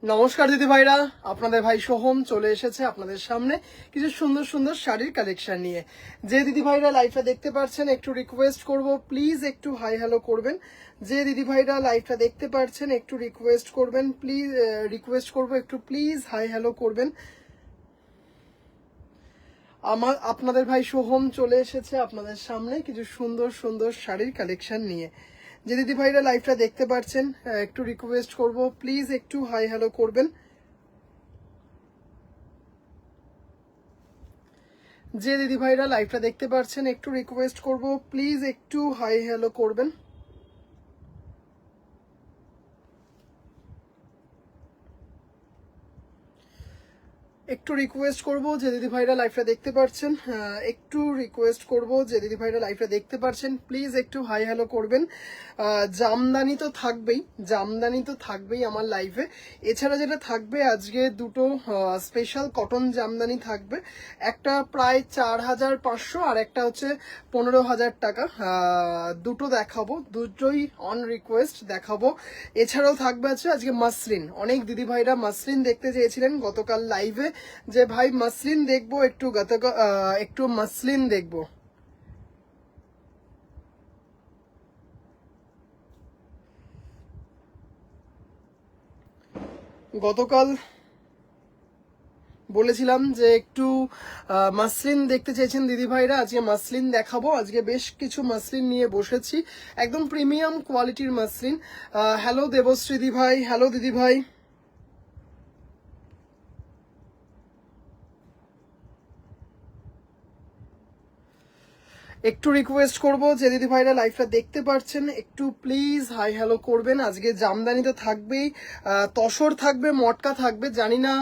নমস্কার দিদি ভাইরা, আপনাদের ভাই সোহম চলে এসেছে আপনাদের সামনে কিছু সুন্দর সুন্দর শাড়ির কালেকশন নিয়ে। যে দিদি ভাইরা লাইভটা দেখতে পাচ্ছেন একটু রিকোয়েস্ট করব, প্লিজ একটু হাই হ্যালো করবেন। যে দিদি ভাইরা লাইভটা দেখতে পাচ্ছেন একটু রিকোয়েস্ট করবেন, প্লিজ রিকোয়েস্ট করব একটু প্লিজ হাই হ্যালো করবেন। আপনাদের ভাই সোহম চলে এসেছে আপনাদের সামনে কিছু সুন্দর সুন্দর শাড়ির কালেকশন নিয়ে। যে দিদি ভাইরা লাইভটা দেখতে পাচ্ছেন একটু রিকোয়েস্ট করব, প্লিজ একটু হাই হ্যালো করবেন। যে দিদি ভাইরা লাইভটা দেখতে পাচ্ছেন একটু রিকোয়েস্ট করব, প্লিজ একটু হাই হ্যালো করবেন। একটু রিকোয়েস্ট করব যে দিদি ভাইরা লাইভটা দেখতে পাচ্ছেন, একটু রিকোয়েস্ট করব যে দিদি ভাইরা লাইভটা দেখতে পাচ্ছেন প্লিজ একটু হাই হ্যালো করবেন। জামদানি তো থাকবেই, জামদানি তো থাকবেই আমার লাইভে। এছাড়া যেটা থাকবে আজকে দুটো স্পেশাল কটন জামদানি থাকবে, একটা প্রায় 4,500 আর একটা হচ্ছে 15,000 টাকা। দুটো দেখাবো, দুটোই অন রিকোয়েস্ট দেখাবো। এছাড়াও থাকবে আছে আজকে মাসলিন। অনেক দিদি ভাইরা মাসলিন দেখতে চেয়েছিলেন গতকাল লাইভে, যে ভাই মাসলিন দেখবো, একটু মাসলিন দেখবো। গতকাল বলেছিলাম যে একটু মাসলিন দেখতে চেয়েছেন দিদি ভাইরা, আজকে মাসলিন দেখাবো। আজকে বেশ কিছু মাসলিন নিয়ে বসেছি, একদম প্রিমিয়াম কোয়ালিটির মাসলিন। হ্যালো দেবশ্রী দি ভাই, হ্যালো দিদি ভাই। একটু রিকোয়েস্ট করব যে দিদি ভাইরা লাইভটা দেখতে পাচ্ছেন একটু প্লিজ হাই হ্যালো করবেন। আজকে জামদানি তো থাকবেই, তসর থাকবে, মটকা থাকবে। জানি না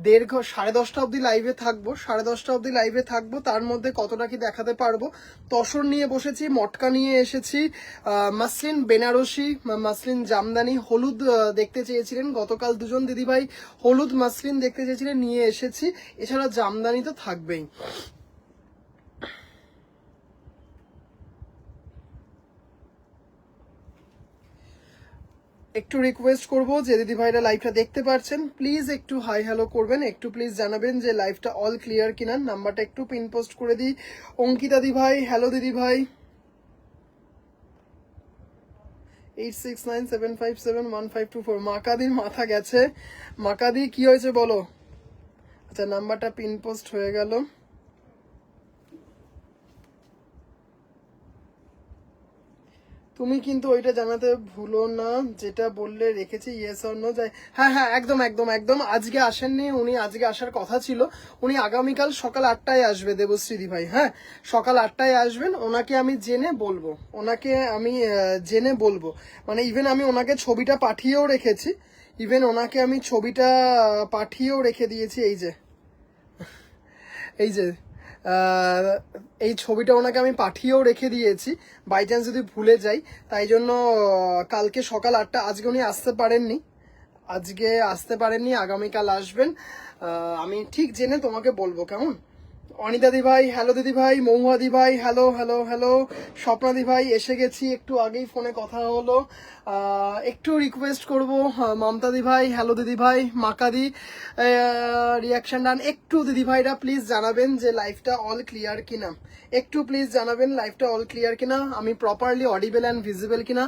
10:30 অবধি লাইভে থাকবো, 10:30 অবধি লাইভে থাকবো, তার মধ্যে কতটা কি দেখাতে পারবো। তসর নিয়ে বসেছি, মটকা নিয়ে এসেছি, মাসলিন বেনারসি, মাসলিন জামদানি, হলুদ দেখতে চেয়েছিলেন গতকাল দুজন দিদিভাই, হলুদ মাসলিন দেখতে চেয়েছিলেন, নিয়ে এসেছি। এছাড়া জামদানি তো থাকবেই। একটু রিকোয়েস্ট করব যে দিদি ভাইরা লাইভটা দেখতে পাচ্ছেন প্লিজ একটু হাই হ্যালো করবেন, একটু প্লিজ জানাবেন যে লাইভটা অল ক্লিয়ার কিনা। নাম্বারটা একটু পিন পোস্ট করে দিই। অঙ্কিতা দি ভাই, হ্যালো দিদি ভাই। 8697571524। মাকাদির মাথা গেছে, মাকাদি কি হয়েছে বলো। আচ্ছা, নাম্বারটা পিন পোস্ট হয়ে গেল। তুমি কিন্তু ওইটা জানাতে ভুলো না, যেটা বললে রেখেছি ইয়েস অর নো। যাই, হ্যাঁ হ্যাঁ, একদম একদম একদম। আজকে আসেননি উনি, আজকে আসার কথা ছিল। উনি আগামীকাল সকাল 8টায় আসবে দেবশ্রী ভাই। হ্যাঁ, সকাল 8টায় আসবেন, ওনাকে আমি জেনে বলবো, ওনাকে আমি জেনে বলবো। মানে ইভেন আমি ওনাকে ছবিটা পাঠিয়েও রেখেছি, ইভেন ওনাকে আমি ছবিটা পাঠিয়েও রেখে দিয়েছি। এই যে, এই যে এই ছবিটা ওনাকে আমি পাঠিয়েও রেখে দিয়েছি, বাই চান্স যদি ভুলে যাই। তাই জন্য কালকে সকাল 8টা, আজকে উনি আসতে পারেননি, আজকে আসতে পারেননি, আগামীকাল আসবেন। আমি ঠিক জেনে তোমাকে বলবো, কেমন। অনিতা দি ভাই, হ্যালো দিদি ভাই। মহুয়া দি ভাই, হ্যালো হ্যালো হ্যালো। স্বপ্না দি ভাই, এসে গেছি, একটু আগেই ফোনে কথা হলো। একটু রিকোয়েস্ট করব, মমতা দি ভাই, হ্যালো দিদি ভাই। মাকাদি রিয়াকশন ডান। একটু দিদি ভাইরা প্লিজ জানাবেন যে লাইভটা অল ক্লিয়ার কিনা, একটু প্লিজ জানাবেন লাইভটা অল ক্লিয়ার কিনা, আমি প্রপারলি অডিবল অ্যান্ড ভিজিবল কিনা।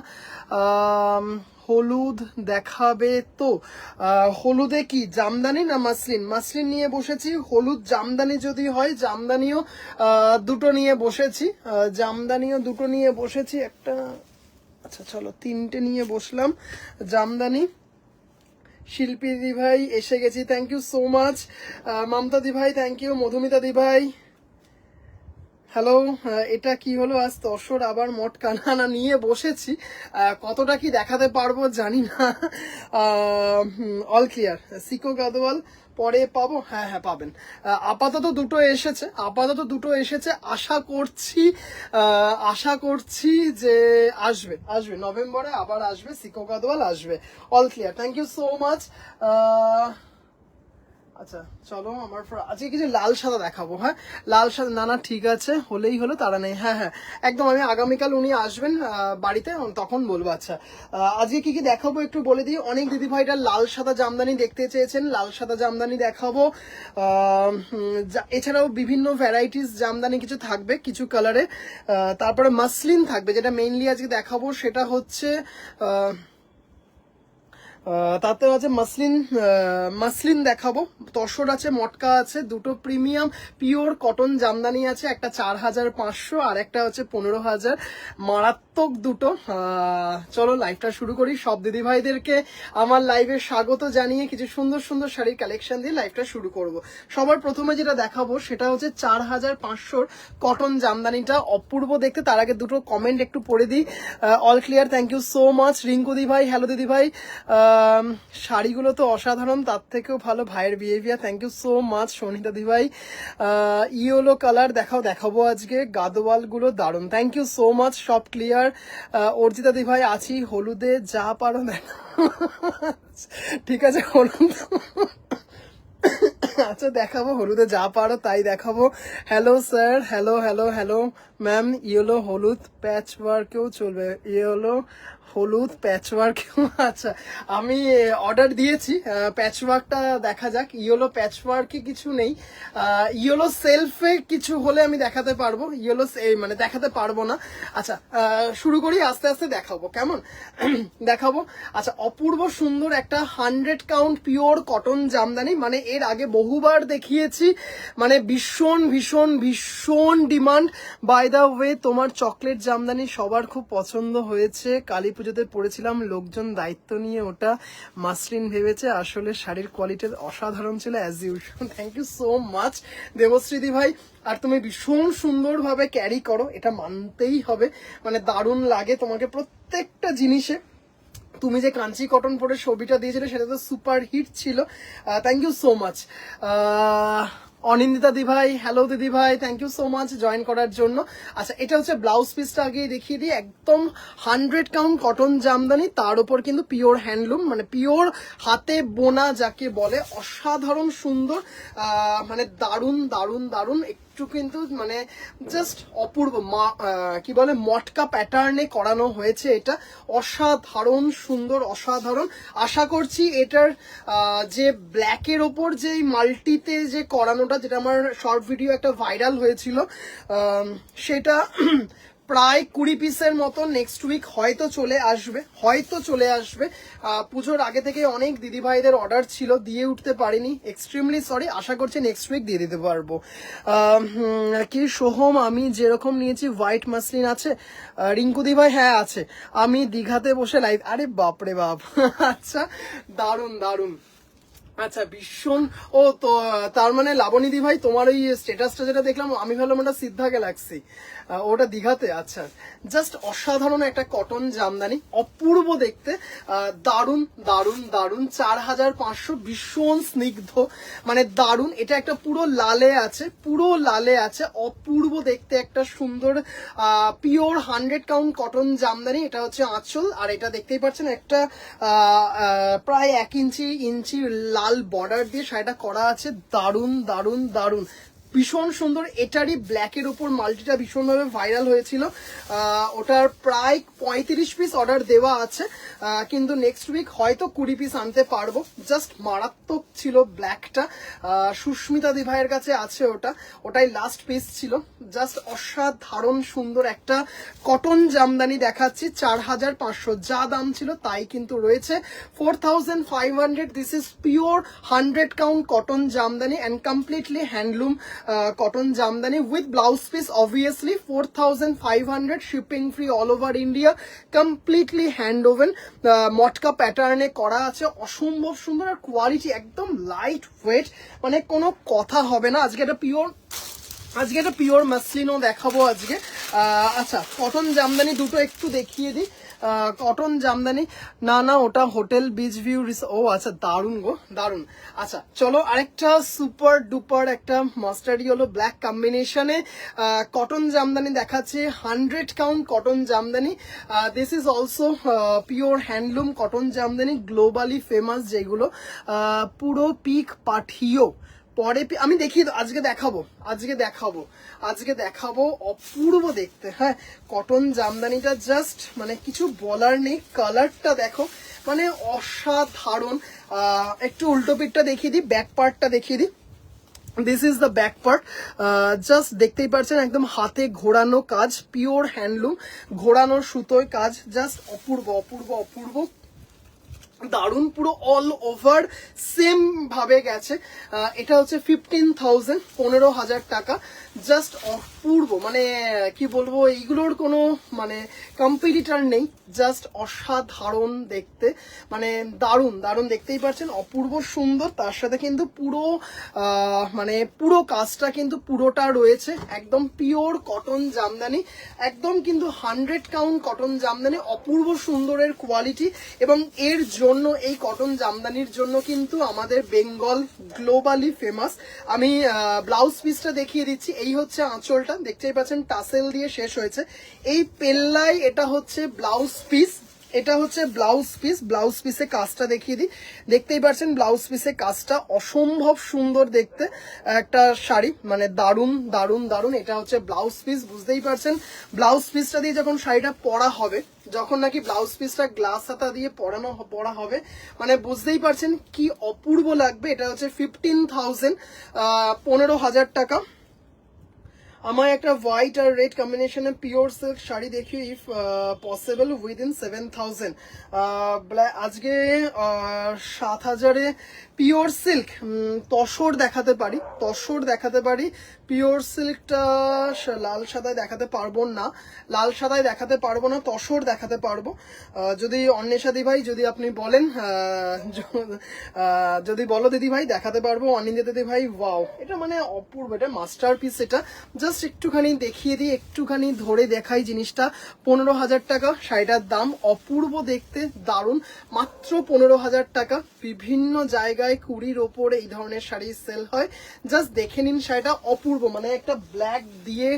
হলুদ দেখাবে তো। হলুদে কি জামদানি না মাসলিন? মাসলিন নিয়ে বসেছি, হলুদ জামদানি যদি হয় জামদানিও দুটো নিয়ে বসেছি, জামদানিও দুটো নিয়ে বসেছি। একটা, আচ্ছা চলো 3টে নিয়ে বসলাম জামদানি। শিল্পী দি ভাই এসে গেছি, thank you so much. Mamata দি ভাই থ্যাংক ইউ। মধুমিতা দি ভাই হ্যালো। এটা কি হলো, আজ তসর আবার মটকা না নিয়ে বসেছি, কতটা কি দেখাতে পারবো জানি না। All clear. সিকো গাদওয়াল পরে পাবো, হ্যাঁ হ্যাঁ পাবেন। আপাতত দুটো এসেছে, আপাতত দুটো এসেছে, আশা করছি আশা করছি যে আসবে, আসবে নভেম্বরে আবার আসবে, সিকো গাদওয়াল আসবে। All clear, thank you so much. আচ্ছা চলো আমার আজকে কিছু লাল সাদা দেখাবো। হ্যাঁ লাল সাদা, না না ঠিক আছে, হলেই হলো, তারা নেই। হ্যাঁ হ্যাঁ একদম, আমি আগামীকাল উনি আসবেন বাড়িতে, তখন বলবো। আচ্ছা আজকে কি কি দেখাবো একটু বলে দিই। অনেক দিদি ভাইরা লাল সাদা জামদানি দেখতে চেয়েছেন, লাল সাদা জামদানি দেখাবো। এছাড়াও বিভিন্ন ভ্যারাইটিস জামদানি কিছু থাকবে কিছু কালারে। তারপরে মাসলিন থাকবে, যেটা মেইনলি আজকে দেখাবো সেটা হচ্ছে তাতে আছে মাসলিন দেখাবো, তসর আছে, মটকা আছে, দুটো প্রিমিয়াম পিওর কটন জামদানি আছে, একটা 4,500 আর একটা হচ্ছে 15,000, মারাত্মক দুটো। চলো লাইভটা শুরু করি। সব দিদি ভাইদেরকে আমার লাইভে স্বাগত জানিয়ে কিছু সুন্দর সুন্দর শাড়ির কালেকশন দিয়ে লাইভটা শুরু করব। সবার প্রথমে যেটা দেখাবো সেটা হচ্ছে 4,500 কটন জামদানিটা, অপূর্ব দেখতে। তার আগে দুটো কমেন্ট একটু পড়ে দিই। All clear, thank you so much. Rinku দি ভাই, হ্যালো দিদি ভাই। শাড়িগুলো তো অসাধারণ, তার থেকেও ভালো ভাইয়ের behaviour, thank you so much. Sanita দি ভাই, ইয়েলো কালার দেখাবো আজকে, গাদোয়াল গুলো দারুণ, থ্যাংক ইউ সো মাচ। সব ক্লিয়ার। অর্জিতা দি ভাই, আছি হলুদে, যা পারো দেখো। ঠিক আছে হলুদ, আচ্ছা দেখাবো, হলুদে যা পারো তাই দেখাবো। Hello sir, hello hello hello ma'am. Yellow হলুদ প্যাচ ওয়ার্কেও চলবে, ইয়েলো হলুদ প্যাচ ওয়ার্কেও। আচ্ছা আমি অর্ডার দিয়েছি, প্যাচ ওয়ার্কটা দেখা যাক। ইয়েলো প্যাচ ওয়ার্কে কিছু নেই, ইয়েলো সেলফে কিছু হলে আমি দেখাতে পারবো, ইয়েলো মানে দেখাতে পারবো না। আচ্ছা শুরু করি, আস্তে আস্তে দেখাবো, কেমন দেখাবো। আচ্ছা অপূর্ব সুন্দর একটা 100 কাউন্ট পিওর কটন জামদানি, মানে এর আগে বহুবার দেখিয়েছি, মানে ভীষণ ভীষণ ভীষণ ডিমান্ড। বাই দা ওয়ে তোমার চকলেট জামদানি সবার খুব পছন্দ হয়েছে, কালী পুজোতে পরেছিলাম, লোকজন দায়িত্ব নিয়ে ওটা মাসলিন ভেবেছে, আসলে শাড়ির কোয়ালিটি অসাধারণ ছিল as usual, thank you so much দেবশ্রীদি ভাই। আর তুমি ভীষণ সুন্দরভাবে ক্যারি করো, এটা মানতেই হবে, মানে দারুণ লাগে তোমাকে প্রত্যেকটা জিনিসে। তুমি যে কাঞ্চি কটন পরে ছবিটা দিয়েছিলে সেটা তো সুপার হিট ছিল, thank you so much. Anindita দি ভাই, হ্যালো দিদি ভাই, thank you so much join করার জন্য। আচ্ছা এটা হচ্ছে ব্লাউজ পিসটা আগে দেখিয়ে দিই, একদম 100 কাউন্ট কটন জামদানি, তার উপর কিন্তু পিওর হ্যান্ডলুম, মানে পিওর হাতে বোনা যাকে বলে, অসাধারণ সুন্দর, মানে দারুণ দারুণ দারুণ, একটু কিন্তু মানে জাস্ট অপূর্ব, কি বলে মটকা প্যাটার্নে করানো হয়েছে, এটা অসাধারণ সুন্দর, অসাধারণ। আশা করছি এটার যে ব্ল্যাকের ওপর যে মাল্টিতে যে করানোটা, যেটা আমার শর্ট ভিডিও একটা ভাইরাল হয়েছিল, সেটা প্রায় 20 পিসের মতো নেক্সট উইক হয়তো চলে আসবে। পুজোর আগে থেকে অনেক দিদিভাইদের অর্ডার ছিল, দিয়ে উঠতে পারিনি, এক্সট্রিমলি সরি। আশা করছি নেক্সট উইক দিয়ে দিতে পারবো। কি সোহম, আমি যেরকম নিয়েছি হোয়াইট মাসলিন আছে? রিঙ্কু দি ভাই, হ্যাঁ আছে, আমি দীঘাতে বসে লাইভ, আরে বাপরে বাপ। আচ্ছা দারুণ দারুণ। আচ্ছা ভীষণ, ও তো তার মানে লাবণী দি ভাই তোমার ওই স্ট্যাটাসটা যেটা দেখলাম, আমি ভাবলাম ওটা সিদ্ধা গ্যালাক্সি, ওটা দীঘাতে। আচ্ছা জাস্ট অসাধারণ একটা কটন জামদানি, অপূর্ব দেখতে, দারুণ দারুণ দারুণ। 4,500, ভীষণ স্নিগ্ধ, মানে দারুণ। এটা একটা পুরো লালে আছে, অপূর্ব দেখতে একটা সুন্দর পিওর 100 কাউন্ট কটন জামদানি। এটা হচ্ছে আঁচল, আর এটা দেখতেই পাচ্ছেন একটা প্রায় 1 ইঞ্চি লাল বর্ডার দিয়ে শাড়িটা করা আছে, দারুণ দারুণ দারুণ, ভীষণ সুন্দর। এটারই ব্ল্যাকের উপর মাল্টিটা ভীষণভাবে ভাইরাল হয়েছিল, ওটার প্রায় 35 পিস অর্ডার দেওয়া আছে, কিন্তু নেক্সট উইক হয়তো 20 পিস আনতে পারবো। জাস্ট মারাত্মক ছিল ব্ল্যাকটা, সুস্মিতা দি ভাইয়ের কাছে আছে ওটাই লাস্ট পিস ছিল। জাস্ট অসাধারণ সুন্দর একটা কটন জামদানি দেখাচ্ছি, 4,500 যা দাম ছিল তাই কিন্তু রয়েছে। 4,500, this is pure 100 count cotton jamdani and completely handloom cotton jamdani with blouse piece obviously. 4,500, shipping free all over India, completely hand woven, matka প্যাটার্নে করা আছে, অসম্ভব সুন্দর, আর কোয়ালিটি একদম লাইট ওয়েট, মানে কোনো কথা হবে না। আজকে এটা পিওর আজকে একটা পিওর মাসলিনও দেখাবো আজকে। আচ্ছা, কটন জামদানি দুটো একটু দেখিয়ে দিই। কটন জামদানি, না না ওটা হোটেল বিচ ভিউ, ও আচ্ছা দারুন গো দারুন। আচ্ছা চলো আরেকটা সুপার ডুপার একটা মাস্টার্ড ইয়েলো ব্ল্যাক কম্বিনেশনে কটন জামদানি দেখাচ্ছে। 100 count cotton Jamdani. This is also pure handloom cotton Jamdani, globally famous যেগুলো, পুরো পিক পাঠিও। পরে আমি দেখিয়ে আজকে দেখাবো অপূর্ব দেখতে। হ্যাঁ, কটন জামদানিটা জাস্ট মানে কিছু বলার নেই। কালারটা দেখো মানে অসাধারণ। একটু উল্টো পিঠটা দেখিয়ে দিই, ব্যাক পার্টটা দেখিয়ে দিই। This is the back part. Just দেখতেই পাচ্ছেন একদম হাতে ঘোরানো কাজ, পিওর হ্যান্ডলুম, ঘোরানোর সুতোয় কাজ, জাস্ট অপূর্ব অপূর্ব অপূর্ব দারুন। পুরো অল ওভার সেম ভাবে গেছে। এটা হচ্ছে 15,000, 15,000 টাকা। জাস্ট অপূর্ব, মানে কি বলবো, এইগুলোর কোনো মানে কম্পিটিটর নেই। জাস্ট অসাধারণ দেখতে, মানে দারুন দারুন, দেখতেই পাচ্ছেন অপূর্ব সুন্দর। তার সাথে কিন্তু পুরো মানে পুরো কাজটা কিন্তু পুরোটা রয়েছে একদম পিওর কটন জামদানি, একদম কিন্তু 100 কাউন্ট কটন জামদানি, অপূর্ব সুন্দরের কোয়ালিটি। এবং এর জন্য এই কটন জামদানির জন্য কিন্তু আমাদের বেঙ্গল গ্লোবালি ফেমাস। আমি ব্লাউজ পিসটা দেখিয়ে দিচ্ছি। এই হচ্ছে আঁচলটা, দেখতেই পাচ্ছেন টাসেল দিয়ে শেষ হয়েছে। এই পেল্লাই এটা হচ্ছে ব্লাউজ পিস, এটা হচ্ছে ব্লাউজ পিস। ব্লাউজ পিসে কাজটা দেখিয়ে দিই, দেখতেই পাচ্ছেন ব্লাউজ পিসে কাজটা অসম্ভব সুন্দর দেখতে একটা শাড়ি, মানে দারুন দারুন দারুন। এটা হচ্ছে ব্লাউজ পিস, বুঝতেই পারছেন ব্লাউজ পিসটা দিয়ে যখন শাড়িটা পরা হবে, যখন নাকি ব্লাউজ পিসটা গ্লাস হাতা দিয়ে পরা হবে, মানে বুঝতেই পারছেন কি অপূর্ব লাগবে। এটা হচ্ছে 15,000, 15,000 টাকা। আমার একটা হোয়াইট আর রেড কম্বিনেশনে পিওর সিল্ক শাড়ি দেখিও ইফ পসিবল উইদিন 7,000। আজকে 7,000-এ পিওর সিল্ক তসর দেখাতে পারি। পিওর সিল্কটা লাল সাদায় দেখাতে পারবো না, তসর দেখাতে পারবো। যদি অন্বেষাদি ভাই, যদি আপনি বলেন, যদি বলো দিদি ভাই দেখাতে পারবো। অনিন্দা দিদি ভাই, ওয়াও, এটা মানে অপূর্ব, এটা মাস্টার পিস। এটা জাস্ট একটুখানি দেখিয়ে দিই, একটুখানি ধরে দেখাই জিনিসটা। 15,000 টাকা শাড়িটার দাম, অপূর্ব দেখতে, দারুণ, মাত্র 15,000 টাকা। বিভিন্ন জায়গায় কুড়ির ওপরে এই ধরনের শাড়ি সেল হয়। জাস্ট দেখে নিন শাড়িটা, অপূর্ব, মানে একটা ব্ল্যাক দিয়ে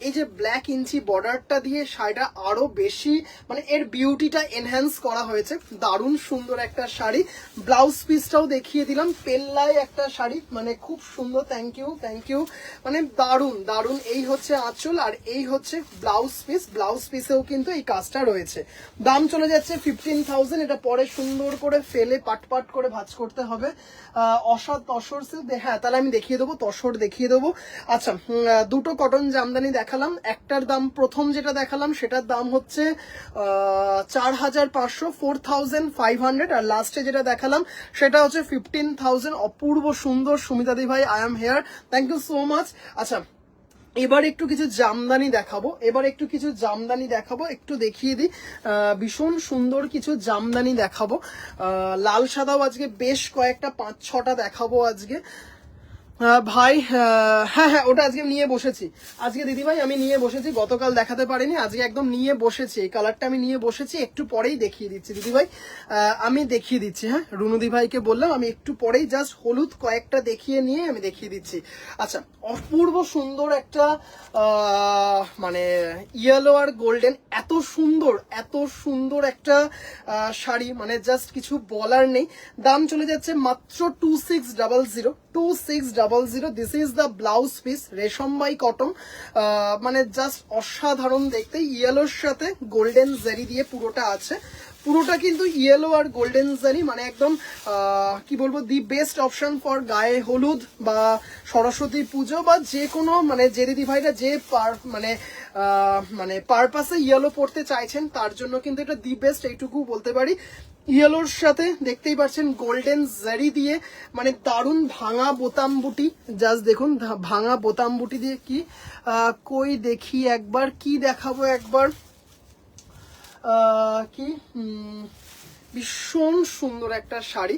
এই যে ব্ল্যাক ইঞ্চি বর্ডারটা দিয়ে শাড়িটা আরো বেশি মানে এর বিউটিটা এনহ্যান্স করা হয়েছে। দারুণ সুন্দর একটা শাড়ি। ব্লাউজ পিসটাও দেখিয়ে দিলাম, পেল্লায় একটা শাড়ি, মানে খুব সুন্দর। থ্যাংক ইউ, মানে দারুণ দারুণ। এই হচ্ছে আঁচল আর এই হচ্ছে ব্লাউজ পিস। ব্লাউজ পিসেও কিন্তু এই কাজটা রয়েছে। দাম চলে যাচ্ছে 15,000। এটা পরে সুন্দর করে ফেলে পাট করে ভাঁজ করতে হবে। তসর সিল্ক, হ্যাঁ তাহলে আমি দেখিয়ে দেবো। আচ্ছা, দুটো কটন জামদানি দেখালাম। একটার দাম, প্রথম যেটা দেখালাম সেটার দাম হচ্ছে 4,500, 4,500। আর লাস্টে যেটা দেখালাম সেটা হচ্ছে 15,000। অপূর্ব সুন্দর। সুমিতাদি ভাই, I am here, thank you so much. আচ্ছা, এবার একটু কিছু জামদানি দেখাবো, একটু দেখিয়ে দিই। ভীষণ সুন্দর কিছু জামদানি দেখাবো। লাল সাদাও আজকে বেশ কয়েকটা 5-6টা দেখাবো আজকে। ভাই, হ্যাঁ ওটা আজকে নিয়ে বসেছি। আজকে দিদিভাই আমি নিয়ে বসেছি, গতকাল দেখাতে পারিনি, আজকে একদম নিয়ে বসেছি। এই কালারটা আমি নিয়ে বসেছি, একটু পরেই দেখিয়ে দিচ্ছি দিদিভাই, আমি দেখিয়ে দিচ্ছি। হ্যাঁ, রুনুদি ভাইকে বললাম আমি একটু পরেই জাস্ট হলুদ কয়েকটা দেখিয়ে নিয়ে আমি দেখিয়ে দিচ্ছি। আচ্ছা, অপূর্ব সুন্দর একটা মানে ইয়েলো আর গোল্ডেন, এত সুন্দর একটা শাড়ি, মানে জাস্ট কিছু বলার নেই। দাম চলে যাচ্ছে মাত্র 2600। This is the blouse piece, রেশমবাই কটন, মানে জাস্ট অসাধারণ দেখতে। ইয়েলোর সাথে গোল্ডেন জারি দিয়ে পুরোটা আছে। পুরোটা কিন্তু ইয়েলো আর গোল্ডেন জারি, মানে একদম কি বলবো, দি বেস্ট অপশন ফর গায়ে হলুদ বা সরস্বতী পুজো বা যে কোনো, মানে যে দিদি ভাইরা যে মানে পারপাসে ইয়েলো পড়তে চাইছেন তার জন্য কিন্তু এটা দি বেস্ট, এইটুকু বলতে পারি। ইয়েলোর সাথে দেখতেই পাচ্ছেন গোল্ডেন জারি দিয়ে, মানে দারুণ ভাঙা বোতাম বুটি। জাস্ট দেখুন ভাঙা বোতাম বুটি দিয়ে কি কই দেখি একবার, কি দেখাবো একবার, কি ভীষণ সুন্দর একটা শাড়ি,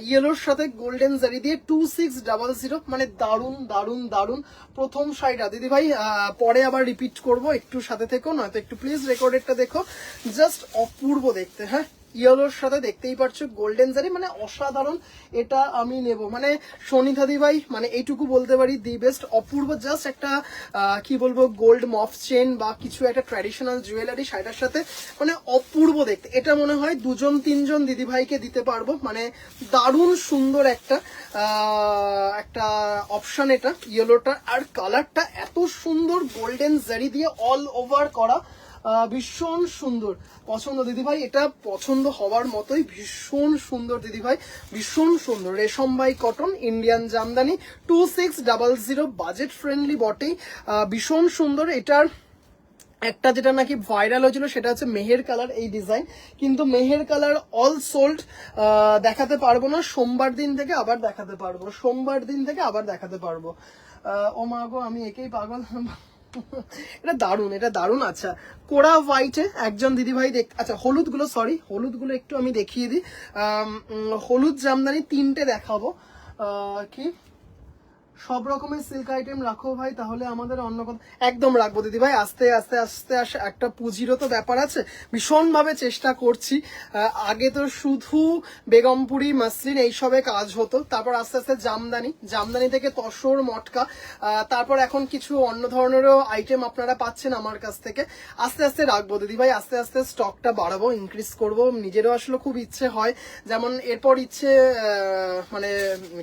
ইয়েলোর সাথে গোল্ডেন জারি দিয়ে 2600, মানে দারুন দারুন দারুন। প্রথম শাড়িটা দিদি ভাই পরে আবার রিপিট করব, একটু সাথে থেকো, নয়তো একটু প্লিজ রেকর্ডেডটা দেখো, জাস্ট অপূর্ব দেখতে। হ্যাঁ, ইয়েলোর সাথে দেখতেই পারছো গোল্ডেন জারি, মানে অসাধারণ। এটা আমি নেব, মানে সনিতা দি ভাই, মানে এইটুকু বলতে পারি দি বেস্ট, অপূর্ব। জাস্ট একটা কি বলবো, গোল্ড মফ চেন বা কিছু একটা ট্র্যাডিশনাল জুয়েলারি শাড়িটার সাথে, মানে অপূর্ব দেখতে। এটা মনে হয় 2-3 দিদি ভাইকে দিতে পারবো, মানে দারুণ সুন্দর একটা একটা অপশন এটা ইয়েলোটা। আর কালারটা এত সুন্দর, গোল্ডেন জারি দিয়ে অল ওভার করা, ভীষণ সুন্দর। পছন্দ দিদিভাই, এটা পছন্দ হওয়ার মতোই, ভীষণ সুন্দর দিদিভাই, ভীষণ সুন্দর। রেশম by cotton, Indian Jamdani, 2600, budget friendly বটেই, ভীষণ সুন্দর। এটার একটা যেটা নাকি ভাইরাল হয়েছিল সেটা হচ্ছে মেহের কালার এই ডিজাইন, কিন্তু মেহের কালার অল সোল্ড, দেখাতে পারবো না। সোমবার দিন থেকে আবার দেখাতে পারবো, সোমবার দিন থেকে আবার দেখাতে পারবো। ও মা গো, আমি একেই পাগল। এটা দারুন, এটা দারুন। আচ্ছা, কোরা হোয়াইটে একজন দিদিভাই আচ্ছা হলুদগুলো, সরি হলুদগুলো একটু আমি দেখিয়ে দিই। হলুদ জামদানি 3টে দেখাবো। কি সব রকমের সিল্ক আইটেম রাখো ভাই, তাহলে আমাদের অন্য কথা। একদম রাখবো দিদি ভাই, আস্তে আস্তে আস্তে আস্তে একটা পুঁজিরও তো ব্যাপার আছে, ভীষণভাবে চেষ্টা করছি। আগে তো শুধু বেগমপুরি মাসলিন এইসবে কাজ হতো, তারপর আস্তে আস্তে জামদানি থেকে তসর মটকা, তারপর এখন কিছু অন্য ধরনেরও আইটেম আপনারা পাচ্ছেন আমার কাছ থেকে। আস্তে আস্তে রাখবো দিদি ভাই, আস্তে আস্তে স্টকটা বাড়াবো, ইনক্রিজ করবো। নিজেরও আসলে খুব ইচ্ছে হয়, যেমন এরপর ইচ্ছে মানে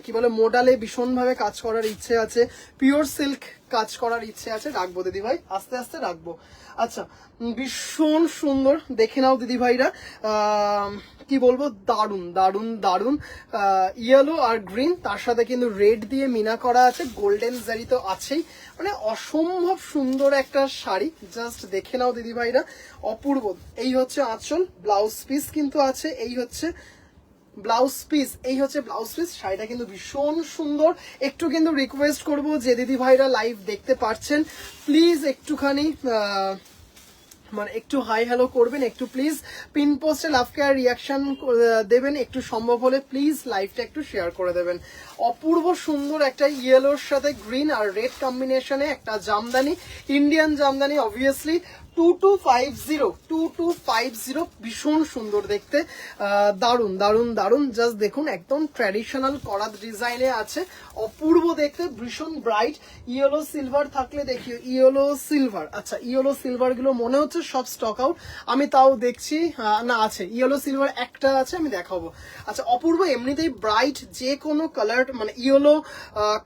কি বলে, মোডালে ভীষণভাবে কাজ করার ইচ্ছে আছে, পিওর সিল্ক কাজ করার ইচ্ছে আছে। রাখবো দিদি ভাই, আস্তে আস্তে রাখবো। আচ্ছা, ভীষণ সুন্দর, দেখে নাও দিদি ভাইরা, কি বলবো, দারুন দারুন দারুন। ইয়েলো আর গ্রিন, তার সাথে কিন্তু রেড দিয়ে মিনা করা আছে, গোল্ডেন জারি তো আছেই, মানে অসম্ভব সুন্দর একটা শাড়ি। জাস্ট দেখে নাও দিদি ভাইরা, অপূর্ব। এই হচ্ছে আঁচল, ব্লাউজ পিস কিন্তু আছে, এই হচ্ছে ব্লাউজ পিস, এই হচ্ছে ব্লাউজ পিস। শাড়িটা কিন্তু ভীষণ সুন্দর। একটু কিন্তু রিকোয়েস্ট করব, যে দিদি ভাইরা লাইভ দেখতে পারছেন, প্লিজ একটুখানি মানে একটু হাই হ্যালো করবেন, একটু প্লিজ পিন পোস্টে লাভ কেয়ার রিয়াকশন দেবেন, একটু সম্ভব হলে প্লিজ লাইভটা একটু শেয়ার করে দেবেন। অপূর্ব সুন্দর একটা ইয়েলোর সাথে গ্রিন আর রেড কম্বিনেশনে একটা জামদানি, ইন্ডিয়ান জামদানি অবভিয়াসলি, 2250, ভীষণ সুন্দর দেখতে, দারুন দারুন দারুন। জাস্ট দেখুন, একদম ট্র্যাডিশনাল করা ডিজাইনে আছে, অপূর্ব দেখতে, ভীষণ ব্রাইট। ইয়েলো সিলভার থাকলে দেখিও, ইয়েলো সিলভার। আচ্ছা, ইয়েলো সিলভার গুলো মনে হচ্ছে সব স্টক আউট, আমি তাও দেখছি, না আছে ইয়েলো সিলভার একটা আছে, আমি দেখাবো। আচ্ছা, অপূর্ব এমনিতেই ব্রাইট, যে কোনো কালার, মানে ইয়েলো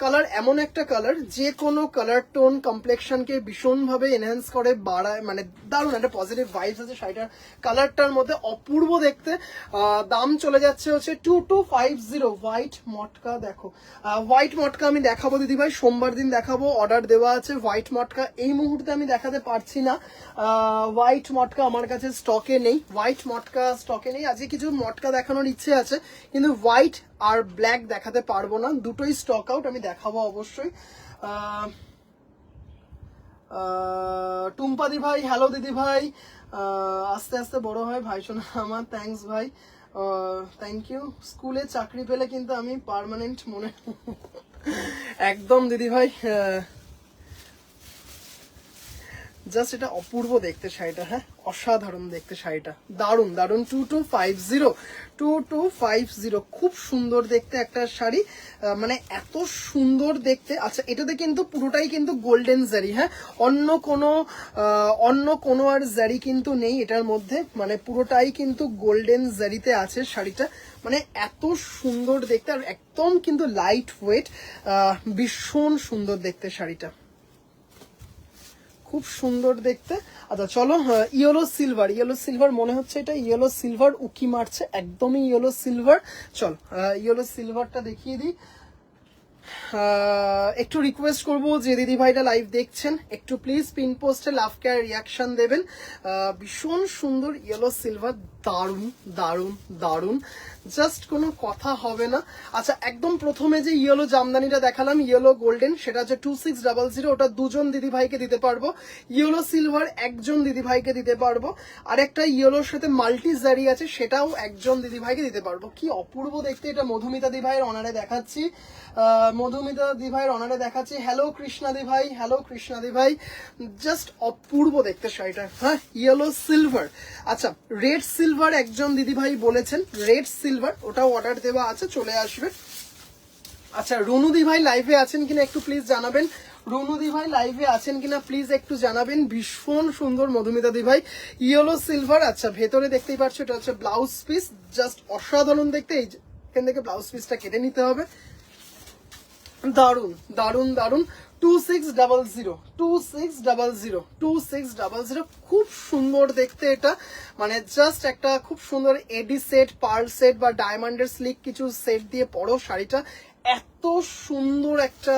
কালার এমন একটা কালার, যে কোনো কালার টোন কমপ্লেকশনকে ভীষণভাবে এনহ্যান্স করে, বাড়ায়, মানে দারুণ একটা পজিটিভ ভাইবস আছে শাড়িটার কালারটার মধ্যে, অপূর্ব দেখতে। দাম চলে যাচ্ছে হচ্ছে 2250। হোয়াইট মটকা দেখো, হোয়াইট মটকা আমি দেখাবো দিদি ভাই, সোমবার দিন দেখাবো, অর্ডার দেওয়া আছে। হোয়াইট মটকা এই মুহূর্তে আমি দেখাতে পারছি না, হোয়াইট মটকা আমার কাছে স্টকে নেই, হোয়াইট মটকা স্টকে নেই। আজকে কিছু মটকা দেখানোর ইচ্ছে আছে, কিন্তু হোয়াইট আর ব্ল্যাক দেখাতে পারবো না, দুটোই স্টক আউট। আমি দেখাবো অবশ্যই। টুম্পা দি ভাই, হ্যালো দিদি ভাই, আস্তে আস্তে বড় হয় ভাই শোনা আমার, থ্যাঙ্কস ভাই, থ্যাংক ইউ। স্কুলে চাকরি পেলে কিন্তু আমি পার্মানেন্ট মনে একদম দিদি ভাই। জাস্ট এটা অপূর্ব দেখতে শাড়িটা, হ্যাঁ অসাধারণ দেখতে শাড়িটা, দারুন দারুন। 2250, খুব সুন্দর দেখতে একটা শাড়ি, মানে এত সুন্দর দেখতে। আচ্ছা, এটাতে কিন্তু পুরোটাই কিন্তু গোল্ডেন জারি, হ্যাঁ অন্য কোনো আর জারি কিন্তু নেই এটার মধ্যে, মানে পুরোটাই কিন্তু গোল্ডেন জারিতে আছে শাড়িটা, মানে এত সুন্দর দেখতে, আর একদম কিন্তু লাইট ওয়েট, ভীষণ সুন্দর দেখতে শাড়িটা, খুব সুন্দর দেখতে। আচ্ছা চলো, ইয়েলো সিলভার মনে হচ্ছে, এটা ইয়েলো সিলভার উকি মারছে, একদমই ইয়েলো সিলভার। চল ইয়েলো সিলভারটা দেখিয়ে দিই। একটু রিকোয়েস্ট করব, যে দিদি ভাইটা লাইভ দেখছেন, একটু প্লিজ পিন পোস্টে লাভ কেয়ার রিয়াকশন দেবেন। ভীষণ সুন্দর ইয়েলো সিলভার, দারুন দারুন দারুন। জাস্ট কোনো কথা হবে না। আচ্ছা, একদম প্রথমে যে ইয়েলো জামদানিটা দেখালাম ইয়েলো গোল্ডেন, সেটা হচ্ছে 2600, ওটা দুজন দিদি ভাইকে দিতে পারবো। ইয়েলো সিলভার একজন দিদি ভাইকে দিতে পারবো। আর একটা ইয়েলোর সাথে মাল্টি জারি আছে, সেটাও একজন দিদি ভাইকে দিতে পারবো। কি অপূর্ব দেখতে, এটা মধুমিতা দি ভাইয়ের অনারে দেখাচ্ছি, মধুমিতা দি ভাইয়ের অনারে দেখাচ্ছি। হ্যালো কৃষ্ণা দি ভাই, হ্যালো কৃষ্ণা দি ভাই, জাস্ট অপূর্ব দেখতে শাড়িটা। হ্যাঁ, ইয়েলো সিলভার। আচ্ছা, রেড সিলভার একজন দিদি ভাই বলেছেন, রেড সিলভার ওটাও অর্ডার দেওয়া আছে, চলে আসবে। আচ্ছা, রুনুদি ভাই লাইভে আছেন কিনা একটু প্লিজ জানাবেন। রুনুদি ভাই লাইভে আছেন কিনা প্লিজ একটু জানাবেন। ভীষণ সুন্দর মধুমিতা দি ভাই, ইয়েলো সিলভার। আচ্ছা, ভেতরে দেখতেই পাচ্ছ এটা হচ্ছে ব্লাউজ পিস, জাস্ট অসাধারণ দেখতে। এই এখান থেকে ব্লাউজ পিসটা কেটে নিতে হবে। দারুন দারুন দারুন। 2600, 2600, 2600, খুব সুন্দর দেখতে এটা। মানে জাস্ট একটা খুব সুন্দর এডি সেট, পার্ল সেট বা ডায়মন্ডের স্লিক কিছু সেট দিয়ে পরো শাড়িটা, এত সুন্দর একটা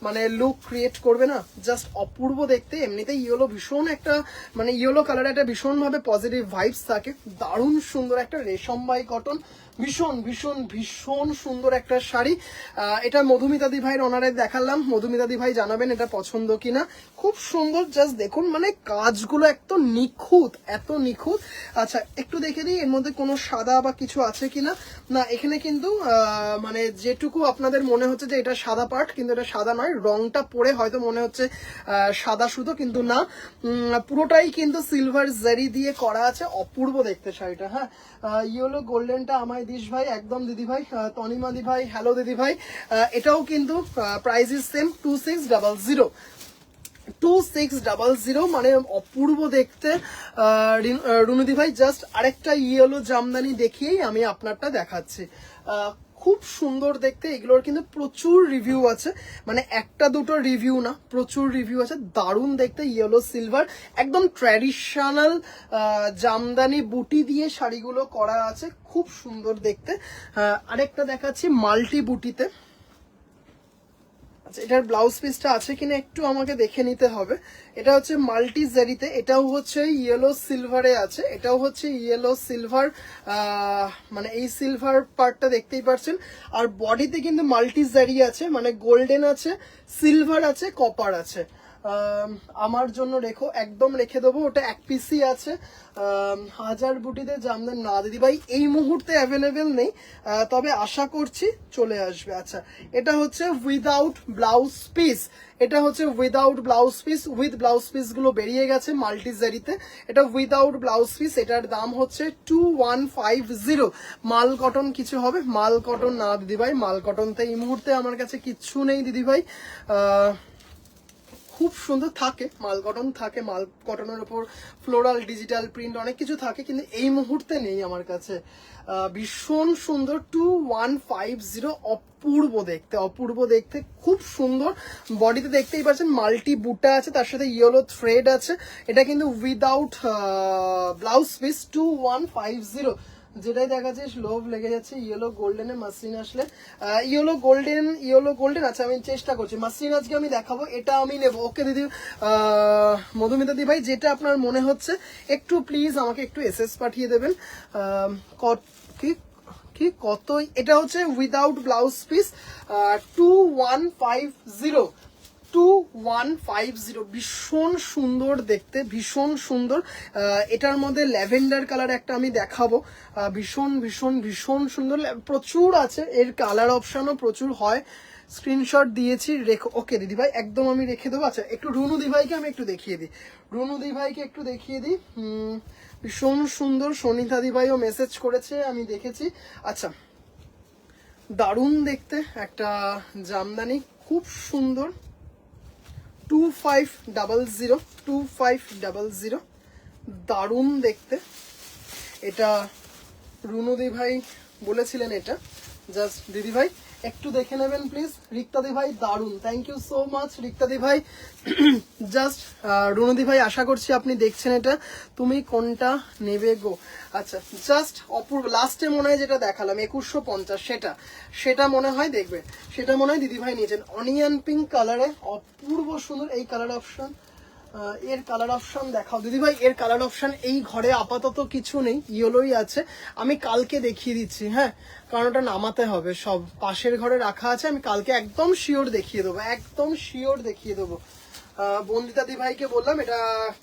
মানে লুক ক্রিয়েট করবে না, জাস্ট অপূর্ব দেখতে। এমনিতে ইয়েলো ভীষণ একটা মানে ইয়েলো কালার একটা ভীষণভাবে পজিটিভ ভাইবস থাকে। দারুণ সুন্দর একটা রেশম বাই কটন, ভীষণ ভীষণ ভীষণ সুন্দর একটা শাড়ি। এটা মধুমিতা দি ভাইয়ের অনারে দেখালাম, মধুমিতা দি ভাই জানাবেন এটা পছন্দ কিনা। খুব সুন্দর, জাস্ট দেখুন মানে কাজগুলো এত নিখুঁত, এত নিখুঁত। আচ্ছা, একটু দেখে দিই এর মধ্যে কোনো সাদা বা কিছু আছে কিনা। না, এখানে কিন্তু মানে যেটুকু আপনাদের মনে হচ্ছে যে এটা সাদা পার্ট, কিন্তু এটা সাদা নয়। রংটা পরে হয়তো মনে হচ্ছে সাদা সুতো, কিন্তু না, পুরোটাই কিন্তু সিলভার জারি দিয়ে করা আছে। অপূর্ব দেখতে শাড়িটা। হ্যাঁ, ইয়েলো গোল্ডেনটা আমায় দিস ভাই, একদম দিদি ভাই। তনিমা দি ভাই, হ্যালো দিদি ভাই। এটাও কিন্তু প্রাইস ইজ সেম, 2600, 2600, মানে অপূর্ব দেখতে। রুনুদি ভাই জাস্ট আরেকটা ইয়েলো জামদানি দেখিয়েই আমি আপনারটা দেখাচ্ছি। খুব সুন্দর দেখতে, এগুলোর কিন্তু প্রচুর রিভিউ আছে, মানে একটা দুটো রিভিউ না, প্রচুর রিভিউ আছে। দারুণ দেখতে, ইয়েলো সিলভার, একদম ট্র্যাডিশনাল জামদানি বুটি দিয়ে শাড়িগুলো করা আছে, খুব সুন্দর দেখতে। আরেকটা দেখাচ্ছি মাল্টি বুটিতে। আচ্ছা, এটার ব্লাউজ পিসটা আছে কিনা একটু আমাকে দেখে নিতে হবে। এটা হচ্ছে মাল্টি জারিতে, এটাও হচ্ছে ইয়েলো সিলভারে আছে, এটাও হচ্ছে ইয়েলো সিলভার, মানে এই সিলভার পার্টটা দেখতেই পাচ্ছেন। আর বডিতে কিন্তু মাল্টি জারি আছে, মানে গোল্ডেন আছে, সিলভার আছে, কপার আছে। আমার জন্য রেখো, একদম রেখে দেবো, ওটা এক পিসই আছে। হাজার বুটিতে জামদানি না দিদি ভাই এই মুহূর্তে অ্যাভেলেবেল নেই, তবে আশা করছি চলে আসবে। আচ্ছা, এটা হচ্ছে উইদাউট ব্লাউজ পিস, এটা হচ্ছে without blouse piece, with blouse piece গুলো বেরিয়ে গেছে মাল্টি জারিতে। এটা উইদাউট ব্লাউজ পিস, এটার দাম হচ্ছে 2150। মাল কটন কিছু হবে? মাল কটন না দিদি ভাই, মাল কটনতে এই মুহূর্তে আমার কাছে কিচ্ছু নেই দিদি ভাই। খুব সুন্দর থাকে মাল কটন, থাকে মাল কটনের উপর ফ্লোরাল ডিজিটাল প্রিন্ট অনেক কিছু থাকে, কিন্তু এই মুহূর্তে নেই আমার কাছে। ভীষণ সুন্দর, 2150, অপূর্ব দেখতে, অপূর্ব দেখতে, খুব সুন্দর। বডিতে দেখতেই পাচ্ছেন মাল্টি বুটা আছে, তার সাথে ইয়েলো থ্রেড আছে। এটা কিন্তু উইদাউট ব্লাউজ পিস, 2150। যেটাই দেখা যাচ্ছে লোভ লেগে যাচ্ছে ইয়েলো গোল্ডেনে মাসলিন আসলে। Yellow golden. আচ্ছা, আমি চেষ্টা করছি মাসলিন আজকে আমি দেখাবো, এটা আমি নেবো। ওকে দিদি, মধুমিতা দি ভাই, যেটা আপনার মনে হচ্ছে একটু প্লিজ আমাকে একটু এসএস পাঠিয়ে দেবেন। কি কত? এটা হচ্ছে উইদাউট ব্লাউজ পিস, 2150, 2150। ভীষণ সুন্দর দেখতে, ভীষণ সুন্দর। এটার মধ্যে ল্যাভেন্ডার কালার একটা আমি দেখাবো, ভীষণ ভীষণ ভীষণ সুন্দর। প্রচুর আছে, এর কালার অপশনও প্রচুর হয়। স্ক্রিনশট দিয়েছি, রেখো। ওকে দিদি ভাই, একদম আমি রেখে দেবো। আচ্ছা, একটু রুনু দি ভাইকে আমি একটু দেখিয়ে দিই, রুনু দি ভাইকে একটু দেখিয়ে দিই। ভীষণ সুন্দর। সনিতা দি ভাইও মেসেজ করেছে, আমি দেখেছি। আচ্ছা, দারুণ দেখতে একটা জামদানি, খুব সুন্দর। 2500, 2500, দারুণ দেখতে। এটা রুনুদি ভাই বলেছিলেন এটা, জাস্ট দিদি ভাই একটু দেখে নেবেন প্লিজ। রিক্তাদি ভাই দারুণ, থ্যাংক ইউ সো মাচ রিক্তাদি ভাই। জাস্ট রুনুদি ভাই আশা করছি আপনি দেখছেন এটা। তুমি কোনটা নেবে গো? আচ্ছা, জাস্ট অপূর্ব। লাস্টে মনে হয় যেটা দেখালাম 2150, সেটা মনে হয় দেখবে, সেটা মনে হয় দিদি ভাই নিয়েছেন। অনিয়ন পিঙ্ক কালারে, অপূর্ব সুন্দর এই কালার অপশন। এর কালার অপশন দেখাও দিদি ভাই। এর কালার অপশন এই ঘরে আপাতত কিছু নেই, ইয়েলোই আছে। আমি কালকে দেখিয়ে দিচ্ছি, হ্যাঁ, কারণ ওটা নামাতে হবে, সব পাশের ঘরে রাখা আছে। আমি কালকে একদম শিওর দেখিয়ে দেবো, একদম শিওর দেখিয়ে দেবো। বন্দিতা দি ভাইকে বললাম এটা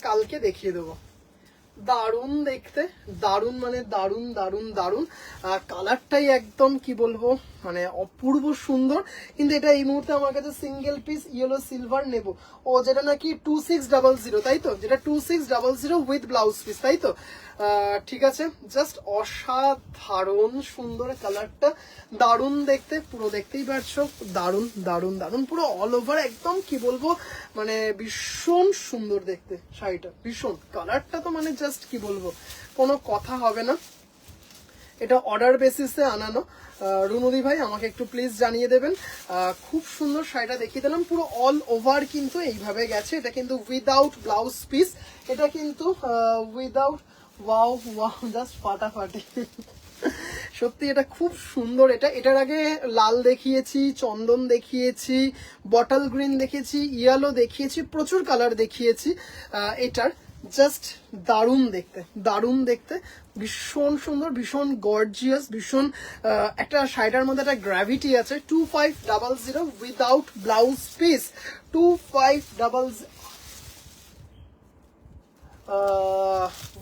কালকে দেখিয়ে দেবো। দারুণ দেখতে, দারুণ মানে দারুণ দারুণ দারুণ। কালারটাই একদম কি বলবো, মানে অপূর্ব সুন্দর। কিন্তু এটা এই মুহূর্তে আমার কাছে সিঙ্গেল পিস ইয়েলো সিলভার নেব। ও যেটা নাকি 2600, তাই তো? যেটা 2600 উইথ ব্লাউজ পিস, তাই তো? ঠিক আছে, জাস্ট অসাধারণ সুন্দর কালারটা, দারুণ দেখতে, পুরো দেখতেই পারছো, দারুণ দারুণ দারুণ, পুরো অল ওভার একদম কি বলবো, মানে ভীষণ সুন্দর দেখতে শাড়িটা, ভীষণ। কালারটা তো মানে জাস্ট কি বলবো, কোনো কথা হবে না। এটা অর্ডার বেসিসে আনানো। রুনুদি ভাই আমাকে একটু প্লিজ জানিয়ে দেবেন। খুব সুন্দর শাড়িটা দেখিয়ে দিলাম, পুরো অল ওভার কিন্তু এইভাবে গেছে। এটা কিন্তু উইদাউট ব্লাউজ পিস, এটা কিন্তু উইদাউট, ওয়াও ওয়াও, জাস্ট ফাটাফাটি। সত্যি এটা খুব সুন্দর। এটার আগে লাল দেখিয়েছি, চন্দন দেখিয়েছি, বটল গ্রিন দেখিয়েছি, ইয়েলো দেখিয়েছি, প্রচুর কালার দেখিয়েছি। এটার জাস্ট দারুণ দেখতে, দারুণ দেখতে, ভীষণ সুন্দর, ভীষণ গর্জিয়াস, ভীষণ একটা শাড়িটার মধ্যে একটা গ্র্যাভিটি আছে। 2500 without blouse piece, 2500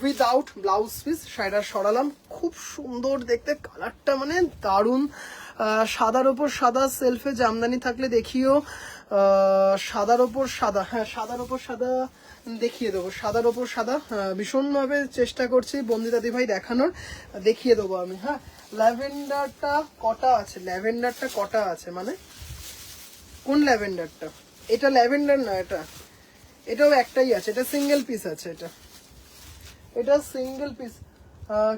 without blouse piece. শাড়িটা সরালাম, খুব সুন্দর দেখতে, কালারটা মানে দারুণ। সাদার ওপর সাদা, সেলফে জামদানি থাকলে দেখিও। সাদার ওপর সাদা, হ্যাঁ সাদার ওপর সাদা দেখিয়ে দেবো, সাদার ওপর সাদা। ভীষণভাবে চেষ্টা করছি বন্দিতা দি ভাই দেখানোর, দেখিয়ে দেবো আমি। হ্যাঁ, ল্যাভেন্ডারটা কটা আছে, ল্যাভেন্ডারটা কটা আছে, মানে কোন ল্যাভেন্ডারটা? এটা ল্যাভেন্ডার না, এটাও একটাই আছে, এটা সিঙ্গেল পিস আছে। এটা সিঙ্গেল পিস।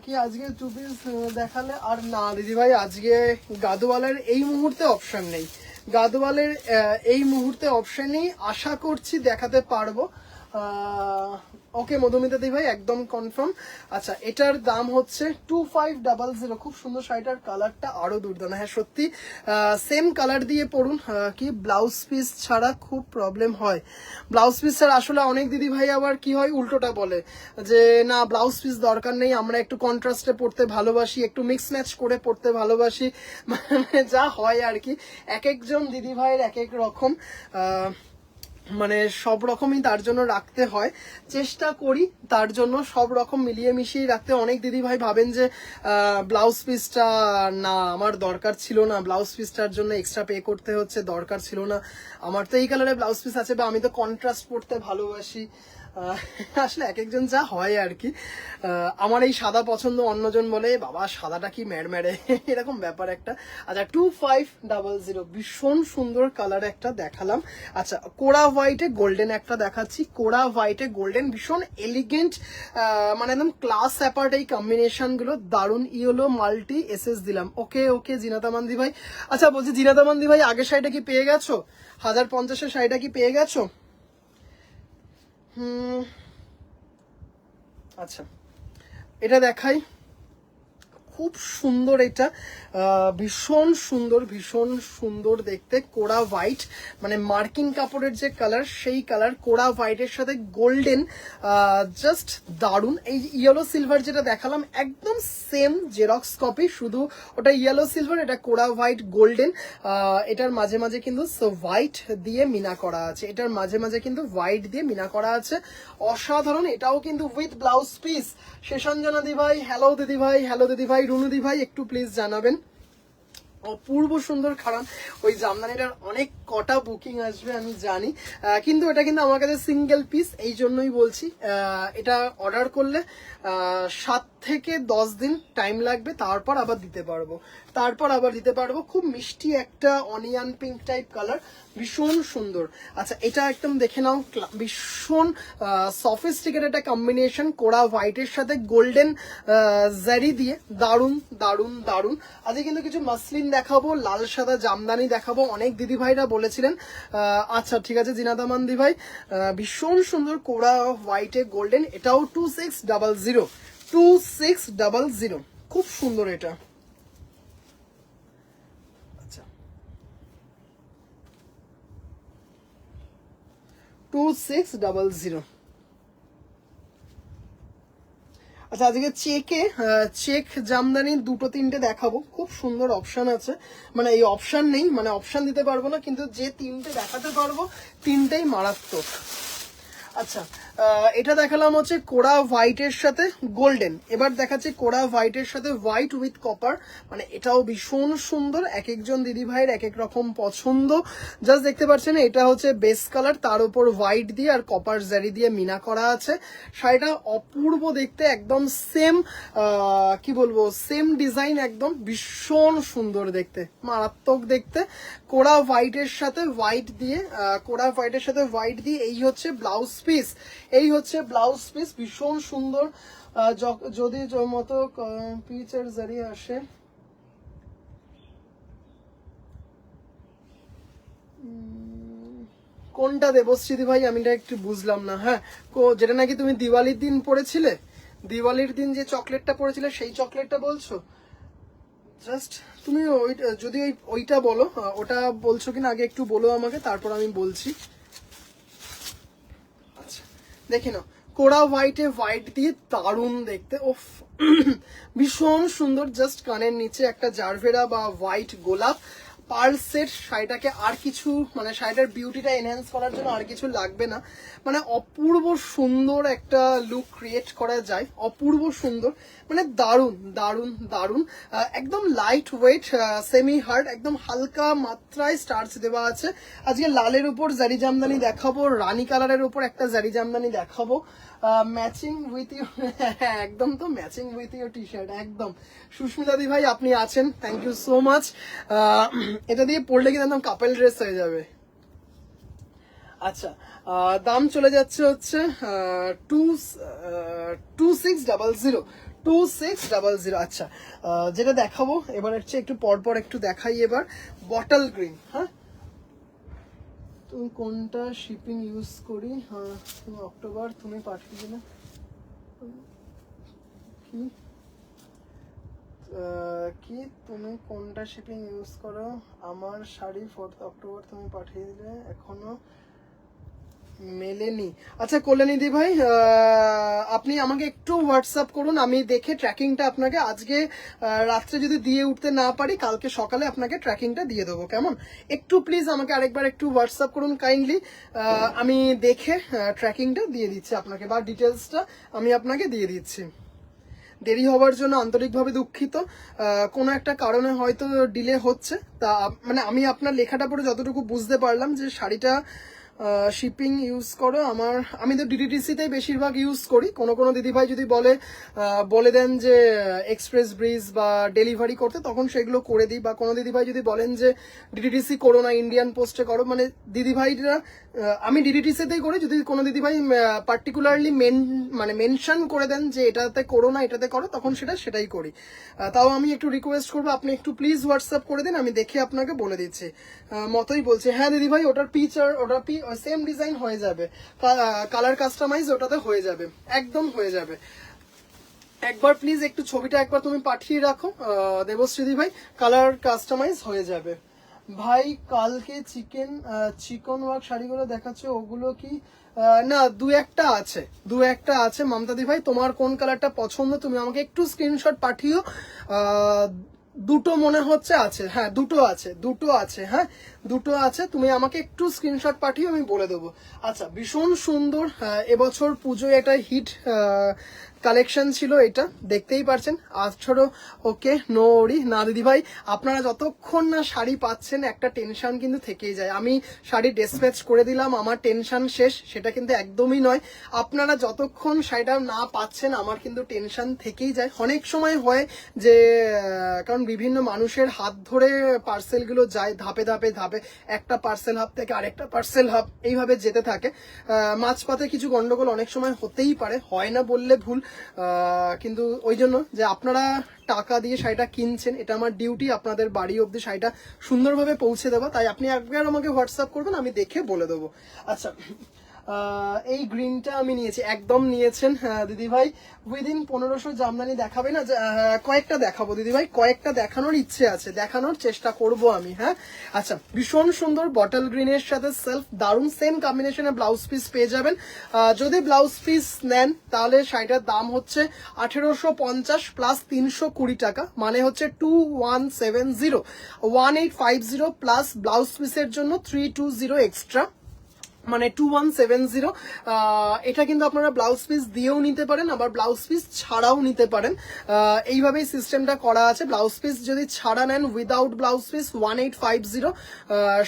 কি আজকে 2 পিস দেখালে? আর না দিদি ভাই, আজকে গাদোয়ালের এই মুহূর্তে অপশন নেই, গাদোয়ালের এই মুহূর্তে অপশন নেই। আশা করছি দেখাতে পারবো। ওকে মধুমিতা দি ভাই, একদম কনফার্ম। আচ্ছা, এটার দাম হচ্ছে 2500। খুব সুন্দর শাড়িটার, কালারটা আরো দুর্দান্ত। হ্যাঁ সত্যি, সেম কালার দিয়ে পরুন। কি ব্লাউজ পিস ছাড়া খুব প্রবলেম হয়, ব্লাউজ পিস ছাড়া আসলে অনেক দিদি ভাই আবার কি হয়, উল্টোটা বলে যে না ব্লাউজ পিস দরকার নেই, আমরা একটু কন্ট্রাস্টে পড়তে ভালোবাসি, একটু মিক্স ম্যাচ করে পড়তে ভালোবাসি। মানে যা হয় আর কি, এক একজন দিদি ভাইয়ের এক এক রকম, মানে সব রকমই তার জন্য রাখতে হয়। চেষ্টা করি তার জন্য সব রকম মিলিয়ে মিশিয়ে রাখতে। অনেক দিদি ভাই ভাবেন যে ব্লাউজ পিসটা না আমার দরকার ছিল না, ব্লাউজ পিসটার জন্য এক্সট্রা পে করতে হচ্ছে, দরকার ছিল না, আমার তো এই কালারে ব্লাউজ পিস আছে, বা আমি তো কন্ট্রাস্ট পড়তে ভালোবাসি। আসলে এক একজন যা হয় আর কি। আমার এই সাদা পছন্দ, অন্যজন বলে বাবা সাদাটা কি ম্যাড়ম্যাড়ে, এরকম ব্যাপার একটা। আচ্ছা, 2500 ভীষণ সুন্দর কালার একটা দেখালাম। আচ্ছা, কোরা হোয়াইটে গোল্ডেন একটা দেখাচ্ছি, কোরা হোয়াইটে গোল্ডেন, ভীষণ এলিগেন্ট, মানে একদম ক্লাস অ্যাপার্ট এই কম্বিনেশন গুলো, দারুণ। ইয়েলো মাল্টি এসএস দিলাম। ওকে ওকে জিনাতা মান্দি ভাই। আচ্ছা বলছি জিনাতা মান্দি ভাই, আগের শাড়িটা কি পেয়ে গেছো? 1050-এর শাড়িটা কি পেয়ে গেছো? আচ্ছা, এটা দেখাই, খুব সুন্দর। এটা ভীষণ সুন্দর, ভীষণ সুন্দর দেখতে, কোরা হোয়াইট, মানে মার্কিন কাপড়ের যে কালার সেই কালার, কোরা হোয়াইটের সাথে গোল্ডেন, জাস্ট দারুণ। এই ইয়েলো সিলভার যেটা দেখালাম একদম সেম জেরক্স কপি, শুধু ওটা ইয়েলো সিলভার, এটা কোরা হোয়াইট গোল্ডেন। এটার মাঝে মাঝে কিন্তু হোয়াইট দিয়ে মিনা করা আছে, এটার মাঝে মাঝে কিন্তু হোয়াইট দিয়ে মিনা করা আছে, অসাধারণ। এটাও কিন্তু উইথ ব্লাউজ পিস। শেষাঞ্জনা দি ভাই হ্যালো, দিদি ভাই হ্যালো, দিদি ভাই রুনু দি ভাই একটু প্লিজ জানাবেন। অপূর্ব সুন্দর, কারণ ওই জামদানিটার অনেক কটা বুকিং আসবে আমি জানি, কিন্তু এটা কিন্তু আমার কাছে সিঙ্গেল পিস, এই জন্যই বলছি। এটা অর্ডার করলে 7 থেকে 10 দিন টাইম লাগবে, তারপর আবার দিতে পারবো। খুব মিষ্টি একটা অনিয়ন পিঙ্ক টাইপ কালার, ভীষণ সুন্দর। আচ্ছা, এটা একদম দেখে নাও, ভীষণ সফিস্টিকেট একটা কম্বিনেশন, কোরা হোয়াইটের সাথে গোল্ডেন জারি দিয়ে, দারুণ দারুণ দারুণ। আজকে কিন্তু কিছু মাসলিন দেখাবো, লাল সাদা জামদানি দেখাবো, অনেক দিদি ভাইরা বলেছিলেন। আচ্ছা ঠিক আছে জিনাদামান দি ভাই, ভীষণ সুন্দর কোরা হোয়াইটে গোল্ডেন, এটাও 2600, খুব সুন্দর এটা। 2600। আচ্ছা আজকে চেক জামদানি দুটো তিনটে দেখাবো, খুব সুন্দর অপশন আছে, মানে এই অপশন নেই, মানে অপশন দিতে পারবো না, কিন্তু যে তিনটে দেখাতে পারবো তিনটেই মারাত্মক। আচ্ছা এটা দেখালাম হচ্ছে কোরা হোয়াইটের সাথে গোল্ডেন, এবার দেখাচ্ছে কোরা হোয়াইটের সাথে হোয়াইট উইথ কপার, মানে এটাও ভীষণ সুন্দর, এক একজন দিদি ভাইয়ের এক এক রকম পছন্দ। জাস্ট দেখতে পাচ্ছেন এটা হচ্ছে বেস কালার, তার উপর হোয়াইট দিয়ে আর কপার জারি দিয়ে মিনা করা আছে। শাড়িটা অপূর্ব দেখতে, একদম সেম কি বলবো সেম ডিজাইন, একদম ভীষণ সুন্দর দেখতে, মারাত্মক দেখতে। কোরা হোয়াইটের সাথে হোয়াইট দিয়ে এই হচ্ছে ব্লাউজ পিস, এই হচ্ছে ব্লাউজ পিস, ভীষণ সুন্দর। যদি মতো পিচের জারি আসে, কোনটা দেবশ্রী ভাই আমি এটা একটু বুঝলাম না। হ্যাঁ যেটা নাকি তুমি দিওয়ালির দিন পড়েছিলে, দিওয়ালির দিন যে চকলেটটা পড়েছিলে সেই চকলেটটা বলছো? জাস্ট তুমি যদি ওইটা বলো, ওটা বলছো কিনা আগে একটু বলো আমাকে, তারপর আমি বলছি। আচ্ছা দেখে নাও, কোরা হোয়াইটে হোয়াইট দিয়ে দারুণ দেখতে, ওফ ভীষণ সুন্দর। জাস্ট কানের নিচে একটা জারভেরা বা হোয়াইট গোলাপ পার সেট, শাড়িটাকে আর কিছু মানে শাড়িটার বিউটিটা এনহ্যান্স করার জন্য আর কিছু লাগবে না, মানে অপূর্ব সুন্দর একটা লুক ক্রিয়েট করা যায়, অপূর্ব সুন্দর, মানে দারুণ দারুণ দারুণ। একদম লাইট ওয়েট সেমি হার্ড, একদম হালকা মাত্রায় স্টার্চ দেওয়া আছে। আজকে লালের উপর জারি জামদানি দেখাবো, রানী কালারের উপর একটা জারি জামদানি দেখাবো, ম্যাচিং উইথ ইউ, একদম তো matching with U T shirt একদম। সুস্মিতা দি ভাই আপনি আছেন, থ্যাংক ইউ সো মাচ। এটা দিয়ে পড়লে কিন্তু একদম কাপল ড্রেস হয়ে যাবে। আচ্ছা দাম চলে যাচ্ছে হচ্ছে 2600। আচ্ছা যেটা দেখাবো এবার হচ্ছে একটু পরপর একটু দেখাই, এবার বটল গ্রিন। হ্যাঁ তুমি কোনটা শিপিং ইউজ করি? হ্যাঁ অক্টোবর তুমি পাঠিয়ে দিলে কি তুমি কোনটা শিপিং ইউজ করো? আমার শাড়ি 4 অক্টোবর তুমি পাঠিয়ে দিলে, এখনো মেলেনি। আচ্ছা কল্যাণীদি ভাই আপনি আমাকে একটু হোয়াটসঅ্যাপ করুন, আমি দেখে ট্র্যাকিংটা আপনাকে আজকে রাত্রে যদি দিয়ে উঠতে না পারি কালকে সকালে আপনাকে ট্র্যাকিংটা দিয়ে দেবো, কেমন? একটু প্লিজ আমাকে আরেকবার একটু হোয়াটসঅ্যাপ করুন কাইন্ডলি, আমি দেখে ট্র্যাকিংটা দিয়ে দিচ্ছি আপনাকে, বা ডিটেলসটা আমি আপনাকে দিয়ে দিচ্ছি। দেরি হওয়ার জন্য আন্তরিকভাবে দুঃখিত, কোনো একটা কারণে হয়তো ডিলে হচ্ছে, তা মানে আমি আপনার লেখাটা পড়ে যতটুকু বুঝতে পারলাম যে শাড়িটা শিপিং ইউজ করো, আমি তো ডিটিডিসিতেই বেশিরভাগ ইউজ করি। কোনো দিদিভাই যদি বলে দেন যে এক্সপ্রেস ব্রিজ বা ডেলিভারি করতে, তখন সেগুলো করে দিই, বা কোনো দিদিভাই যদি বলেন যে ডিটিডিসি করো না ইন্ডিয়ান পোস্টে করো, মানে দিদিভাইরা আমি ডিটিডিসিতেই করি। যদি কোনো দিদিভাই পার্টিকুলারলি মেনশন করে দেন যে এটাতে করো না এটাতে করো, তখন সেটাই করি। তাও আমি একটু রিকোয়েস্ট করবো আপনি একটু প্লিজ হোয়াটসঅ্যাপ করে দিন, আমি দেখে আপনাকে বলে দিচ্ছি। মতোই বলছে, হ্যাঁ দিদিভাই ওটার সেম ডিজাইন হয়ে যাবে, কালার কাস্টমাইজ ওটাতে হয়ে যাবে, একদম হয়ে যাবে। একবার প্লিজ একটু ছবিটা একবার তুমি পাঠিয়ে রাখো দেবশ্রী ভাই, কালার কাস্টমাইজ হয়ে যাবে। ভাই কালকে চিকন ওয়ার্ক শাড়িগুলো দেখাচ্ছে, ওগুলো কি? না দু একটা আছে মমতাদি ভাই, তোমার কোন কালারটা পছন্দ তুমি আমাকে একটু স্ক্রিনশট পাঠিও। দুটো মনে হচ্ছে আছে, হ্যাঁ দুটো আছে, হ্যাঁ দুটো আছে, তুমি আমাকে একটু স্ক্রিনশট পাঠিয়ে আমি বলে দেবো। আচ্ছা ভীষণ সুন্দর, এবছর পুজোয় একটা হিট কালেকশন ছিল, এটা দেখতেই পারছেন। আছড়ো ওকে নো ওরি না দিদি ভাই, আপনারা যতক্ষণ না শাড়ি পাচ্ছেন একটা টেনশন কিন্তু থেকেই যায়। আমি শাড়ি ডিসপ্যাচ করে দিলাম আমার টেনশন শেষ, সেটা কিন্তু একদমই নয়। আপনারা যতক্ষণ শাড়িটা না পাচ্ছেন আমার কিন্তু টেনশন থেকেই যায়। অনেক সময় হয় যে কারণ বিভিন্ন মানুষের হাত ধরে পার্সেলগুলো যায় ধাপে ধাপে ধাপে, একটা পার্সেল হাব থেকে আরেকটা পার্সেল হাব এইভাবে যেতে থাকে, মাঝপথে কিছু গন্ডগোল অনেক সময় হতেই পারে, হয় না বললে ভুল। কিন্তু ওই জন্য যে আপনারা টাকা দিয়ে শাড়িটা কিনছেন, এটা আমার ডিউটি আপনাদের বাড়ি অবধি শাড়িটা সুন্দরভাবে পৌঁছে দেবো, তাই আপনি একবার আমাকে হোয়াটসঅ্যাপ করবেন, আমি দেখে বলে দেবো। আচ্ছা এই গ্রিনটা আমি নিয়েছি, একদম নিয়েছেন দিদি ভাই। উইদিন 1500 জামদানি দেখাবে না? কয়েকটা দেখাবো দিদি ভাই, কয়েকটা দেখানোর ইচ্ছে আছে, দেখানোর চেষ্টা করব আমি। হ্যাঁ আচ্ছা, ভীষণ সুন্দর বটল গ্রিনের সাথে সেলফ, দারুণ সেম কম্বিনেশনে ব্লাউজ পিস পেয়ে যাবেন। যদি ব্লাউজ পিস নেন তাহলে শাড়িটার দাম হচ্ছে 1850 প্লাস 320 টাকা, মানে হচ্ছে 2170, 1850 প্লাস ব্লাউজ পিসের জন্য 320 এক্সট্রা, মানে 2170। এটা কিন্তু আপনারা ব্লাউজ পিস দিয়েও নিতে পারেন, আবার ব্লাউজ পিস ছাড়াও নিতে পারেন। এইভাবেই সিস্টেমটা করা আছে। ব্লাউজ পিস যদি ছাড়া নেন without blouse piece 1850,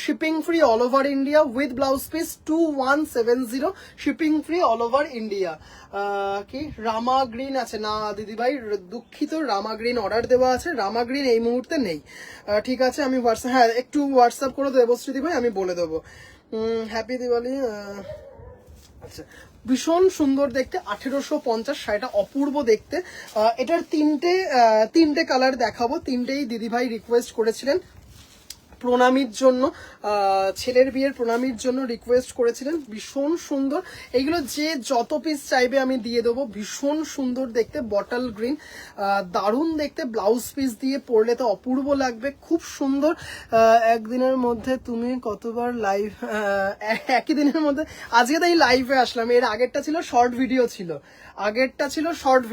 shipping free all over India, with blouse piece 2170, shipping free all over India. কি রামা গ্রিন আছে না দিদি ভাই? দুঃখিত, রামা গ্রিন অর্ডার দেওয়া আছে, রামা গ্রিন এই মুহূর্তে নেই। ঠিক আছে, আমি হোয়াটসঅ্যাপ, হ্যাঁ একটু হোয়াটসঅ্যাপ করে দেবশ্রী ভাই, আমি বলে দেবো। হ্যাপি দিওয়ালি। আচ্ছা, ভীষণ সুন্দর দেখতে, 1850, শাড়িটা অপূর্ব দেখতে। এটার তিনটে কালার দেখাবো, তিনটেই দিদিভাই রিকোয়েস্ট করেছিলেন প্রণামীর জন্য, ছেলের বিয়ের প্রণামীর জন্য রিকোয়েস্ট করেছিলেন। ভীষণ সুন্দর, এইগুলো যে যত পিস চাইবে আমি দিয়ে দেবো। ভীষণ সুন্দর দেখতে, বটল গ্রিন, দারুণ দেখতে, ব্লাউজ পিস দিয়ে পরলে তো অপূর্ব লাগবে, খুব সুন্দর। একদিনের মধ্যে তুমি কতবার লাইভ? একই দিনের মধ্যে, আজকে তাই লাইভে আসলাম। এর আগেরটা ছিল শর্ট ভিডিও ছিল, আগেরটা শর্ট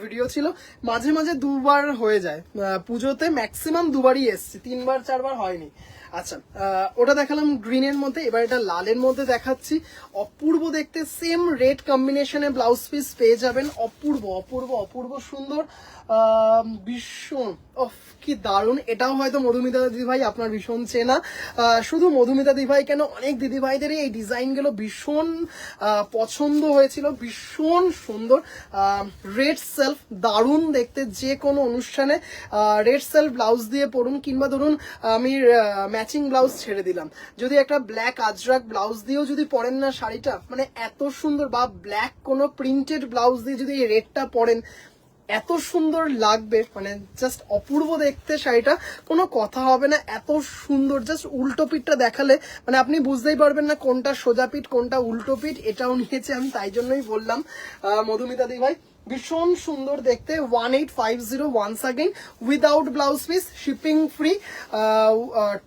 ভিডিও ছিল, মাঝে মাঝে দুবার হয়ে যায়। পুজোতে ম্যাক্সিমাম দুবারই এসছে, 3বার 4বার হয়নি। আচ্ছা, ওটা দেখালাম গ্রিনের মধ্যে, এবার এটা লালের মধ্যে দেখাচ্ছি। অপূর্ব দেখতে, সেম রেড কম্বিনেশনে ব্লাউজ পিস পেয়ে যাবেন। অপূর্ব অপূর্ব অপূর্ব সুন্দর, ভীষণ কি দারুণ। এটাও হয়তো মধুমিতা দিদিভাই আপনার ভীষণ চেনা। শুধু মধুমিতা দিদিভাই কেন, অনেক দিদিভাইদেরই এই ডিজাইনগুলো ভীষণ পছন্দ হয়েছিল, ভীষণ সুন্দর। রেড সেলফ, দারুণ দেখতে, যে কোনো অনুষ্ঠানে রেড সেলফ ব্লাউজ দিয়ে পরুন, কিংবা ধরুন আমি ম্যাচিং ব্লাউজ ছেড়ে দিলাম, যদি একটা ব্ল্যাক আজরাক ব্লাউজ দিয়েও যদি পরেন না শাড়িটা, মানে এত সুন্দর, বা ব্ল্যাক কোনো প্রিন্টেড ব্লাউজ দিয়ে যদি এই রেডটা পরেন, এত সুন্দর লাগবে, মানে জাস্ট অপূর্ব দেখতে শাড়িটা, কোনো কথা হবে না, এত সুন্দর। জাস্ট উল্টো পিঠটা দেখালে মানে আপনি বুঝতেই পারবেন না কোনটা সোজা পিঠ কোনটা উল্টো পিঠ। এটাও নিয়েছে আমি, তাই জন্যই বললাম মধুমিতা দি ভাই। ভীষণ সুন্দর দেখতে, 1850 once again, without blouse piece, shipping free,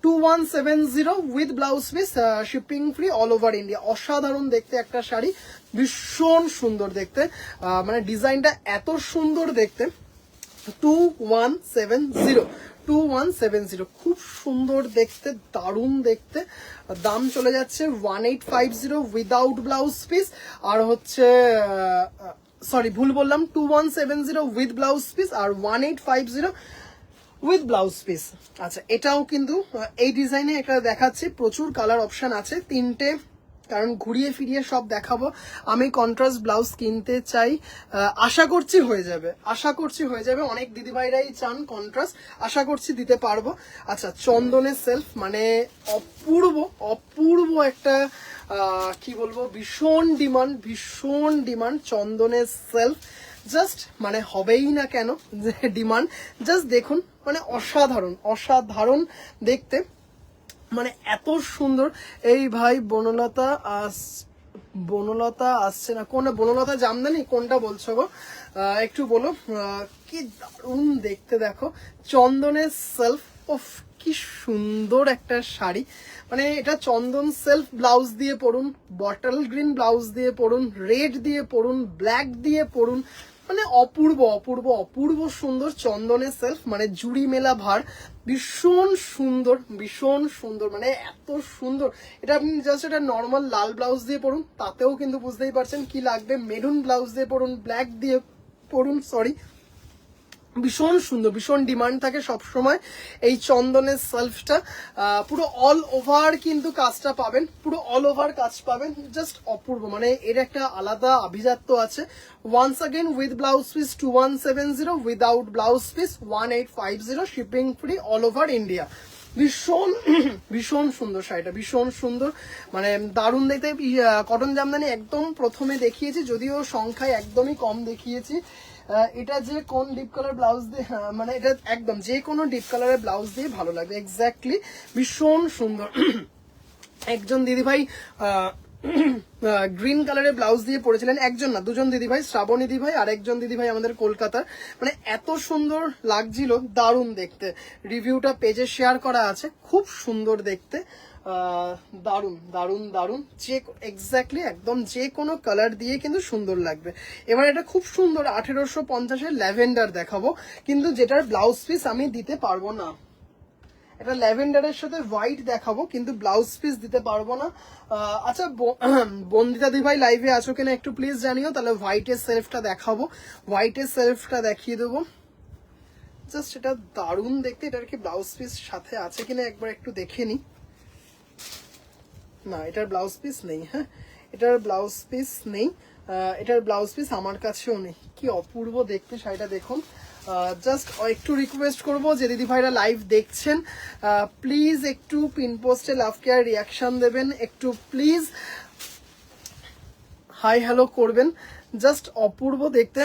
2170 with blouse piece, shipping free all over India. অসাধারণ দেখতে একটা শাড়ি, ভীষণ সুন্দর দেখতে, মানে ডিজাইনটা এত সুন্দর দেখতে। 2170, খুব সুন্দর দেখতে, দারুণ দেখতে। দাম চলে যাচ্ছে 1850 উইদাউট ব্লাউজ পিস, আর হচ্ছে সরি ভুল বললাম, 2170 উইথ ব্লাউজ পিস, আর 1850 উইথ ব্লাউজ পিস। আচ্ছা, এটাও কিন্তু এই ডিজাইনে একটা দেখাচ্ছি, প্রচুর কালার অপশন আছে, তিনটে, কারণ ঘুরিয়ে ফিরিয়ে সব দেখাবো। আমি কন্ট্রাস্ট ব্লাউজ কিনতে চাই, আশা করছি হয়ে যাবে, অনেক দিদিভাইরাই চান কন্ট্রাস্ট, আশা করছি দিতে পারবো। আচ্ছা, চন্দনের সেলফ, মানে অপূর্ব একটা কি বলবো, ভীষণ ডিমান্ড চন্দনের সেলফ, জাস্ট মানে হবেই না কেন ডিমান্ড, জাস্ট দেখুন, মানে অসাধারণ দেখতে, মানে এত সুন্দর। এই ভাই বনলতা আসছে না, কোন বনলতা জামদানি, কোনটা বলছো গো একটু বলো। কি দারুণ দেখতে দেখো, চন্দনের সেলফ, ওফ কি সুন্দর একটা শাড়ি। মানে এটা চন্দন সেলফ ব্লাউজ দিয়ে পরুন, বটল গ্রিন ব্লাউজ দিয়ে পরুন, রেড দিয়ে পরুন, ব্ল্যাক দিয়ে পরুন, মানে অপূর্ব সুন্দর চন্দনের সেলফ, মানে জুড়ি মেলা ভার, ভীষণ সুন্দর, মানে এত সুন্দর। এটা আপনি জাস্ট এটা নর্মাল লাল ব্লাউজ দিয়ে পরুন, তাতেও কিন্তু বুঝতেই পারছেন কি লাগবে। মেরুন ব্লাউজ দিয়ে পরুন, ব্ল্যাক দিয়ে পরুন, ভীষণ সুন্দর, ভীষণ ডিমান্ড থাকে সব সময় এই চন্দনের সেলফটা। পুরো অল ওভার কিন্তু কাজটা পাবেন, পুরো অল ওভার কাজ পাবেন, জাস্ট অপূর্ব, মানে এর একটা আলাদা আভিজাত্য আছে। Once again with blouse piece 2170, without blouse piece 1850, shipping free all over India. ভীষণ সুন্দর শাড়িটা, ভীষণ সুন্দর, মানে দারুণ দেখতে। কটন জামদানি একদম প্রথমে দেখিয়েছি, যদিও সংখ্যায় একদমই কম দেখিয়েছি। এটা যে কোন ডিপ কালার ব্লাউজ দিয়ে, মানে এটা একদম যে কোনো ডিপ কালারের ব্লাউজ দিয়ে ভালো লাগবে, এক্স্যাক্টলি ভীষণ সুন্দর। একজন দিদিভাই গ্রিন কালারের ব্লাউজ দিয়ে পরেছিলেন, একজন না দুজন দিদিভাই, শ্রাবণী দিদিভাই আর একজন দিদিভাই আমাদের কলকাতার। মানে এত সুন্দর লাগছিল, দারুণ দেখতে। রিভিউটা পেজে শেয়ার করা আছে, খুব সুন্দর দেখতে, দারুণ দারুণ দারুণ। যে এক্স্যাক্টলি একদম যে কোনো কালার দিয়ে কিন্তু সুন্দর লাগবে। এবার এটা খুব সুন্দর 1850-এর ল্যাভেন্ডার দেখাবো, কিন্তু যেটার ব্লাউজ পিস আমি দিতে পারবো না। এটা ল্যাভেন্ডারের সাথে হোয়াইট দেখাবো, কিন্তু ব্লাউজ পিস দিতে পারবো না। আচ্ছা বন্দিতা দিভাই লাইভে আছো কিনা একটু প্লিজ জানিও, তাহলে হোয়াইটের সেলফটা দেখাবো, হোয়াইটের সেলফটা দেখিয়ে দেবো। জাস্ট এটা দারুণ দেখতে। এটার কি ব্লাউজ পিস সাথে আছে কিনা একবার একটু দেখে নি। না, এটার ব্লাউজ পিস নেই। হ্যাঁ, এটার ব্লাউজ পিস নেই, এটার ব্লাউজ পিস আমার কাছেও নেই। কি অপূর্ব দেখতে শাড়িটা দেখুন। জাস্ট একটু রিকোয়েস্ট করবো যে দিদি ভাইরা লাইভ দেখছেন, প্লিজ একটু পিন পোস্টে লাভ কেয়ার রিয়াকশন দেবেন, একটু প্লিজ হাই হ্যালো করবেন। জাস্ট অপূর্ব দেখতে,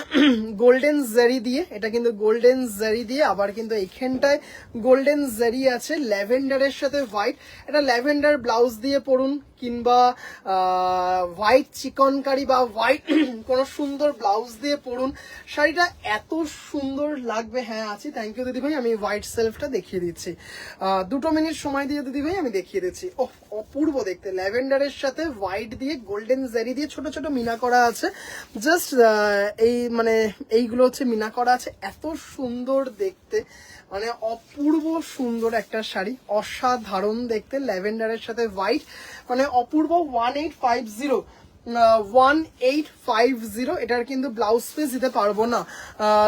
গোল্ডেন জারি দিয়ে, এটা কিন্তু গোল্ডেন জারি দিয়ে, আবার কিন্তু এইখানটায় গোল্ডেন জারি আছে ল্যাভেন্ডারের সাথে হোয়াইট। এটা ল্যাভেন্ডার ব্লাউজ দিয়ে পরুন, কিংবা হোয়াইট চিকনকারি বা হোয়াইট কোনো সুন্দর ব্লাউজ দিয়ে পরুন, শাড়িটা এত সুন্দর লাগবে। হ্যাঁ আছি, থ্যাংক ইউ দিদি ভাই, আমি হোয়াইট সেলফটা দেখিয়ে দিচ্ছি। 2 মিনিট সময় দিয়ে দিদি ভাই আমি দেখিয়ে দিচ্ছি। ও অপূর্ব দেখতে, ল্যাভেন্ডারের সাথে হোয়াইট দিয়ে গোল্ডেন জারি দিয়ে ছোট ছোট মিনা করা আছে। জাস্ট এই মানে এইগুলো হচ্ছে মিনা করা আছে, এত সুন্দর দেখতে, মানে অপূর্ব সুন্দর একটা শাড়ি, অসাধারণ দেখতে, ল্যাভেন্ডারের সাথে হোয়াইট, মানে অপূর্ব। 1850 এটার কিন্তু ব্লাউজ পিস দিতে পারবো না।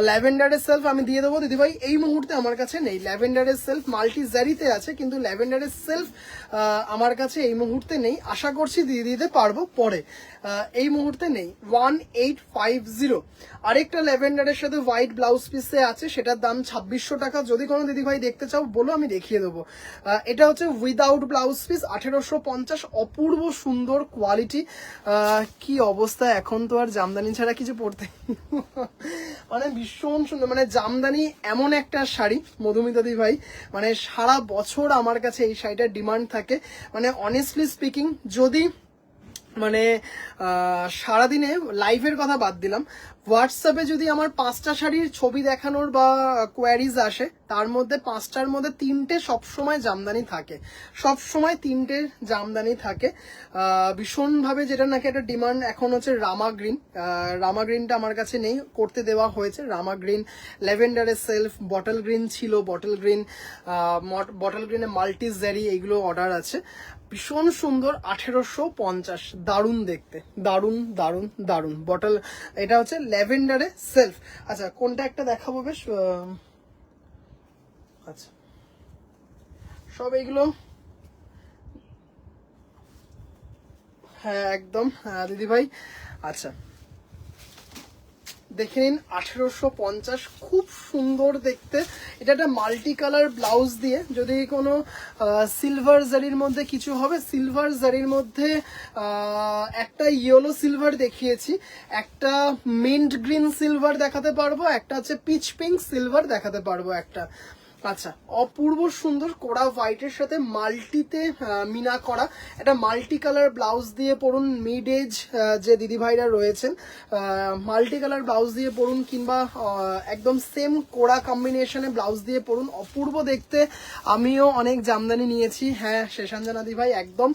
ল্যাভেন্ডারের সেলফ আমি দিয়ে দেবো দিদিভাই, এই মুহূর্তে আমার কাছে নেই। ল্যাভেন্ডারের সেলফ মাল্টি জারিতে আছে, কিন্তু ল্যাভেন্ডারের সেলফ আমার কাছে এই মুহূর্তে নেই, আশা করছি দিয়ে দিতে পারবো পরে, এই মুহূর্তে নেই। 1850। আরেকটা ল্যাভেন্ডারের সাথে হোয়াইট ব্লাউজ পিসে আছে, সেটার দাম 2600 টাকা। যদি কোনো দিদিভাই দেখতে চাও বলো, আমি দেখিয়ে দেবো। এটা হচ্ছে উইদাউট ব্লাউজ পিস, 1850, অপূর্ব সুন্দর কোয়ালিটি। কি অবস্থা, এখন তো আর জামদানি ছাড়া কিছু পরতে মানে ভীষণ সুন্দর, মানে জামদানি এমন একটা শাড়ি মধুমিতা দি ভাই, মানে সারা বছর আমার কাছে এই শাড়িটার ডিমান্ড থাকে। মানে অনেস্টলি স্পিকিং, যদি মানে সারাদিনে লাইভের কথা বাদ দিলাম, হোয়াটসঅ্যাপে যদি আমার 5টা শাড়ির ছবি দেখানোর বা কোয়ারিজ আসে, তার মধ্যে 5টার মধ্যে 3টে সবসময় জামদানি থাকে, সবসময় 3টে জামদানি থাকে ভীষণভাবে। যেটা নাকি একটা ডিমান্ড এখন হচ্ছে রামা গ্রিন। রামা গ্রিনটা আমার কাছে নেই, করতে দেওয়া হয়েছে। রামা গ্রিন, ল্যাভেন্ডারের সেলফ, বটল গ্রিন ছিল, বটল গ্রিনে মাল্টি জারি, এইগুলো অর্ডার আছে। ভীষণ সুন্দর, 1850, দারুণ দেখতে, দারুণ দারুণ দারুণ বটল। এটা হচ্ছে ল্যাভেন্ডারে সেলফ। আচ্ছা কোনটা একটা দেখাবো বেশ, আচ্ছা সব এইগুলো, হ্যাঁ একদম দিদি ভাই। আচ্ছা দেখে নিন, 1850, খুব সুন্দর দেখতে। এটা একটা মাল্টি কালার ব্লাউজ দিয়ে, যদি কোনো সিলভার জারির মধ্যে কিছু হবে, সিলভার জারির মধ্যে একটা ইয়েলো সিলভার দেখিয়েছি, একটা মিন্ট গ্রিন সিলভার দেখাতে পারবো, একটা হচ্ছে পিচ পিঙ্ক সিলভার দেখাতে পারবো একটা। আচ্ছা অপূর্ব সুন্দর কোড়া হোয়াইটের সাথে মাল্টিতে মিনা করা, একটা মাল্টি কালার ব্লাউজ দিয়ে পরুন। মিড এজ যে দিদিভাইরা রয়েছেন, মাল্টি কালার ব্লাউজ দিয়ে পরুন, কিংবা একদম সেম কোড়া কম্বিনেশনে ব্লাউজ দিয়ে পরুন, অপূর্ব দেখতে। আমিও অনেক জামদানি নিয়েছি, হ্যাঁ শেষাঞ্জনা দিভাই, একদম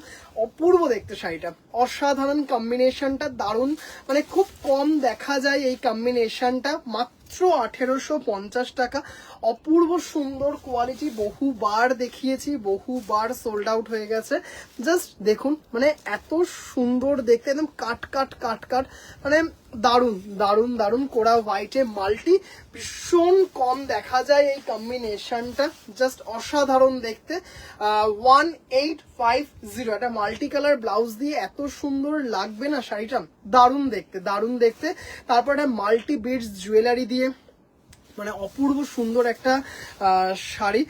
অপূর্ব দেখতে শাড়িটা, অসাধারণ কম্বিনেশনটা, দারুণ। মানে খুব কম দেখা যায় এই কম্বিনেশনটা, মাত্র 1850 টাকা, অপূর্ব সুন্দর কোয়ালিটি। বহুবার দেখিয়েছি, বহুবার সোল্ড আউট হয়ে গেছে। জাস্ট দেখুন, মানে এত সুন্দর দেখতে, একদম কাট কাট কাট কাট, মানে দারুণ দারুণ দারুণ। কোড়া হোয়াইটে মাল্টি, ভীষণ কম দেখা যায় এই কম্বিনেশনটা, জাস্ট অসাধারণ দেখতে। 1850, একটা মাল্টি কালার ব্লাউজ দিয়ে এত সুন্দর লাগবে না শাড়িটা, দারুণ দেখতে, দারুণ দেখতে। তারপর একটা মাল্টি বিটস জুয়েলারি দিয়ে, মানে অপূর্ব সুন্দর একটা শাড়ি,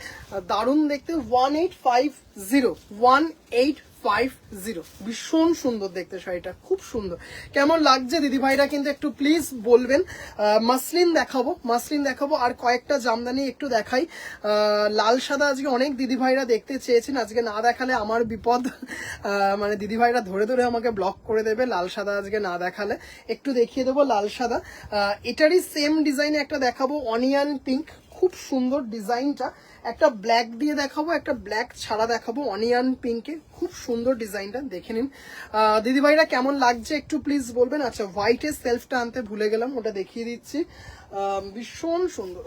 দারুণ দেখতে। 1850, 1850। ভীষণ সুন্দর দেখতে শাড়িটা, খুব সুন্দর। কেমন লাগছে দিদি ভাইরা কিন্তু একটু প্লিজ বলবেন। মাসলিন দেখাবো আর কয়েকটা জামদানি একটু দেখাই। লাল সাদা আজকে অনেক দিদি ভাইরা দেখতে চেয়েছেন, আজকে না দেখালে আমার বিপদ। মানে দিদি ভাইরা ধরে ধরে আমাকে ব্লক করে দেবে লাল সাদা আজকে না দেখালে। একটু দেখিয়ে দেবো লাল সাদা। এটারই সেম ডিজাইনে একটা দেখাবো অনিয়ন পিঙ্ক, খুব সুন্দর ডিজাইনটা। একটা ব্ল্যাক দিয়ে দেখাবো, একটা ব্ল্যাক ছাড়া দেখাবো অনিয়ন পিঙ্কে, খুব সুন্দর ডিজাইনটা, দেখে নিন। দিদি ভাইরা কেমন লাগছে একটু প্লিজ বলবেন। আচ্ছা, হোয়াইটের সেলফটা আনতে ভুলে গেলাম, ওটা দেখিয়ে দিচ্ছি। ভীষণ সুন্দর,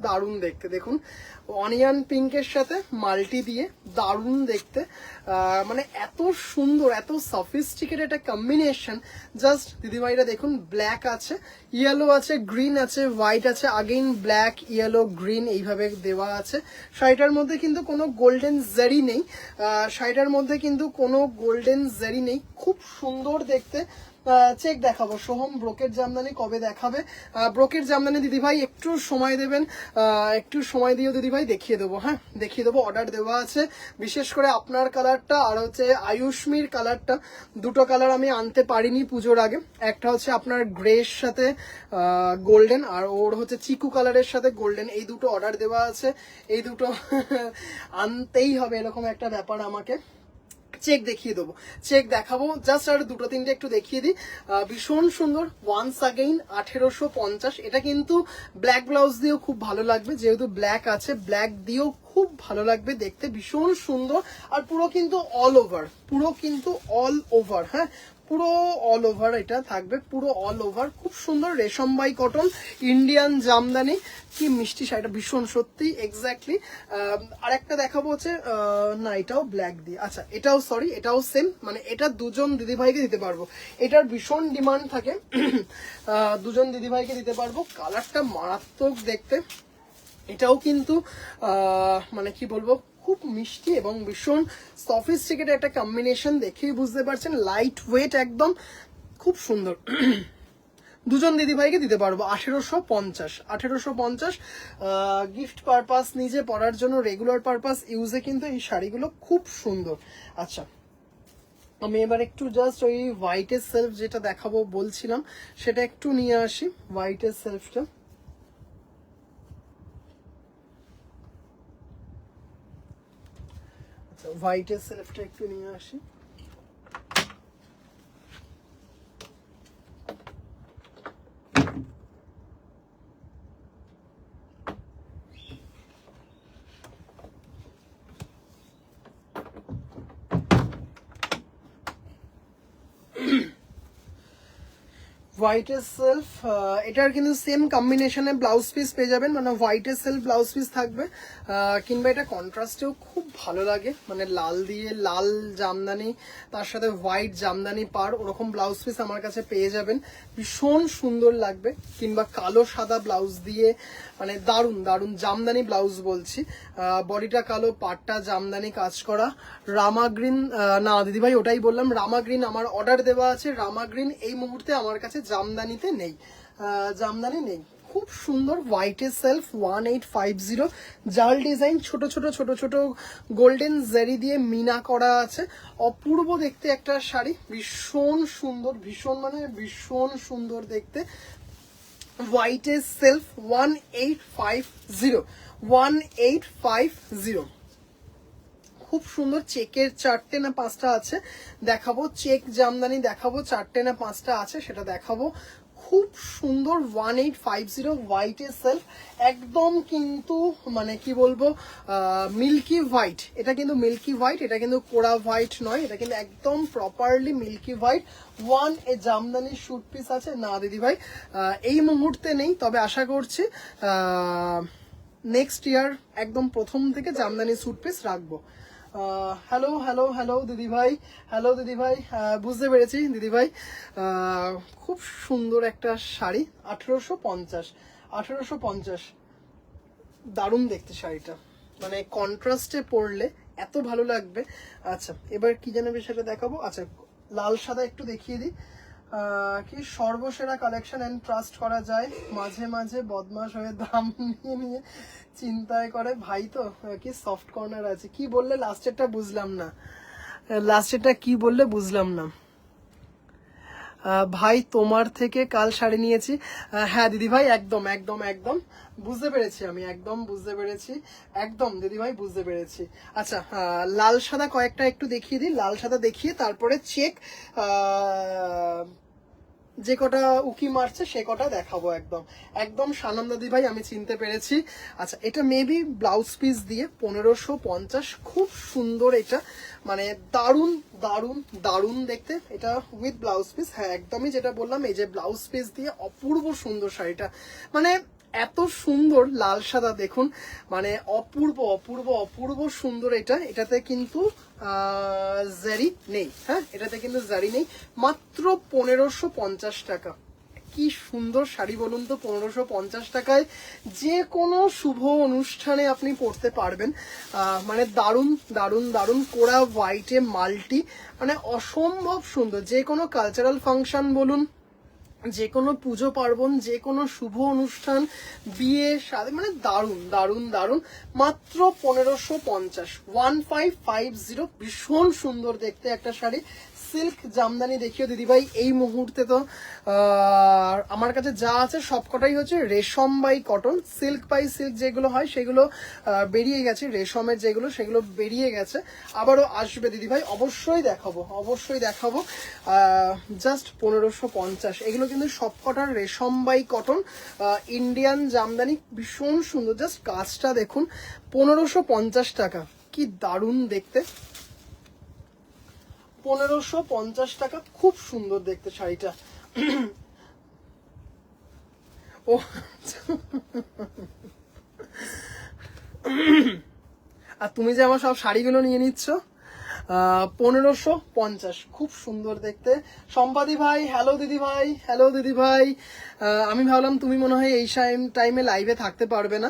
দারুণ দেখতে। দেখুন অনিয়ন পিঙ্কের সাথে মাল্টি দিয়ে দারুণ দেখতে। মানে এত সুন্দর, এত সফিস্টিকেটেড একটা কম্বিনেশন। জাস্ট দিদিভাইরা দেখুন, ব্ল্যাক আছে, ইয়েলো আছে, গ্রিন আছে, হোয়াইট আছে, আগেইন ব্ল্যাক, ইয়েলো, গ্রিন এইভাবে দেওয়া আছে। শাড়িটার মধ্যে কিন্তু কোনো গোল্ডেন জারি নেই, শাড়িটার মধ্যে কিন্তু কোনো গোল্ডেন জারি নেই, খুব সুন্দর দেখতে। চেক দেখাবো। সোহম ব্রোকের জামদানি কবে দেখাবে? ব্রোকের জামদানি দিদিভাই একটু সময় দেবেন, একটু সময় দিয়েও দিদিভাই দেখিয়ে দেবো। হ্যাঁ, দেখিয়ে দেবো, অর্ডার দেওয়া আছে। বিশেষ করে আপনার কালারটা আর হচ্ছে আয়ুষ্মির কালারটা, দুটো কালার আমি আনতে পারিনি পুজোর আগে। একটা হচ্ছে আপনার গ্রের সাথে গোল্ডেন, আর ওর হচ্ছে চিকু কালারের সাথে গোল্ডেন, এই দুটো অর্ডার দেওয়া আছে। এই দুটো আনতেই হবে, এরকম একটা ব্যাপার আমাকে। চেক দেখিয়ে দেবো, চেক দেখাবো, জাস্ট আর দুটো তিনটে একটু দেখিয়ে দিই। ভীষণ সুন্দর, ওয়ান্স আগেইন 1850। এটা কিন্তু ব্ল্যাক ব্লাউজ দিয়েও খুব ভালো লাগবে, যেহেতু ব্ল্যাক আছে, ব্ল্যাক দিয়েও খুব ভালো লাগবে দেখতে, ভীষণ সুন্দর। আর পুরো কিন্তু অল ওভার, পুরো কিন্তু অল ওভার, হ্যাঁ পুরো অল ওভার এটা থাকবে, পুরো অল ওভার। খুব সুন্দর রেশমবাই কটন ইন্ডিয়ান জামদানি, কি মিষ্টি শাড়িটা, ভীষণ সত্যি এক্স্যাক্টলি। আর একটা দেখাবো হচ্ছে, না এটাও ব্ল্যাক দিয়ে, আচ্ছা এটাও সরি, এটাও সেম, মানে এটা দুজন দিদিভাইকে দিতে পারবো, এটার ভীষণ ডিমান্ড থাকে। দুজন দিদিভাইকে দিতে পারবো, কালারটা মারাত্মক দেখতে। এটাও কিন্তু মানে কি বলবো, খুব মিষ্টি এবং ভীষণ সফিস্টিকেটেড একটা কম্বিনেশন, দেখেই বুঝতে পারছেন, লাইট ওয়েট একদম, খুব সুন্দর। দুজন দিদিভাইকে দিতে পারবো 1850। গিফট পারপাস, নিজে পরার জন্য, রেগুলার পারপাস ইউজে কিন্তু এই শাড়িগুলো খুব সুন্দর। আচ্ছা, আমি এবার একটু জাস্ট ওই হোয়াইটের সেলফ যেটা দেখাবো বলছিলাম সেটা একটু নিয়ে আসি। হোয়াইটের সেলফটা, হোয়াইটের সেলফটা একটু নিয়ে আসি। হোয়াইটের সেলফ, এটার কিন্তু সেম কম্বিনেশনে ব্লাউজ পিস পেয়ে যাবেন, মানে হোয়াইটের সেলফ ব্লাউজ পিস থাকবে, কিংবা এটা কন্ট্রাস্টেও খুব ভালো লাগে, মানে লাল দিয়ে লাল জামদানি, তার সাথে হোয়াইট জামদানি পার, ওরকম ব্লাউজ পিস আমার কাছে পেয়ে যাবেন, ভীষণ সুন্দর লাগবে। কিংবা কালো সাদা ব্লাউজ দিয়ে, মানে দারুণ দারুণ জামদানি ব্লাউজ বলছি, বডিটা কালো, পাটটা জামদানি কাজ করা। রামা গ্রিন, না দিদিভাই ওটাই বললাম, রামা গ্রিন আমার অর্ডার দেওয়া আছে, রামা গ্রিন এই মুহূর্তে আমার কাছে জামদানিতে নেই, জামদানি নেই। খুব সুন্দর হোয়াইটের সেলফ 1850, জাল ডিজাইন, ছোট ছোট ছোট ছোট গোল্ডেন জারি দিয়ে মিনা করা আছে, অপূর্ব দেখতে একটা শাড়ি, ভীষণ সুন্দর, ভীষণ মানে ভীষণ সুন্দর দেখতে। হোয়াইটের সেলফ 1850। খুব সুন্দর, চেকের 4টে না 5টা আছে, দেখাবো। চেক জামদানি দেখাবো, 4টে না 5টা আছে, সেটা দেখাবো। খুব সুন্দর 1850 হোয়াইটের সেলফ, একদম কিন্তু মানে কি বলবো, মিল্কি হোয়াইট, এটা কিন্তু মিল্কি হোয়াইট, এটা কিন্তু কোড়া হোয়াইট নয়, এটা কিন্তু একদম প্রপারলি মিল্কি হোয়াইট। এ জামদানির শুট পিস আছে না দিদি ভাই? এই মুহূর্তে নেই, তবে আশা করছি নেক্সট ইয়ার একদম প্রথম থেকে জামদানি স্যুট পিস রাখবো। হ্যালো হ্যালো হ্যালো দিদিভাই, হ্যালো দিদিভাই, বুঝতে পেরেছি দিদিভাই। খুব সুন্দর একটা শাড়ি, 1850, দারুণ দেখতে শাড়িটা, মানে কন্ট্রাস্টে পরলে এত ভালো লাগবে। আচ্ছা, এবার কি যেন বিষয়টা দেখাবো। আচ্ছা, লাল সাদা একটু দেখিয়ে দিই। কি সর্বসেরা কালেকশন এন্ড ট্রাস্ট করা যায়, মাঝে মাঝে বদমাশ হয়ে দাম নিয়ে নিয়ে চিন্তায় করে ভাই, তো কি সফট কর্নার আছে, কি বললে লাস্টেরটা বুঝলাম না। লাস্টেরটা কি বললে বুঝলাম না। ভাই তোমার থেকে কাল শাড়ি নিয়েছি। হ্যাঁ দিদি ভাই, একদম একদম একদম বুঝতে পেরেছি, আমি একদম বুঝতে পেরেছি, একদম দিদি ভাই বুঝতে পেরেছি। আচ্ছা, লাল সাদা কয়েকটা একটু দেখিয়ে দিই, লাল সাদা দেখিয়ে তারপরে চেক যে কটা উকি মারছে সে কটা দেখাবো। একদম একদম সানম দাদি ভাই, আমি চিনতে পেরেছি। আচ্ছা, এটা মেবি ব্লাউজ পিস দিয়ে 1550, খুব সুন্দর এটা, মানে দারুন দারুন দারুন দেখতে এটা উইথ ব্লাউজ পিস। হ্যাঁ একদমই যেটা বললাম, এই যে ব্লাউজ পিস দিয়ে অপূর্ব সুন্দর শাড়িটা, মানে এত সুন্দর লাল সাদা দেখুন, মানে অপূর্ব অপূর্ব অপূর্ব সুন্দর এটা। এটাতে কিন্তু জারি নেই, হ্যাঁ এটাতে কিন্তু জারি নেই, মাত্র 1550 টাকা। কি সুন্দর শাড়ি বলুন তো, 1550 টাকায় যে কোনো শুভ অনুষ্ঠানে আপনি পরতে পারবেন। মানে দারুণ দারুণ দারুণ কোরা হোয়াইটে মাল্টি, মানে অসম্ভব সুন্দর। যে কোনো কালচারাল ফাংশন বলুন, যে কোনো পুজো পার্বণ, যে কোনো শুভ অনুষ্ঠান, বিয়ে শাদী, মানে দারুণ দারুণ দারুণ, মাত্র 1550, 1550। ভীষণ সুন্দর দেখতে একটা শাড়ি। সিল্ক জামদানি দেখিও দিদিভাই। এই মুহূর্তে তো আমার কাছে যা আছে সবকটাই হচ্ছে রেশম by cotton, silk by silk যেগুলো হয় সেগুলো বেরিয়ে গেছে, রেশমের যেগুলো সেগুলো বেরিয়ে গেছে, আবারও আসবে দিদিভাই, অবশ্যই দেখাবো অবশ্যই দেখাবো। জাস্ট 1550, এগুলো কিন্তু সবকটার রেশম বাই কটন, ইন্ডিয়ান জামদানি, ভীষণ সুন্দর। জাস্ট কাজটা দেখুন, 1550 টাকা, কি দারুণ দেখতে। 1550 টাকা, খুব সুন্দর দেখতে শাড়িটা। ও আর তুমি যে আমার সব শাড়িগুলো নিয়ে নিচ্ছ, 1550, খুব সুন্দর দেখতে। সম্পাদি ভাই, হ্যালো দিদি ভাই, হ্যালো দিদি ভাই। আমি ভাবলাম তুমি মনে হয় এই টাইমে লাইভে থাকতে পারবে না,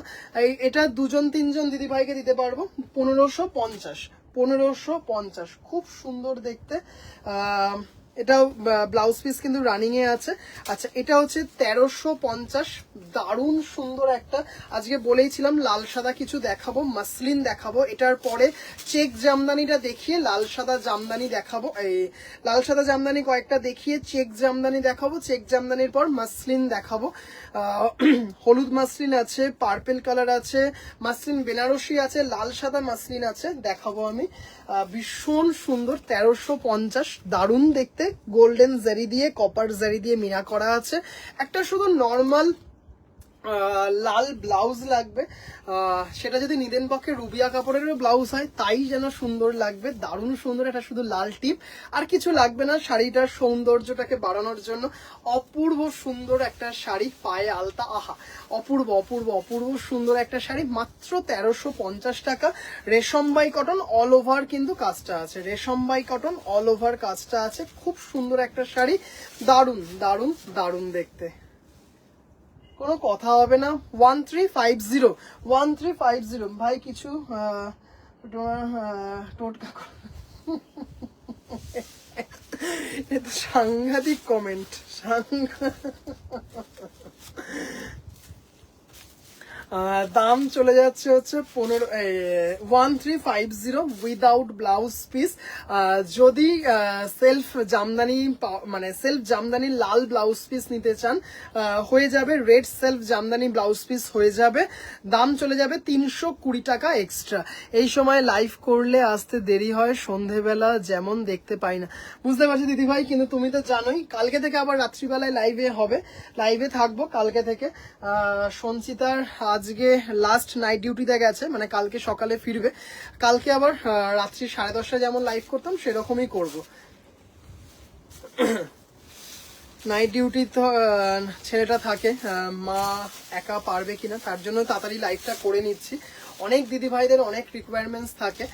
এটা 2-3জন দিদি ভাইকে দিতে পারবো। 1550, 1550, খুব সুন্দর দেখতে। এটাও ব্লাউজ পিস কিন্তু রানিং এ আছে। আচ্ছা, এটা হচ্ছে 1350, দারুণ সুন্দর একটা। আজকে বলেইছিলাম লাল সাদা কিছু দেখাবো, মাসলিন দেখাবো, এটার পরে চেক জামদানিটা দেখিয়ে লাল সাদা জামদানি দেখাবো, এই লাল সাদা জামদানি কয়েকটা দেখিয়ে চেক জামদানি দেখাবো, চেক জামদানির পর মাসলিন দেখাবো। হলুদ মাসলিন আছে, পার্পেল কালার আছে, মাসলিন বেনারসি আছে, লাল সাদা মাসলিন আছে, দেখাবো আমি। ভীষণ সুন্দর, 1350, দারুণ দেখতে। গোল্ডেন জারি দিয়ে, কপার জারি দিয়ে মিনা করা আছে। একটা শুধু নর্মাল লাল ব্লাউজ লাগবে, সেটা যদি নিদেন পক্ষে রুবিয়া কাপড়ের ব্লাউজ হয় তাই যেন সুন্দর লাগবে, দারুণ সুন্দর। এটা শুধু লাল টিপ, আর কিছু লাগবে না শাড়িটার সৌন্দর্যটাকে বাড়ানোর জন্য। অপূর্ব সুন্দর একটা শাড়ি, পায়ে আলতা, আহা অপূর্ব অপূর্ব অপূর্ব সুন্দর একটা শাড়ি, মাত্র 1350 টাকা। রেশম বাই কটন অল ওভার কিন্তু কাজটা আছে, রেশম বাই কটন অল ওভার কাজটা আছে, খুব সুন্দর একটা শাড়ি, দারুণ দারুণ দারুণ দেখতে। কোনো কথা হবে না। 1350, 1350 ভাই। কিছু টোটকা এ তো সাংঘাতিক কমেন্ট, দাম চলে যাচ্ছে হচ্ছে 1350 উইদাউট ব্লাউজ পিস। যদি সেলফ জামদানি, মানে সেলফ জামদানি লাল ব্লাউজ পিস নিতে চান, হয়ে যাবে red self Jamdani blouse piece হয়ে যাবে, দাম চলে যাবে 320 টাকা এক্সট্রা। এই সময় লাইভ করলে আসতে দেরি হয়, সন্ধেবেলা যেমন দেখতে পাই না। বুঝতে পারছি দিদি ভাই, কিন্তু তুমি তো জানোই কালকে থেকে আবার রাত্রিবেলায় লাইভে হবে, লাইভে থাকবো কালকে থেকে। সঞ্চিতার আজকে লাস্ট নাইট ডিউটিতে গেছে, মানে কালকে সকালে ফিরবে, কালকে আবার রাত্রি 10:30 যেমন লাইভ করতাম সেরকমই করব। নাইট ডিউটি তো ছেলেটা থাকে, মা একা পারবে কিনা তার জন্য তাড়াতাড়ি লাইভটা করে নিচ্ছি। অনেক দিদি ভাইদের অনেক রিকোয়ারমেন্টস থাকে।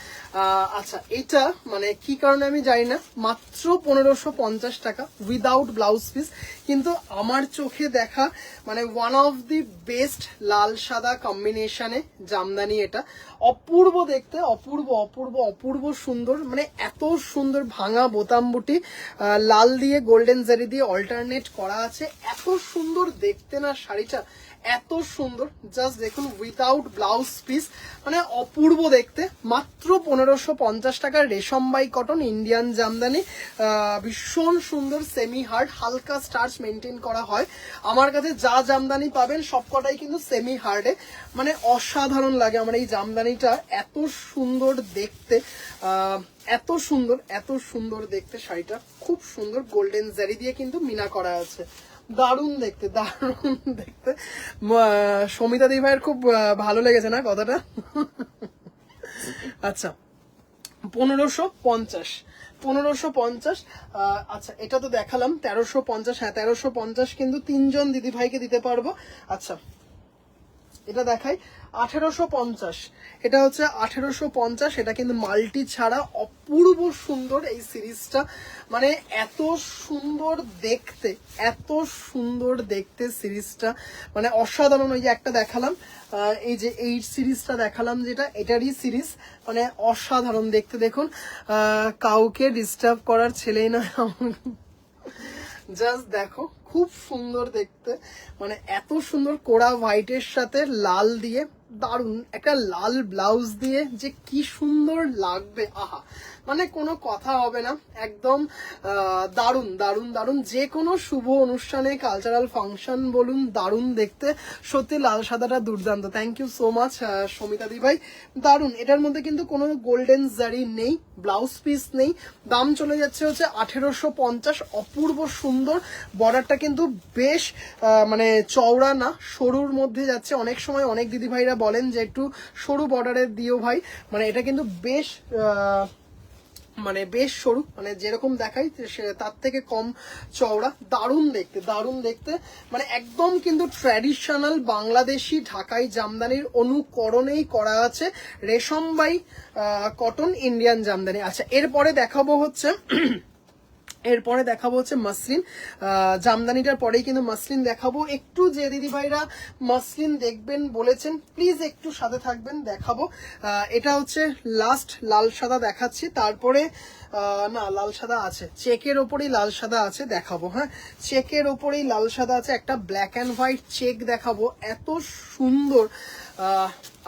আচ্ছা, এটা মানে কি কারণে আমি জানি না, মাত্র 1550 টাকা উইদাউট ব্লাউজ পিস, কিন্তু আমার চোখে দেখা মানে ওয়ান অফ দি বেস্ট লাল সাদা কম্বিনেশনে জামদানি। এটা অপূর্ব দেখতে, অপূর্ব অপূর্ব অপূর্ব সুন্দর, মানে এত সুন্দর ভাঙা বোতাম বুটি, লাল দিয়ে গোল্ডেন জারি দিয়ে অল্টারনেট করা আছে, এত সুন্দর দেখতে না শাড়িটা, এত সুন্দর, জাস্ট দেখুন উইথাউট ব্লাউজ পিস, মানে অপূর্ব দেখতে। মাত্র 1550 টাকার রেশম বাই কটন ইন্ডিয়ান জামদানি, ভীষণ সুন্দর সেমি হার্ড, হালকা স্টার্চ মেনটেন করা হয়। আমার কাছে যা জামদানি পাবেন সবকটাই কিন্তু সেমি হার্ডে, মানে অসাধারণ লাগে আমার এই জামদানিটা, এত সুন্দর দেখতে, এত সুন্দর, এত সুন্দর দেখতে। শাড়িটা খুব সুন্দর, গোল্ডেন জারি দিয়ে কিন্তু মিনা করা আছে, দারুণ দেখতে, দারুণ দেখতে। সমিতা দি ভাইয়ের খুব ভালো লেগেছে না কথাটা? আচ্ছা 1550, 1550। আচ্ছা এটা তো দেখালাম 1350, হ্যাঁ 1350 কিন্তু 3জন দিদি ভাইকে দিতে পারবো। আচ্ছা এটা দেখাই 1850, এটা হচ্ছে 1850, এটা কিন্তু মাল্টি ছাড়া অপূর্ব সুন্দর এই সিরিজটা, মানে এত সুন্দর দেখতে, এত সুন্দর দেখতে সিরিজটা, মানে অসাধারণ। ওই যে একটা দেখালাম, এই যে এই সিরিজটা দেখালাম যেটা, এটারই সিরিজ, মানে অসাধারণ দেখতে। দেখুন কাউকে ডিস্টার্ব করার ছেলেই নয় আমার, জাস্ট দেখো খুব সুন্দর দেখতে, মানে এত সুন্দর কোড়া হোয়াইটের সাথে লাল দিয়ে, দারুন একটা লাল ব্লাউজ দিয়ে যে কি সুন্দর লাগবে, আহা, মানে কোনো কথা হবে না, একদম দারুন দারুন দারুন। যে কোনো শুভ অনুষ্ঠানে, কালচারাল ফাংশন বলুন, দারুন দেখতে, সত্যি লাল সাদাটা দুর্দান্ত। Thank you so much Samita দি ভাই, দারুন। এটার মধ্যে কিন্তু কোনো গোল্ডেন জারি নেই, ব্লাউজ পিস নেই, দাম চলে যাচ্ছে হচ্ছে 1850, অপূর্ব সুন্দর। বর্ডারটা কিন্তু বেশ মানে চওড়া না, সরুর মধ্যে যাচ্ছে। অনেক সময় অনেক দিদি ভাইরা বলেন যে একটু সরু বর্ডারের দিও ভাই, মানে এটা কিন্তু বেশ মানে বেশ সরু, মানে যেরকম দেখাই তার থেকে কম চওড়া, দারুণ দেখতে, দারুণ দেখতে, মানে একদম কিন্তু ট্র্যাডিশনাল বাংলাদেশি ঢাকাই জামদানির অনুকরণেই করা আছে, রেশম বাই কটন ইন্ডিয়ান জামদানি। আচ্ছা এরপরে দেখাবো হচ্ছে মাসলিন, জামদানিটার পরেই কিন্তু মাসলিন দেখাবো। একটু যে দিদি ভাইরা মাসলিন দেখবেন বলেছেন প্লিজ একটু সাথে থাকবেন, দেখাবো। এটা হচ্ছে লাস্ট লাল সাদা দেখাচ্ছি, তারপরে না লাল সাদা আছে, চেকের ওপরেই লাল সাদা আছে, দেখাবো। হ্যাঁ চেকের ওপরেই লাল সাদা আছে, একটা ব্ল্যাক অ্যান্ড হোয়াইট চেক দেখাবো, এত সুন্দর।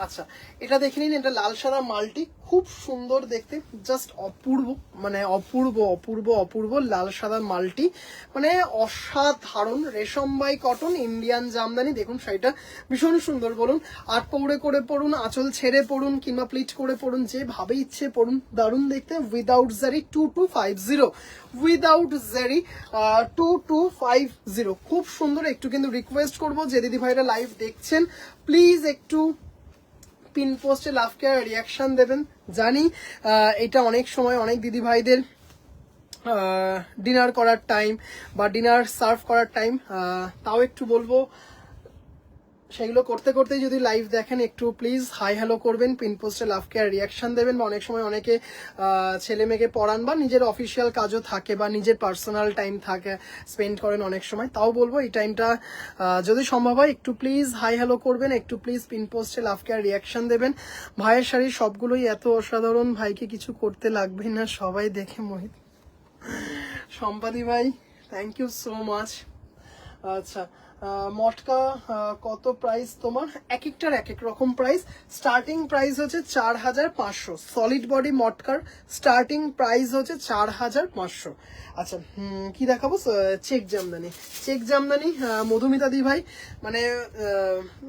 আচ্ছা এটা দেখে নিন, এটা লাল সাদা মাল্টি, খুব সুন্দর দেখতে, জাস্ট অপূর্ব, মানে অপূর্ব অপূর্ব অপূর্ব লাল সাদা মাল্টি, মানে অসাধারণ। রেশম বাই কটন ইন্ডিয়ান জামদানি, দেখুন শাড়িটা ভীষণ সুন্দর। বলুন আট পৌড়ে করে পড়ুন, আঁচল ছেড়ে পড়ুন, কিংবা প্লিট করে পড়ুন, যেভাবে ইচ্ছে পড়ুন, দারুণ দেখতে। উইদাউট জারি 2250, উইদাউট জারি 2250, খুব সুন্দর। একটু কিন্তু রিকোয়েস্ট করবো যে দিদি ভাইরা লাইভ দেখছেন প্লিজ একটু পিন পোস্টে লাভ কেয়ার রিয়াকশন দেবেন। জানি এটা অনেক সময় অনেক দিদি ভাইদের ডিনার করার টাইম বা ডিনার সার্ভ করার টাইম, তাও একটু বলবো সেগুলো করতে করতেই যদি লাইভ দেখেন একটু প্লিজ হাই হ্যালো করবেন, পিন পোস্টে লাভ কেয়ার রিয়াকশন দেবেন। বা অনেক সময় অনেকে ছেলে মেয়েকে পড়ান বা নিজের অফিসিয়াল কাজও থাকে বা নিজের পার্সোনাল টাইম থাকে, স্পেন্ড করেন অনেক সময়, তাও বলবো এই টাইমটা যদি সম্ভব হয় একটু প্লিজ হাই হ্যালো করবেন, একটু প্লিজ পিন পোস্টে লাভ কেয়ার রিয়াকশন দেবেন। ভাইয়ের শাড়ি সবগুলোই এত অসাধারণ, ভাইকে কিছু করতে লাগবে না, সবাই দেখে মোহিত। সম্পাদি ভাই থ্যাংক ইউ সো মাচ। আচ্ছা মটকা কত প্রাইস তোমার? এক একটার এক এক রকম প্রাইস। স্টার্টিং প্রাইস হচ্ছে 4500, সলিড বডি মটকার স্টার্টিং প্রাইস হচ্ছে 4500। আচ্ছা কি দেখাবো? চেক জামদানি, চেক জামদানি মধুমিতা দি ভাই, মানে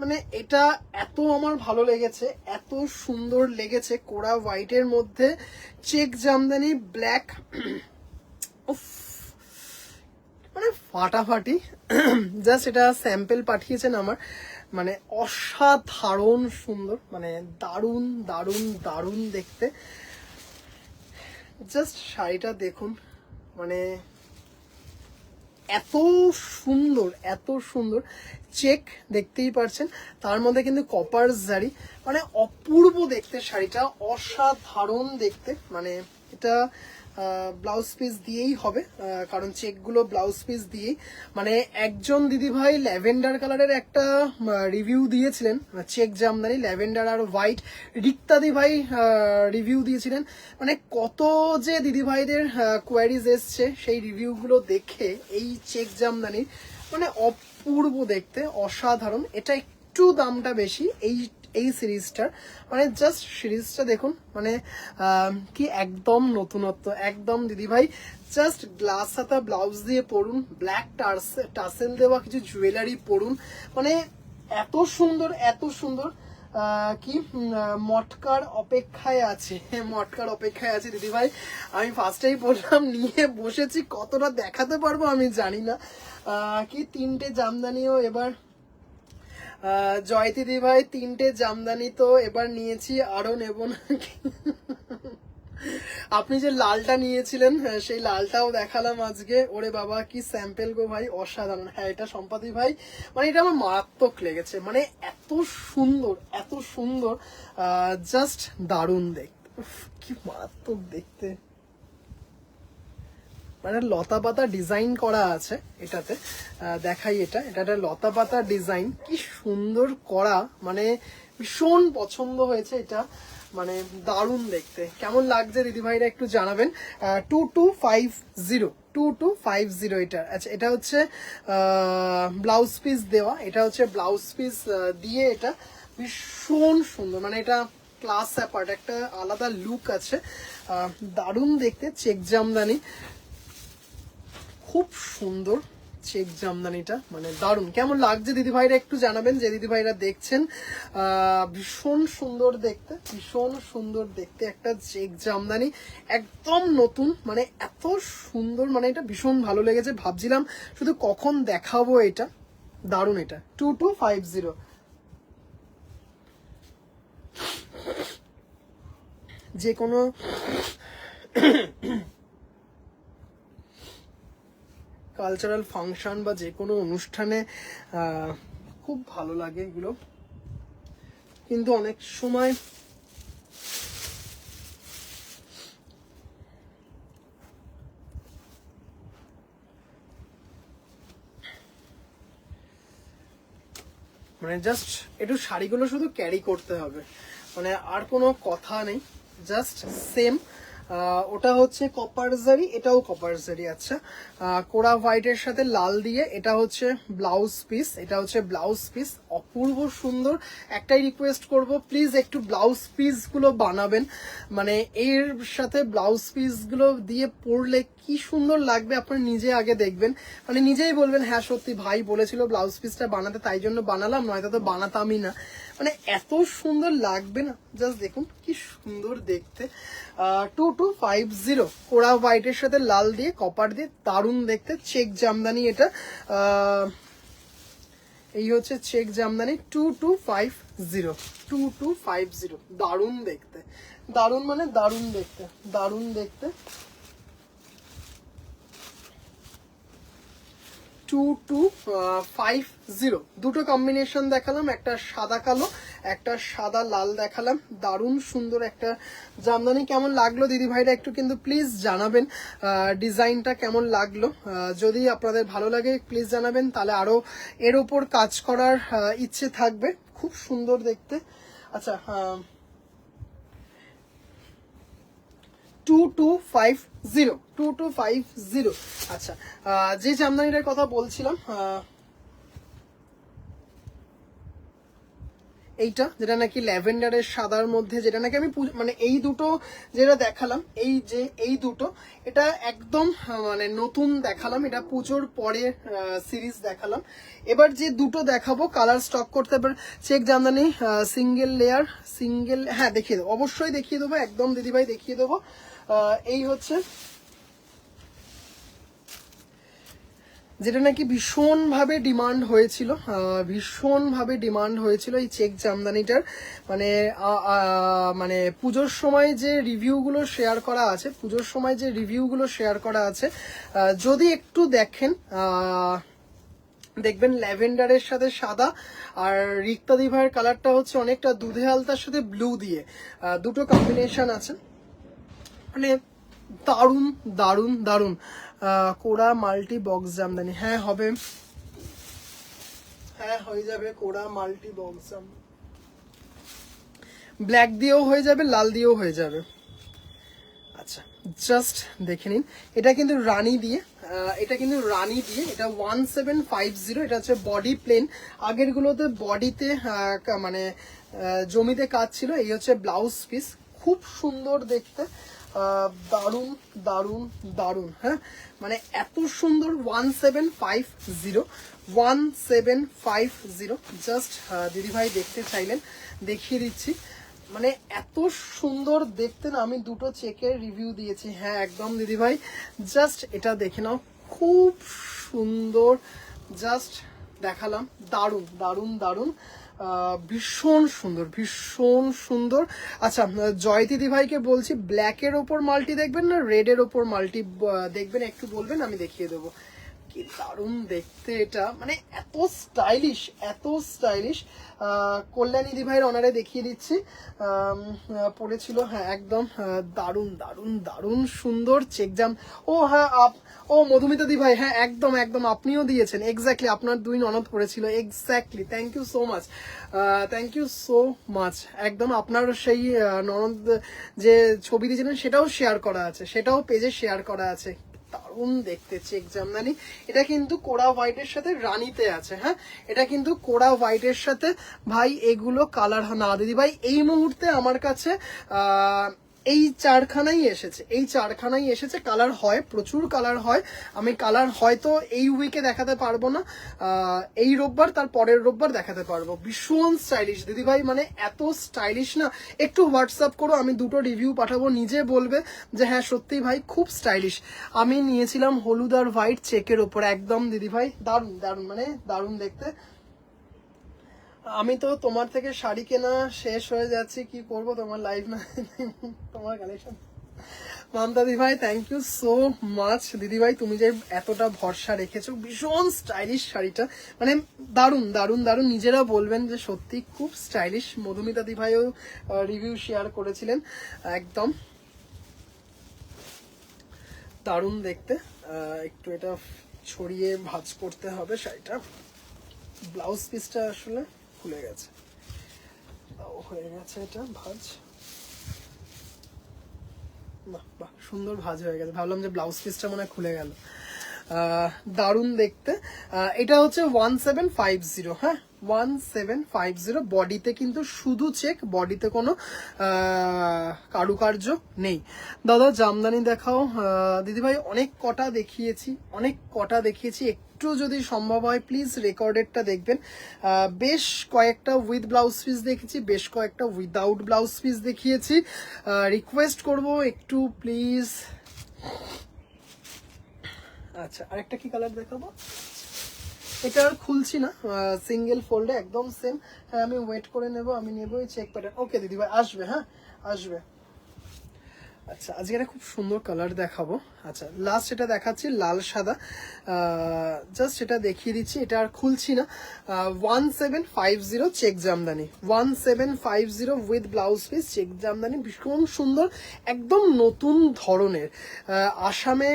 মানে এটা এত আমার ভালো লেগেছে, এত সুন্দর লেগেছে, কোড়া হোয়াইটের মধ্যে চেক জামদানি ব্ল্যাক, মানে ফাটাফাটি। জাস্ট এটা স্যাম্পল পাঠিয়েছেন আমার, মানে অসাধারণ সুন্দর, মানে দারুণ দারুণ দারুণ দেখতে। জাস্ট শাড়িটা দেখুন, মানে এত সুন্দর, এত সুন্দর। চেক দেখতেই পারছেন, তার মধ্যে কিন্তু কপার জারি, মানে অপূর্ব দেখতে শাড়িটা, অসাধারণ দেখতে। মানে এটা ব্লাউজ পিস দিয়েই হবে, কারণ চেকগুলো ব্লাউজ পিস দিয়েই। মানে একজন দিদিভাই ল্যাভেন্ডার কালারের একটা রিভিউ দিয়েছিলেন, চেক জামদানি ল্যাভেন্ডার আর হোয়াইট, রিক্তাদি ভাই রিভিউ দিয়েছিলেন। মানে কত যে দিদিভাইদের কোয়ারিজ এসছে সেই রিভিউগুলো দেখে এই চেক জামদানির, মানে অপূর্ব দেখতে, অসাধারণ। এটা একটু দামটা বেশি এই সিরিজটার, মানে জাস্ট সিরিজটা দেখুন, মানে কি একদম নতুনত্ব একদম দিদিভাই। জাস্ট গ্লাস হাতা ব্লাউজ দিয়ে পরুন, ব্ল্যাক টাসেল দেওয়া কিছু জুয়েলারি পরুন, মানে এত সুন্দর এত সুন্দর। কি মটকার অপেক্ষায় আছে, মটকার অপেক্ষায় আছে দিদিভাই। আমি ফার্স্টেই বললাম, নিয়ে বসেছি, কতটা দেখাতে পারবো আমি জানি না। কি 3টে জামদানিও এবার জয়তি দিদিভাই, 3টে জামদানি তো এবার নিয়েছি, আরো নেব না। আপনি যে লালটা নিয়েছিলেন সেই লালটাও দেখালাম আজকে। ওরে বাবা কি স্যাম্পেল গো ভাই, অসাধারণ। হ্যাঁ এটা সম্পাদি ভাই, মানে এটা আমার মারাত্মক লেগেছে, মানে এত সুন্দর এত সুন্দর, জাস্ট দারুণ দেখতে, কি মারাত্মক দেখতে। মানে লতা পাতা ডিজাইন করা আছে এটাতে, দেখাই এটা একটা লতা পাতা ডিজাইন, কি সুন্দর করা, মানে ভীষণ পছন্দ হয়েছে এটা, মানে দারুণ দেখতে। কেমন লাগছে দিদিভাইরা একটু জানাবেন। 2250 এটা। আচ্ছা এটা হচ্ছে ব্লাউজ পিস দেওয়া, এটা হচ্ছে ব্লাউজ পিস দিয়ে, এটা ভীষণ সুন্দর, মানে এটা ক্লাস অ্যাপার্ট, একটা আলাদা লুক আছে, দারুণ দেখতে। চেক জামদানি, খুব সুন্দর চেক জামদানিটা, মানে দারুণ। কেমন লাগছে দিদিভাইরা একটু জানাবেন, যে দিদিভাইরা দেখছেন। ভীষণ সুন্দর দেখতে, ভীষণ সুন্দর দেখতে একটা চেক জামদানি, একদম নতুন, মানে এত সুন্দর, মানে এটা ভীষণ ভালো লেগেছে। ভাবছিলাম শুধু কখন দেখাবো এটা, দারুণ। এটা 2250। যে কোনো কালচারাল ফাংশন বা যে কোনো অনুষ্ঠানে খুব ভালো লাগে এগুলো, কিন্তু অনেক সময় মানে জাস্ট একটু শাড়িগুলো শুধু ক্যারি করতে হবে, মানে আর কোনো কথা নেই, জাস্ট সেম। ওটা হচ্ছে কপার জারি, এটাও কপার জারি। আচ্ছা কোরা হোয়াইটের সাথে লাল দিয়ে, এটা হচ্ছে ব্লাউজ পিস, এটা হচ্ছে ব্লাউজ পিস, অপূর্ব সুন্দর। একটাই রিকোয়েস্ট করব, প্লিজ একটু ব্লাউজ পিস গুলো বানাবেন, মানে এর সাথে ব্লাউজ পিস গুলো দিয়ে পরলে কি সুন্দর লাগবে, আপনি নিজে আগে দেখবেন, মানে নিজেই বলবেন হ্যাঁ সত্যি ভাই বলেছিল ব্লাউজ পিসটা বানাতে, তাই জন্য বানালাম, নয়তো তো বানাতামই না। মানে এত সুন্দর লাগবে না, জাস্ট দেখুন কি সুন্দর দেখতে। 2250 কোরা হোয়াইটের সাথে লাল দিয়ে কপার দিয়ে, দারুণ দেখতে। চেক জামদানি এটা, এই হচ্ছে চেক জামদানি 2250, দারুণ দেখতে, দারুণ মানে দারুণ দেখতে, দারুণ দেখতে। 2250 দুটো কম্বিনেশন দেখালাম, একটা সাদা কালো, একটা সাদা লাল দেখালাম, দারুণ সুন্দর একটা জামদানি। কেমন লাগলো দিদি ভাইরা একটু কিন্তু প্লিজ জানাবেন, ডিজাইনটা কেমন লাগলো। যদি আপনাদের ভালো লাগে প্লিজ জানাবেন, তাহলে আরো এর উপর কাজ করার ইচ্ছে থাকবে, খুব সুন্দর দেখতে। আচ্ছা 2250। আচ্ছা যে জামদানিটার কথা বলছিলাম, এইটা যেটা নাকি ল্যাভেন্ডারের সাদার মধ্যে, যেটা নাকি আমি মানে এই দুটো যেটা দেখালাম, এই দুটো এটা একদম মানে নতুন দেখালাম, এটা পুজোর পরে সিরিজ দেখালাম। এবার যে দুটো দেখাবো কালার স্টক করতে পারে, check Jamdani single layer, single, হ্যাঁ দেখিয়ে দেবো, অবশ্যই দেখিয়ে দেবো, একদম দিদিভাই দেখিয়ে দেবো। এই হচ্ছে যেটা নাকি ভীষণভাবে ডিমান্ড হয়েছিল, ভীষণভাবে ডিমান্ড হয়েছিল এই চেক জামদানিটার, মানে মানে পুজোর সময় যে রিভিউগুলো শেয়ার করা আছে, পুজোর সময় যে রিভিউগুলো শেয়ার করা আছে, যদি একটু দেখেন দেখবেন ল্যাভেন্ডারের সাথে সাদা, আর রিক্তা দিভাইয়ের কালারটা হচ্ছে অনেকটা দুধে আলতার সাথে ব্লু দিয়ে, দুটো কম্বিনেশন আছে, মানে দারুণ দারুণ দারুণ। কোরা মাল্টি বক্স জামদানি, হ্যাঁ হবে, হ্যাঁ হয়ে যাবে কোরা মাল্টি বক্স জামদানি, ব্ল্যাক দিয়েও হয়ে যাবে, লাল দিয়েও হয়ে যাবে। আচ্ছা জাস্ট দেখে নিন, এটা কিন্তু রানী দিয়ে, এটা কিন্তু রানী দিয়ে, এটা 1750, এটা হচ্ছে বডি প্লেন। আগের গুলোতে বডিতে মানে জমিতে কাজ ছিল। এই হচ্ছে ব্লাউজ পিস, খুব সুন্দর দেখতে, দারুন দারুন দারুন। হ্যাঁ মানে এত সুন্দর, 1750 জাস্ট দিদিভাই দেখতে চাইলেন, দেখিয়ে দিচ্ছি। মানে এত সুন্দর দেখতে না, আমি দুটো চেকের রিভিউ দিয়েছি। হ্যাঁ একদম দিদিভাই, জাস্ট এটা দেখে নাও, খুব সুন্দর, জাস্ট দেখালাম, দারুন দারুন দারুন, ভীষণ সুন্দর ভীষণ সুন্দর। আচ্ছা জয়তি দিদিভাইকে বলছি, ব্ল্যাকের ওপর মাল্টি দেখবেন না রেডের ওপর মাল্টি দেখবেন, একটু বলবেন, আমি দেখিয়ে দেবো। কি দারুণ দেখতে এটা, মানে এত স্টাইলিশ এত স্টাইলিশ। কল্যাণী দিভাইয়ের অনারে দেখিয়ে দিচ্ছি, পড়েছিল। হ্যাঁ একদম দারুণ দারুণ দারুণ সুন্দর চেকজাম। ও হ্যাঁ ও মধুমিতা দিভাই, হ্যাঁ একদম একদম আপনিও দিয়েছেন, এক্স্যাক্টলি আপনার দুই ননদ পড়েছিল, exactly. Thank you so much, thank you so much. একদম আপনার সেই ননদ যে ছবি দিয়েছিলেন সেটাও শেয়ার করা আছে, সেটাও পেজে শেয়ার করা আছে। দারুণ দেখতে চেক জামদানি। এটা কিন্তু কোড়া হোয়াইটের সাথে রানীতে আছে। হ্যাঁ এটা কিন্তু কোড়া হোয়াইটের সাথে। ভাই এগুলো কালার না দিদি ভাই, এই মুহূর্তে আমার কাছে এই চারখানাই এসেছে, এই চারখানাই এসেছে। কালার হয়, প্রচুর কালার হয়। আমি কালার হয়তো এই উইকে দেখাতে পারবো না, এই রোববার তার পরের রোববার দেখাতে পারবো। ভীষণ স্টাইলিশ দিদি ভাই, মানে এত স্টাইলিশ না, একটু হোয়াটসঅ্যাপ করো, আমি দুটো রিভিউ পাঠাবো, নিজে বলবে যে হ্যাঁ সত্যি ভাই খুব স্টাইলিশ। আমি নিয়েছিলাম হলুদ আর হোয়াইট চেকের ওপর, একদম দিদি ভাই দারুণ দারুণ, মানে দারুণ দেখতে। আমি তো তোমার থেকে শাড়ি কেনা শেষ হয়ে যাচ্ছি, কি করব, তোমার লাইভ না তোমার কালেকশন। মামতা দিভাই থ্যাংক ইউ সো মাচ। দিদিভাই তুমি যে এতটা ভরসা রেখেছো, ভীষণ স্টাইলিশ শাড়িটা, মানে দারুণ দারুণ দারুণ, নিজেরা বলবেন যে সত্যি খুব স্টাইলিশ। মধুমিতা দিভাইও রিভিউ শেয়ার করেছিলেন, একদম দারুণ দেখতে। একটু এটা ছড়িয়ে ভাঁজ করতে হবে শাড়িটা, ব্লাউজ পিসটা আসলে খুলে গেছে, হয়ে গেছে এটা ভাঁজ। বাহ বাহ সুন্দর ভাঁজ হয়ে গেছে, ভাবলাম যে ব্লাউজ পিসটা মনে হয় খুলে গেল। দারুণ দেখতে। এটা হচ্ছে 1750। হ্যাঁ 1750, বডিতে কিন্তু শুধু চেক, বডিতে কোনো কারুকার্য নেই। দাদা জামদানি দেখাও। দিদিভাই অনেক কটা দেখিয়েছি, অনেক কটা দেখিয়েছি, একটু যদি সম্ভব হয় প্লিজ রেকর্ডেডটা দেখবেন। বেশ কয়েকটা উইথ ব্লাউজ পিস দেখেছি, বেশ কয়েকটা উইদাউট ব্লাউজ পিস দেখিয়েছি। রিকোয়েস্ট করব একটু প্লিজ। আচ্ছা আরেকটা কি কালার দেখাবো, এটা আর খুলছি না, সিঙ্গেল ফোল্ডে একদম সেম। হ্যাঁ আমি ওয়েট করে নেব, আমি নেবো এই চেক প্যাটার্ন। ওকে দিদিভাই আসবে, হ্যাঁ আসবে। আচ্ছা আজকে একটা খুব সুন্দর কালার দেখাবো। আচ্ছা লাস্ট এটা দেখাচ্ছি লাল সাদা, জাস্ট এটা দেখিয়ে দিচ্ছি, এটা আর খুলছি না। 1750 check Jamdani, 1750 with blouse piece check Jamdani, ভীষণ সুন্দর, একদম নতুন ধরনের। আসামে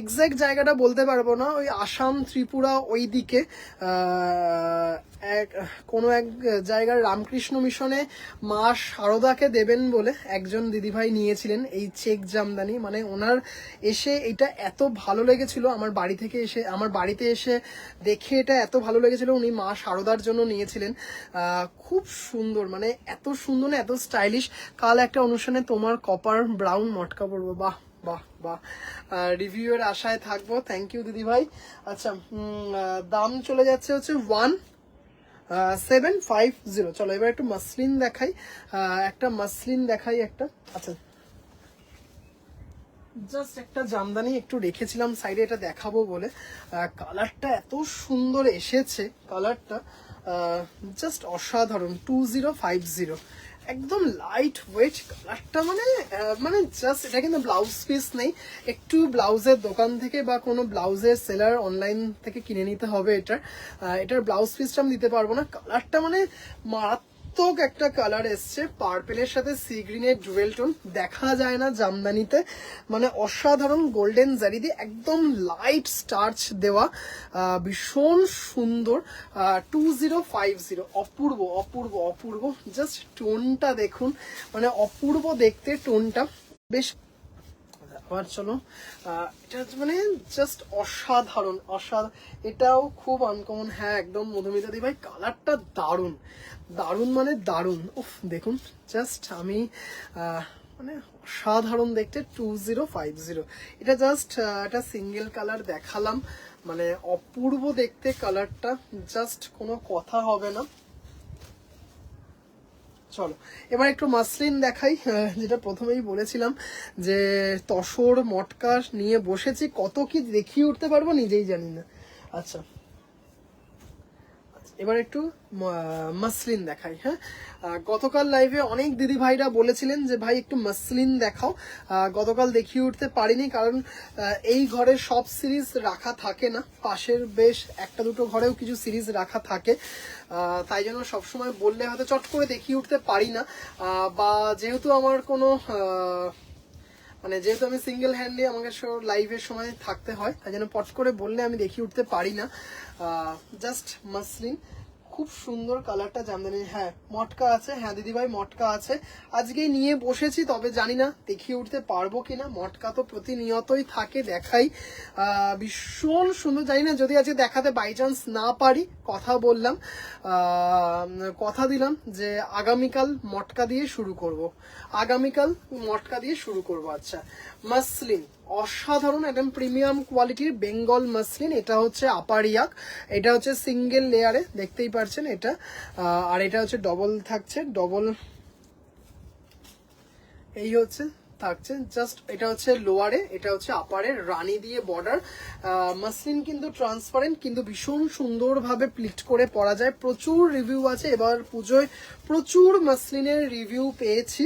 এক্স্যাক্ট জায়গাটা বলতে পারবো না, ওই আসাম ত্রিপুরা ওই দিকে কোনো এক জায়গার রামকৃষ্ণ মিশনে মা শারদাকে দেবেন বলে একজন দিদিভাই নিয়েছিলেন এই চেক জামদানি। মানে ওনার এসে এটা এত ভালো লেগেছিল, আমার বাড়ি থেকে এসে, আমার বাড়িতে এসে দেখে এটা এত ভালো লেগেছিল, উনি মা শারদার জন্য নিয়েছিলেন। খুব সুন্দর, মানে এত সুন্দর না, এত স্টাইলিশ। কাল একটা অনুষ্ঠানে তোমার কপার ব্রাউন মটকা পরবো, বাহ বাহ বাহ। রিভিউয়ের আশায় থাকবো, থ্যাংক ইউ দিদি ভাই। আচ্ছা দাম চলে যাচ্ছে হচ্ছে 1750। চলো এবার একটু মাসলিন দেখাই, একটা মাসলিন দেখাই একটা। আচ্ছা জাস্ট একটা জামদানি একটু রেখেছিলাম সাইডে, এটা দেখাবো বলে। কালারটা এত সুন্দর এসেছে, কালারটা জাস্ট অসাধারণ। 2050, একদম লাইট ওয়েট কালারটা, মানে মানে জাস্ট এটা কিন্তু ব্লাউজ পিস নেই, একটু ব্লাউজের দোকান থেকে বা কোনো ব্লাউজের সেলার অনলাইন থেকে কিনে নিতে হবে। এটার ব্লাউজ পিসটা আমি দিতে পারবো না। কালারটা মানে মারাত্মক একটা কালার এসছে, পার্পেলের সাথে সি গ্রিনের ডুয়েল টোন, দেখা যায় না জামদানিতে, মানে অসাধারণ। গোল্ডেন জারি দিয়ে একদম লাইট স্টার্চ দেওয়া, ভীষণ সুন্দর। 2050, অপূর্ব অপূর্ব অপূর্ব, জাস্ট টোনটা দেখুন, মানে অপূর্ব দেখতে টোনটা। বেশ। আবার চলো, এটা মানে জাস্ট অসাধারণ অসাধারণ, এটাও খুব আনকমন। হ্যাঁ একদম মধুমিতা দি ভাই, কালারটা দারুণ দারুণ মানে দারুণ। উফ দেখুন জাস্ট আমি মানে অসাধারণ দেখতে। 2050, এটা জাস্ট একটা সিঙ্গেল কালার দেখালাম, মানে অপূর্ব দেখতে কালারটা, জাস্ট কোনো কথা হবে না। চলো এবার একটু মাসলিন দেখাই, যেটা প্রথমেই বলেছিলাম যে তসর মটকা নিয়ে বসেছি, কত কি দেখিয়ে উঠতে পারবো নিজেই জানি না। আচ্ছা এবার একটু মাসলিন দেখাই। হ্যাঁ গতকাল লাইভে অনেক দিদি ভাইরা বলেছিলেন যে ভাই একটু মাসলিন দেখাও, গতকাল দেখিয়ে উঠতে পারিনি, কারণ এই ঘরে সব সিরিজ রাখা থাকে না, পাশের বেশ একটা দুটো ঘরেও কিছু সিরিজ রাখা থাকে, তাই জন্য সবসময় বললে হয়তো চট করে দেখিয়ে উঠতে পারি না, বা যেহেতু আমার কোনো মানে যেহেতু আমি সিঙ্গেল হ্যান্ডে আমাকে লাইভের সময় থাকতে হয়, তাই জন্য পট করে বললে আমি দেখিয়ে উঠতে পারি না। জাস্ট মাসলিন, খুব সুন্দর কালারটা জামদানি। হ্যাঁ মটকা আছে, হ্যাঁ দিদিভাই মটকা আছে, আজকেই নিয়ে বসেছি, তবে জানি না দেখিয়ে উঠতে পারবো কিনা। মটকা তো প্রতিনিয়তই থাকে, দেখাই, ভীষণ সুন্দর। জানি না যদি আজকে দেখাতে বাই চান্স না পারি, কথা বললাম, কথা দিলাম যে আগামীকাল মটকা দিয়ে শুরু করব, আগামীকাল মটকা দিয়ে শুরু করব। আচ্ছা মাসলিন অসাধারণ, একদম প্রিমিয়াম কোয়ালিটির বেঙ্গল মাসলিন, এটা হচ্ছে আপার ইয়াক, এটা হচ্ছে সিঙ্গেল লেয়ারে দেখতেই পারছেন এটা, আর এটা হচ্ছে ডবল থাকছে, ডবল এই হচ্ছে থাকছে, জাস্ট এটা হচ্ছে লোয়ারে, এটা হচ্ছে আপারে, রানী দিয়ে বর্ডার। মাসলিন কিন্তু ট্রান্সপারেন্ট, কিন্তু ভীষণ সুন্দরভাবে প্লিট করে পরা যায়, প্রচুর রিভিউ আছে, এবার পুজোয় প্রচুর মাসলিনের রিভিউ পেয়েছি।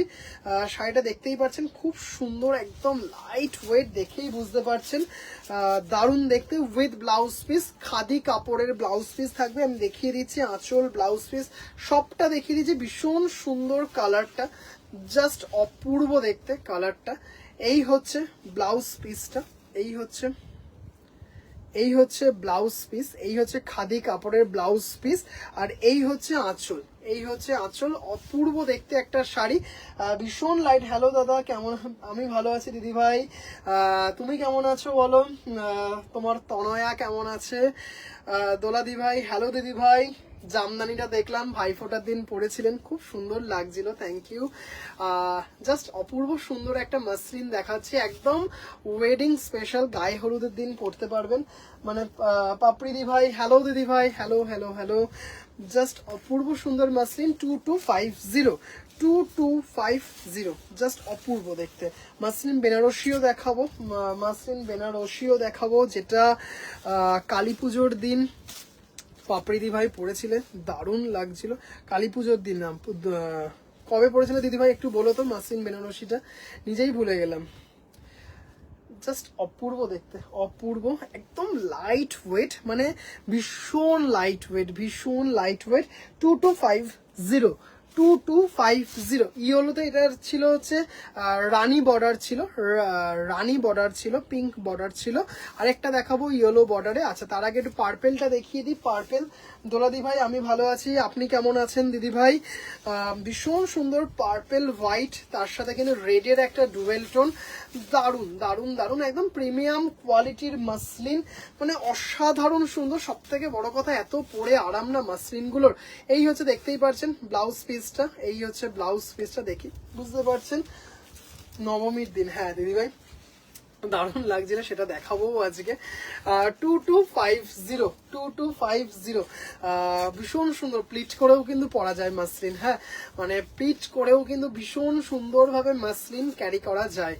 শাড়িটা দেখতেই পাচ্ছেন খুব সুন্দর, একদম লাইট ওয়েট, দেখেই বুঝতে পারছেন দারুণ দেখতে, উইথ ব্লাউজ পিস, খাদি কাপড়ের ব্লাউজ পিস থাকবে, আমি দেখিয়ে দিচ্ছি আঁচল, ব্লাউজ পিস সবটা দেখিয়ে দিচ্ছি। ভীষণ সুন্দর কালারটা, জাস্ট অপূর্ব দেখতে কালারটা। এই হচ্ছে ব্লাউজ পিসটা, এই হচ্ছে ব্লাউজ পিস, এই হচ্ছে খাদি কাপড়ের ব্লাউজ পিস, আর এই হচ্ছে আঁচল, এই হচ্ছে আঁচল। অপূর্ব দেখতে একটা শাড়ি, ভীষণ লাইট। হ্যালো দাদা কেমন? আমি ভালো আছি দিদি ভাই, তুমি কেমন আছো বলো? তোমার তনয়া কেমন আছে? দোলা দি ভাই, হ্যালো দিদি ভাই। জামদানিটা দেখলাম ভাইফোঁটার দিন পরেছিলেন, খুব সুন্দর লাগছিল, থ্যাংক ইউ। জাস্ট অপূর্ব সুন্দর একটা মাসলিন দেখাচ্ছি, একদম ওয়েডিং স্পেশাল, গায়ে হলুদের দিন পরতে পারবেন। মানে পাপড়ি দি ভাই, হ্যালো দিদি ভাই, হ্যালো হ্যালো হ্যালো। জাস্ট অপূর্ব সুন্দর মাসলিন, 2250, 2250, জাস্ট অপূর্ব দেখতে। মাসলিন বেনারসিও দেখাবো, মাসলিন বেনারসিও দেখাবো, যেটা কালী পুজোর দিন পাপড়িদি ভাই পড়েছিলেন, দারুণ লাগছিল। কালী পুজোর দিন নাম কবে পড়েছিল দিদি ভাই একটু বলো তো, মাসলিন বেনারসিটা নিজেই ভুলে গেলাম। জাস্ট অপূর্ব দেখতে, অপূর্ব, একদম লাইট ওয়েট, মানে ভীষণ লাইট ওয়েট, ভীষণ লাইট ওয়েট। 2250, 2250। ইয়েলোতে এটার ছিল হচ্ছে রানী বর্ডার ছিল, রানী বর্ডার ছিল, পিঙ্ক বর্ডার ছিল। আরেকটা দেখাবো ইয়েলো বর্ডারে। আচ্ছা তার আগে একটু পার্পেলটা দেখিয়ে দিই। পার্পেল, দোলাদি ভাই আমি ভালো আছি, আপনি কেমন আছেন দিদি ভাই? ভীষণ সুন্দর পার্পেল হোয়াইট, তার সাথে কিন্তু রেডের একটা ডুয়েল টোন, দারুণ দারুণ দারুণ, একদম প্রিমিয়াম কোয়ালিটির মাসলিন, মানে অসাধারণ সুন্দর। সব থেকে বড় কথা এত পরে আরাম না মাসলিনগুলোর। এই হচ্ছে দেখতেই পাচ্ছেন ব্লাউজ পিসটা, এই হচ্ছে ব্লাউজ পিসটা, দেখি বুঝতে পারছেন, নবমীর দিন। হ্যাঁ দিদিভাই দারুণ লাগছিল, সেটা দেখাবো আজকে। 2250, 2250, ভীষণ সুন্দর, প্লিট করেও কিন্তু পরা যায় মাসলিন। হ্যাঁ মানে প্লিট করেও কিন্তু ভীষণ সুন্দরভাবে মাসলিন ক্যারি করা যায়।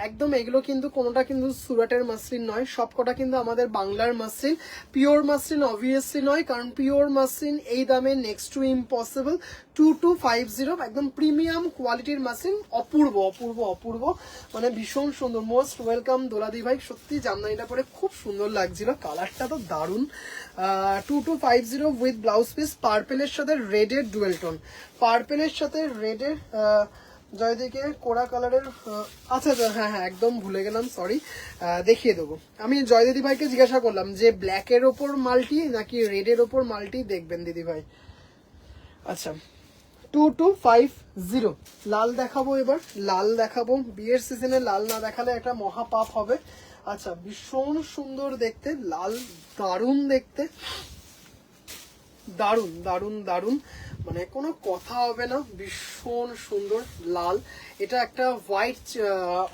একদম এগুলো কিন্তু কোনোটা কিন্তু সুরাটের মাসলিন নয়, সবকটা কিন্তু আমাদের বাংলার মাসলিন। পিওর মাসলিন অবভিয়াসলি নয়, কারণ পিওর মাসলিন এই দামে নেক্সট টু ইম্পসিবল। 2250, একদম প্রিমিয়াম কোয়ালিটির মাসলিন, অপূর্ব অপূর্ব অপূর্ব, মানে ভীষণ সুন্দর। মোস্ট ওয়েলকাম দোলাদি ভাই, সত্যি জামদানিটা পরে খুব সুন্দর লাগছিল, কালারটা তো দারুণ। 2250 উইথ ব্লাউজ পিস, পার্পেলের সাথে রেডের ডুয়েল টোন, পার্পেলের সাথে রেডের জয়দিকে কোড়া কালারের। আচ্ছা আচ্ছা হ্যাঁ হ্যাঁ একদম ভুলে গেলাম, সরি, দেখিয়ে দেবো। আমি জয় দিদি ভাইকে জিজ্ঞাসা করলাম যে ব্ল্যাকের ওপর মাল্টি নাকি রেডের ওপর মাল্টি দেখবেন দিদি ভাই। আচ্ছা 2250। লাল দেখাবো এবার, লাল দেখাবো। বিয়ের সিজনে লাল না দেখালে একটা মহাপাপ হবে। আচ্ছা, ভীষণ সুন্দর দেখতে লাল, দারুণ দেখতে, দারুণ দারুণ দারুণ, মানে কোনো কথা হবে না, ভীষণ সুন্দর লাল। এটা একটা হোয়াইট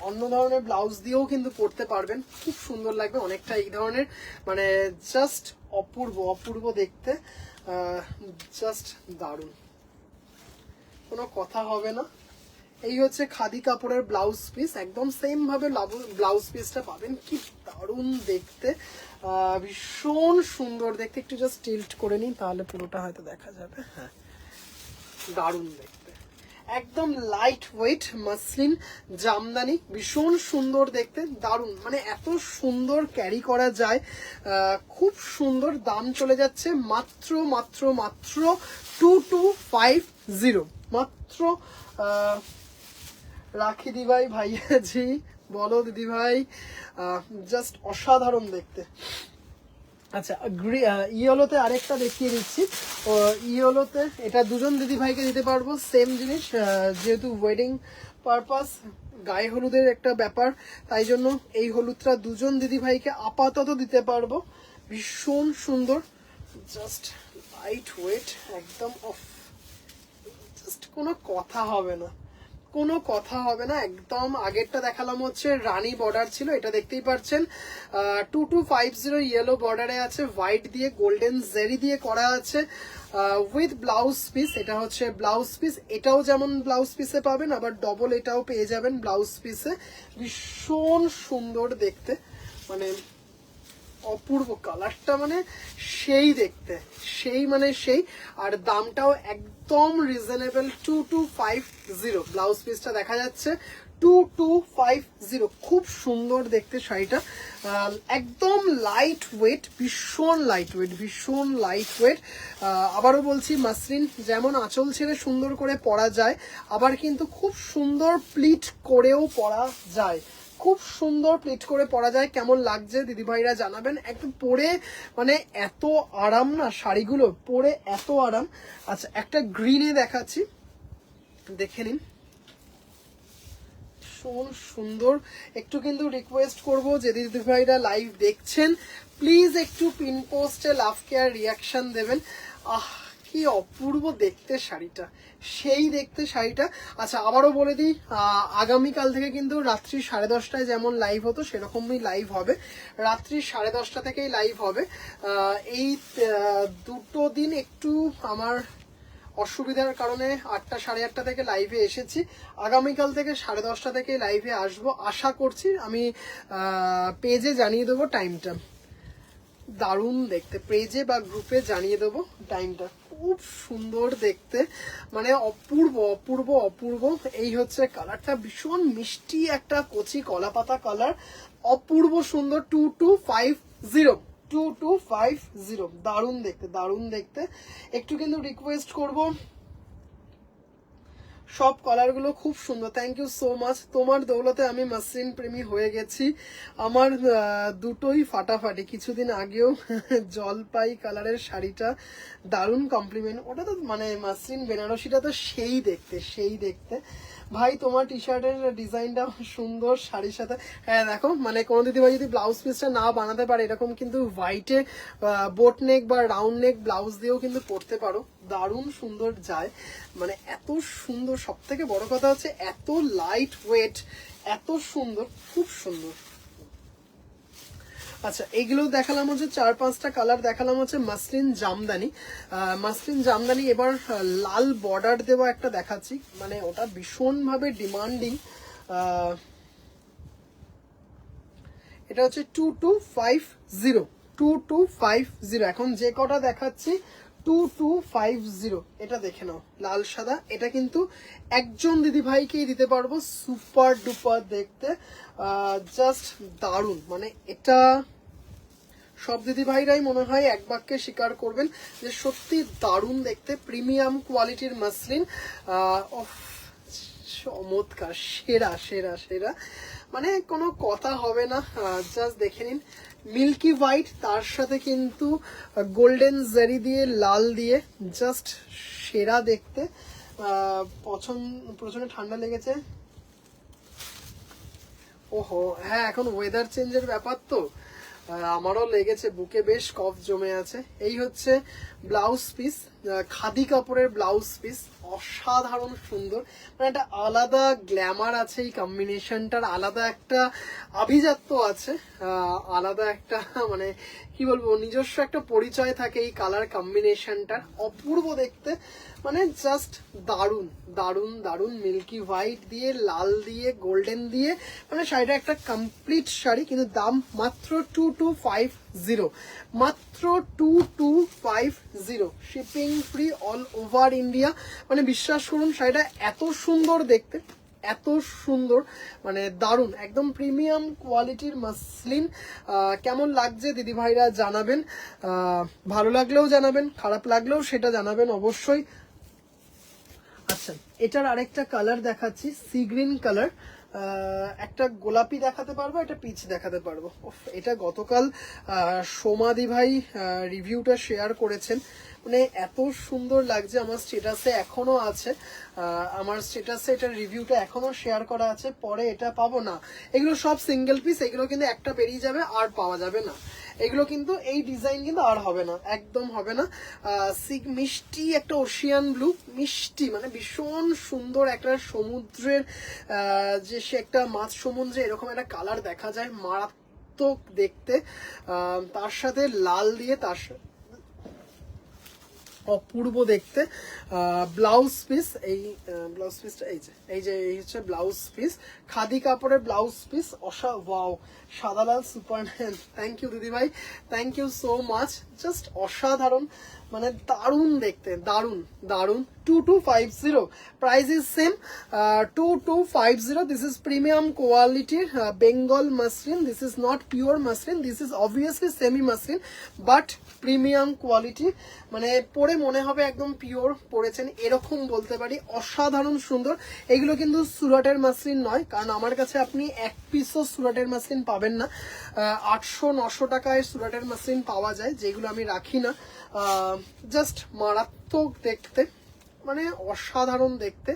অন্য ধরনের ব্লাউজ দিয়েও কিন্তু পরতে পারবেন, খুব সুন্দর লাগবে অনেকটা এই ধরনের, মানে জাস্ট অপূর্ব অপূর্ব দেখতে, জাস্ট দারুণ, কোনো কথা হবে না। এই হচ্ছে খাদি কাপড়ের ব্লাউজ পিস, একদম সেম ভাবে ব্লাউজ পিসটা পাবেন, কি দারুণ দেখতে, ভীষণ সুন্দর দেখতে। একটু জাস্ট টিল্ট করে নিন, তাহলে পুরোটা হয়তো দেখা যাবে। হ্যাঁ, দারুণ দেখতে, একদম লাইট ওয়েট মাসলিন জামদানি, ভীষণ সুন্দর দেখতে, দারুণ, মানে এত সুন্দর ক্যারি করা যায়, খুব সুন্দর। দাম চলে যাচ্ছে মাত্র মাত্র মাত্র 2250, মাত্র। রাখি দি ভাই, ভাইয়া জি বলো দিদি ভাই, জাস্ট অসাধারণ দেখতে। আচ্ছা, ইয়েলোতে আরেকটা দেখিয়ে দিচ্ছি। ইয়েলোতে এটা দুজন দিদি ভাইকে দিতে পারবো, সেম জিনিস, যেহেতু ওয়েডিং পারপাস, গায়ে হলুদের একটা ব্যাপার, তাই জন্য এই হলুদটা দুজন দিদি ভাইকে আপাতত দিতে পারবো। ভীষণ সুন্দর, জাস্ট লাইট ওয়েট, একদম অফ, জাস্ট কোনো কথা হবে না, কোনো কথা হবে না একদম। আগেরটা দেখালাম হচ্ছে রানী বর্ডার ছিল, এটা দেখতেই পাচ্ছেন 2250 ইয়েলো বর্ডারে আছে, হোয়াইট দিয়ে গোল্ডেন জেরি দিয়ে করা আছে, উইথ ব্লাউজ পিস। এটা হচ্ছে ব্লাউজ পিস, এটাও যেমন ব্লাউজ পিসে পাবেন, আবার ডবল এটাও পেয়ে যাবেন ব্লাউজ পিসে। ভীষণ সুন্দর দেখতে, মানে অপূর্ব, কালারটা মানে সেই দেখতে, সেই মানে সেই, আর দামটাও একদম রিজনেবল, 2250। ব্লাউজ পিসটা দেখা যাচ্ছে 2250, খুব সুন্দর দেখতে শাড়িটা, একদম লাইট ওয়েট, ভীষণ লাইট ওয়েট, ভীষণ লাইট ওয়েট। আবারও বলছি, মাসলিন যেমন আঁচল ছেড়ে সুন্দর করে পরা যায়, আবার কিন্তু খুব সুন্দর প্লিট করেও পরা যায়, খুব সুন্দর প্লিট করে পরা যায়। কেমন লাগছে দিদিভাইরা জানাবেন, একদম পরে মানে এত আরাম না শাড়িগুলো, পরে এত আরাম। আচ্ছা, একটা গ্রিনে দেখাচ্ছি, দেখে নিন, ভীষণ সুন্দর। একটু কিন্তু রিকোয়েস্ট করব, যে দিদিভাইরা লাইভ দেখছেন, প্লিজ একটু পিন পোস্টে লাভ কেয়ার রিয়াকশন দেবেন। কি অপূর্ব দেখতে শাড়িটা, সেই দেখতে শাড়িটা। আচ্ছা, আবারও বলে দিই, আগামীকাল থেকে কিন্তু রাত্রি 10:30টায় যেমন লাইভ হতো সেরকমই লাইভ হবে, রাত্রি 10:30টা থেকেই লাইভ হবে। এই দুটো দিন একটু আমার অসুবিধার কারণে 8টা 8:30 থেকে লাইভে এসেছি, আগামীকাল থেকে 10:30 থেকে লাইভে আসবো আশা করছি। আমি পেজে জানিয়ে দেবো টাইমটা, দারুণ দেখতে, পেজে বা গ্রুপে জানিয়ে দেবো টাইমটা, খুব সুন্দর দেখতে, মানে অপূর্ব অপূর্ব অপূর্ব। এই হচ্ছে কালারটা, ভীষণ মিষ্টি একটা কচি কলাপাতা কালার, অপূর্ব সুন্দর, 2250, দারুণ দেখতে, দারুণ দেখতে। একটু কিন্তু রিকোয়েস্ট করব, সব কালারগুলো খুব সুন্দর, থ্যাংক ইউ সো মাচ। তোমার দৌলতে আমি মাসলিন প্রেমী হয়ে গেছি, আমার দুটোই ফাটাফাটি। কিছুদিন আগেও জলপাই কালারের শাড়িটা দারুণ কমপ্লিমেন্ট, ওটা তো মানে মাসলিন বেনারসিটা তো সেই দেখতে, সেই দেখতে। ভাই তোমার টি শার্টের ডিজাইনটা সুন্দর শাড়ির সাথে। হ্যাঁ দেখো, মানে কোনো দিদিভাই যদি ব্লাউজ পিসটা না বানাতে পারে, এরকম কিন্তু হোয়াইটে বোট নেক বা রাউন্ড নেক ব্লাউজ দিয়েও কিন্তু পরতে পারো, দারুণ সুন্দর যায়, মানে এত সুন্দর। সব থেকে বড় কথা হচ্ছে এত লাইট ওয়েট, এত সুন্দর, খুব সুন্দর। আচ্ছা, এইগুলো দেখালাম হচ্ছে 4-5টা কালার দেখালাম হচ্ছে মাসলিন জামদানি। মাসলিন জামদানি এবার লাল বর্ডার দেওয়া একটা দেখাচ্ছি, মানে ওটা ভীষণভাবে ডিমান্ডিং। এটা হচ্ছে 2250, এখন যে কটা দেখাচ্ছি 2250, এটা দেখে নাও, লাল সাদা। এটা কিন্তু একজন দিদি ভাইকেই দিতে পারবো, সুপার ডুপার দেখতে, জাস্ট দারুণ, মানে এটা সব দিদি ভাইরাই মনে হয় এক বাক্যে স্বীকার করবেন যে সত্যি দারুণ দেখতে, প্রিমিয়াম কোয়ালিটির মাসলিন, চমৎকার, সেরা সেরা সেরা, মানে কোনো কথা হবে না। জাস্ট দেখে নিন, মিল্কি হোয়াইট, তার সাথে কিন্তু গোল্ডেন জারি দিয়ে লাল দিয়ে, জাস্ট সেরা দেখতে, প্রচন্ড ঠান্ডা লেগেছে। ওহো হ্যাঁ, এখন ওয়েদার চেঞ্জের ব্যাপার তো আমারও লেগেছে, বুকে বেশ কফ জমে আছে। এই হচ্ছে ব্লাউজ পিস, খাদি কাপড়ের ব্লাউজ পিস, অসাধারণ সুন্দর, মানে একটা আলাদা গ্ল্যামার আছে এই কম্বিনেশনটার, আলাদা একটা আভিজাত্য আছে, আলাদা একটা মানে কি বলবো, নিজস্ব একটা পরিচয় থাকে এই কালার কম্বিনেশনটার, অপূর্ব দেখতে, মানে জাস্ট দারুন দারুন দারুন। মিল্কি হোয়াইট দিয়ে, লাল দিয়ে, গোল্ডেন দিয়ে, মানে শাড়িটা একটা কমপ্লিট শাড়ি, কিন্তু দাম মাত্র 2250, মাত্র 2250, shipping free all over India. মানে বিশ্বাস করুন শাড়িটা এত সুন্দর দেখতে, এত সুন্দর, মানে দারুন, একদম প্রিমিয়াম কোয়ালিটির মাসলিন। কেমন লাগছে দিদি ভাইরা জানাবেন, ভালো লাগলেও জানাবেন, খারাপ লাগলেও সেটা জানাবেন অবশ্যই। আচ্ছা, এটার আরেকটা কালার দেখাচ্ছি, সি গ্রিন কালার, একটা গোলাপি দেখাতে পারবো, একটা পিচ দেখাতে পারবো। এটা গতকাল সোমাদি ভাই রিভিউটা শেয়ার করেছেন, মানে এত সুন্দর লাগছে, আমার স্টেটাসে এখনো আছে, আমার স্টেটাসে এটার রিভিউটা এখনো শেয়ার করা আছে, পরে এটা পাবো না। এগুলো সব সিঙ্গেল পিস, এগুলো কিন্তু একটা বেরিয়ে যাবে আর পাওয়া যাবে না, এগুলো কিন্তু এই ডিজাইন কিন্তু আর হবে না, একদম হবে না। মিষ্টি একটা ওশিয়ান ব্লু, মিষ্টি মানে ভীষণ সুন্দর একটা সমুদ্রের যে সে একটা মাছ সমুদ্রে এরকম একটা কালার দেখা যায়, মারাত্মক দেখতে, তার সাথে লাল দিয়ে, তার অপূর্ব দেখতে। ব্লাউজ পিস, এই ব্লাউজ পিসটা এই হচ্ছে ব্লাউজ পিস, খাদি কাপড়ের ব্লাউজ পিস, ওয়াও, সাদা লাল সুপার। থ্যাংক ইউ দিদি ভাই, thank you so much, just অসাধারণ, মানে দারুণ দেখতে, দারুণ দারুণ। 2250, price is same, 2250। This is premium কোয়ালিটির Bengal muslin, this is not pure muslin, this is obviously semi muslin, but premium quality, মানে পরে মনে হবে একদম পিওর পরেছেন এরকম বলতে পারি, অসাধারণ সুন্দর। এগুলো কিন্তু সুরাটের মাসলিন নয়, কারণ আমার কাছে আপনি এক পিসও সুরাটের মাসলিন পাবেন না, 800-900 টাকায় সুরাটের মাসলিন পাওয়া যায়, যেগুলো আমি রাখি না। জাস্ট মারাত্মক দেখতে, মানে অসাধারণ দেখতে,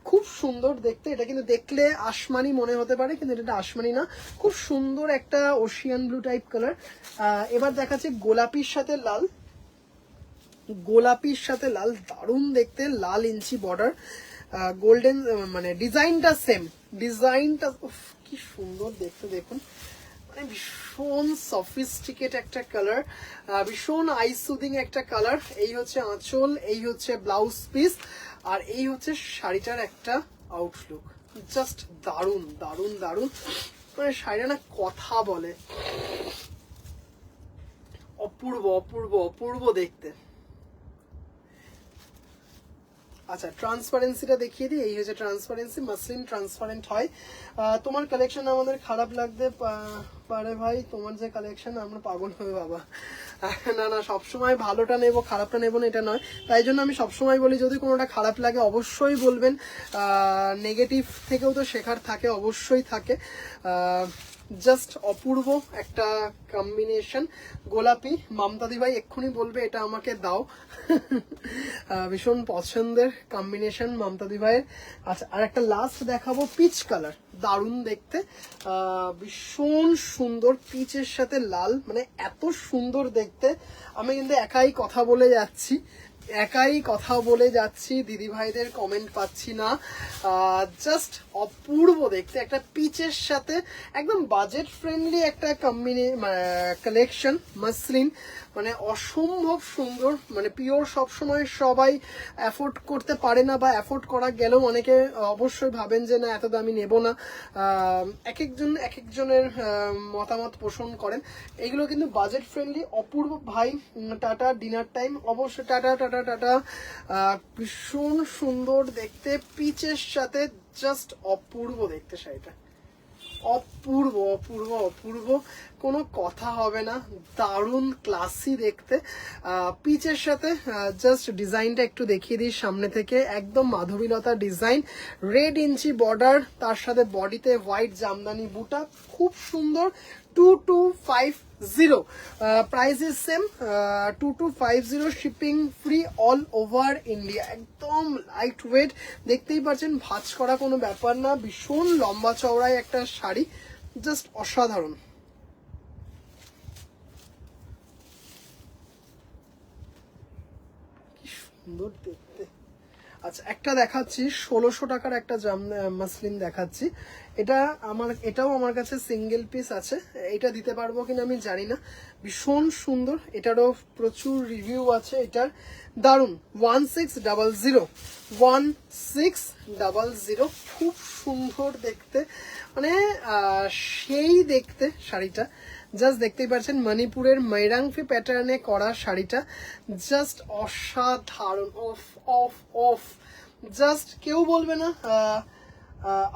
খুব সুন্দর দেখতে। এটা কিন্তু দেখলে আসমানি মনে হতে পারে, কিন্তু এটা আসমানি না, খুব সুন্দর একটা ওশিয়ান ব্লু টাইপ কালার। এবার দেখাচ্ছে গোলাপির সাথে লাল, গোলাপির সাথে লাল, দারুণ দেখতে, লাল ইঞ্চি বর্ডার, গোল্ডেন, মানে ডিজাইনটা সেম, ডিজাইনটা কি সুন্দর দেখতে, দেখুন, মানে ভীষণ সফিস্টিকেট একটা কালার, ভীষণ আই সুদিং একটা কালার। এই হচ্ছে আঁচল, এই হচ্ছে ব্লাউজ পিস, আর এই হচ্ছে শাড়িটার একটা আউটলুক, জাস্ট দারুণ দারুণ দারুণ, মানে শাড়িটা না কথা বলে, অপূর্ব অপূর্ব অপূর্ব দেখতে। আচ্ছা, ট্রান্সপারেন্সিটা দেখিয়ে দিই, এই হচ্ছে ট্রান্সপারেন্সি, মাসলিন ট্রান্সপারেন্ট হয়। তোমার কালেকশন আমাদের খারাপ লাগতে পারে ভাই, তোমার যে কালেকশন আমরা পাগল হবে বাবা। না না, সবসময় ভালোটা নেবো খারাপটা নেবো না এটা নয়, তাই জন্য আমি সবসময় বলি যদি কোনোটা খারাপ লাগে অবশ্যই বলবেন, নেগেটিভ থেকেও তো শেখার থাকে, অবশ্যই থাকে। জাস্ট অপূর্ব একটা কম্বিনেশন, গোলাপি, মমতাদি ভাই এক্ষুনি বলবে এটা আমাকে দাও। ভীষণ পছন্দের কম্বিনেশন মমতাদি ভাইয়ের। আচ্ছা, আর একটা লাস্ট দেখাবো, পিচ কালার, দারুণ দেখতে, ভীষণ সুন্দর, পিচের সাথে লাল, মানে এত সুন্দর দেখতে। আমি কিন্তু একাই কথা বলে যাচ্ছি, দিদি ভাইদের কমেন্ট পাচ্ছি না, জাস্ট অপূর্ব দেখতে, একটা পিচের সাথে একদম বাজেট ফ্রেন্ডলি একটা কালেকশন, মাসলিন, মানে অসম্ভব সুন্দর, মানে পিওর সবসময় সবাই অ্যাফোর্ড করতে পারে না, বা অ্যাফোর্ড করা গেলেও অনেকে অবশ্যই ভাবেন যে না এত দামি নেব না, এক একজনের মতামত পোষণ করেন। এগুলো কিন্তু বাজেট ফ্রেন্ডলি, অপূর্ব ভাই, টাটা, ডিনার টাইম, অবশ্যই টাটা টাটা টাটা। ভীষণ সুন্দর দেখতে, পিচের সাথে জাস্ট অপূর্ব দেখতে শাড়িটা, অপূর্ব অপূর্ব অপূর্ব, কোনো কথা হবে না, দারুণ ক্লাসি দেখতে, পিচের সাথে। জাস্ট ডিজাইনটা একটু দেখিয়ে দিই সামনে থেকে, একদম মাধবীলতা ডিজাইন, রেড ইঞ্চি বর্ডার, তার সাথে বডিতে হোয়াইট জামদানি বুটা, খুব সুন্দর। 2250. Price is same, 2250, shipping free all over India. একদম লাইট ওয়েট, দেখতেই পাচ্ছেন ভাঁজ করা কোনো ব্যাপার না, ভীষণ লম্বা চওড়ায় একটা শাড়ি, জাস্ট অসাধারণ। কি সুন্দর দেখতে। আচ্ছা, একটা দেখাচ্ছি 1600 টাকার একটা মাসলিন দেখাচ্ছি। এটাও আমার কাছে সিঙ্গেল পিস আছে, এটা দিতে পারবো কিনা আমি জানি না। ভীষণ সুন্দর, এটারও প্রচুর রিভিউ আছে এটার, দারুণ। 1600, 1600, খুব সুন্দর দেখতে, মানে সেই দেখতে শাড়িটা। জাস্ট দেখতেই পাচ্ছেন মণিপুরের ময়রাংফি প্যাটার্নে করা শাড়িটা, জাস্ট অসাধারণ। অফ অফ অফ, জাস্ট কেউ বলবে না।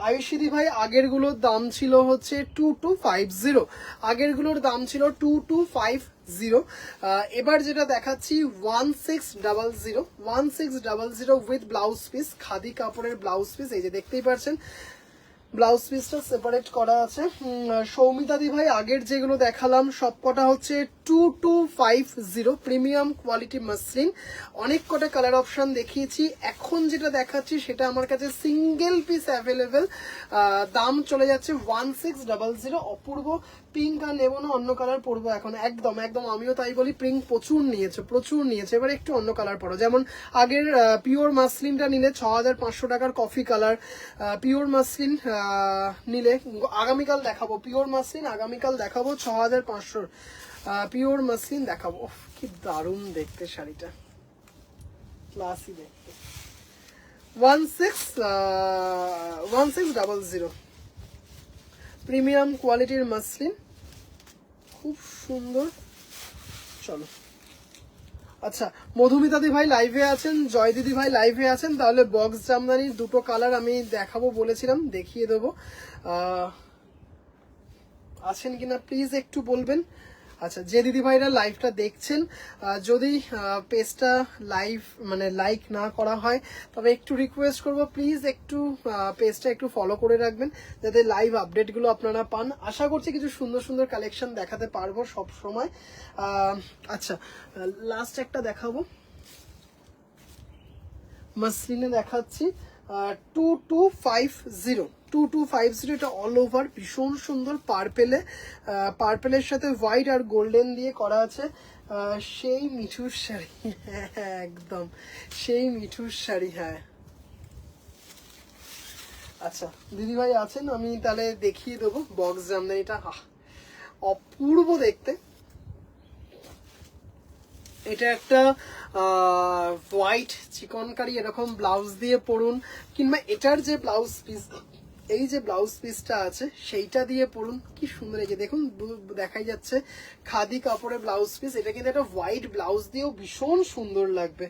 আয়ুষিদি ভাই, আগেরগুলোর দাম ছিল হচ্ছে 2250, আগেরগুলোর দাম ছিল 2250। এবার যেটা দেখাচ্ছি 1600, 1600 উইথ ব্লাউজ পিস, খাদি কাপড়ের ব্লাউজ পিস, এই যে দেখতেই পাচ্ছেন ব্লাউজ পিসটা সেপারেট করা আছে। সৌমিতা দি ভাই, আগের যেগুলো দেখালাম সবকটা হচ্ছে 2250 প্রিমিয়াম কোয়ালিটি মাসলিন। অনেক কটা কালার অপশন দেখিয়েছি, এখন যেটা দেখাচ্ছি সেটা আমার কাছে সিঙ্গেল পিস অ্যাভেলেবেল, দাম চলে যাচ্ছে 1600। অপূর্ব পিঙ্ক আর নেবো না, অন্য কালার পরবো এখন, একদম একদম আমিও তাই বলি, পিঙ্ক প্রচুর নিয়েছে, এবার একটু অন্য কালার পরো। যেমন আগের পিওর মাসলিনটা নিলে 6500 টাকার কফি কালার, পিওর মাসলিন নিলে আগামীকাল দেখাবো, পিওর মাসলিন আগামীকাল দেখাবো 6500 পিওর মাসলিন দেখাবো। কি দারুণ দেখতে শাড়িটা, ক্লাসি দেখতে। 1600 প্রিমিয়াম কোয়ালিটির মাসলিন, খুব সুন্দর। চলো, আচ্ছা মধুমিতা দি ভাই লাইভে আছেন, জয় দিদি ভাই লাইভে আছেন, তাহলে বক্স জামদানির দুটো কালার আমি দেখাবো বলেছিলাম, দেখিয়ে দেবো। আছেন কিনা প্লিজ একটু বলবেন। আচ্ছা, যে দিদি ভাইরা লাইভটা দেখছেন, যদি পেজটা লাইক না করা হয়, তবে একটু রিকোয়েস্ট করব প্লিজ একটু পেজটা একটু ফলো করে রাখবেন, যাতে লাইভ আপডেটগুলো আপনারা পান। আশা করছি কিছু সুন্দর সুন্দর কালেকশন দেখাতে পারবো সব সময়। আচ্ছা, লাস্ট একটা দেখাবো, মাসলিনে দেখাচ্ছি 2250, এটা অল ওভার ভীষণ সুন্দর, পার্পেলের সাথে হোয়াইট আর গোল্ডেন দিয়ে করা আছে। সেই মিঠুর শাড়ি, একদম সেই মিঠুর শাড়ি। হ্যাঁ, আচ্ছা দিদি ভাই আছেন, আমি তাহলে দেখিয়ে দেবো বক্স জামদানিটা। অপূর্ব দেখতে, এটা একটা হোয়াইট চিকনকারি এরকম ব্লাউজ দিয়ে পরুন, কিংবা এটার যে ব্লাউজ পিস, এই যে ব্লাউজ পিসটা আছে সেইটা দিয়ে পরুন, কি সুন্দর। এই যে দেখুন দেখাই যাচ্ছে খাদি কাপড়ের ব্লাউজ পিস, এটা কিন্তু একটা হোয়াইট ব্লাউজ দিয়েও ভীষণ সুন্দর লাগবে,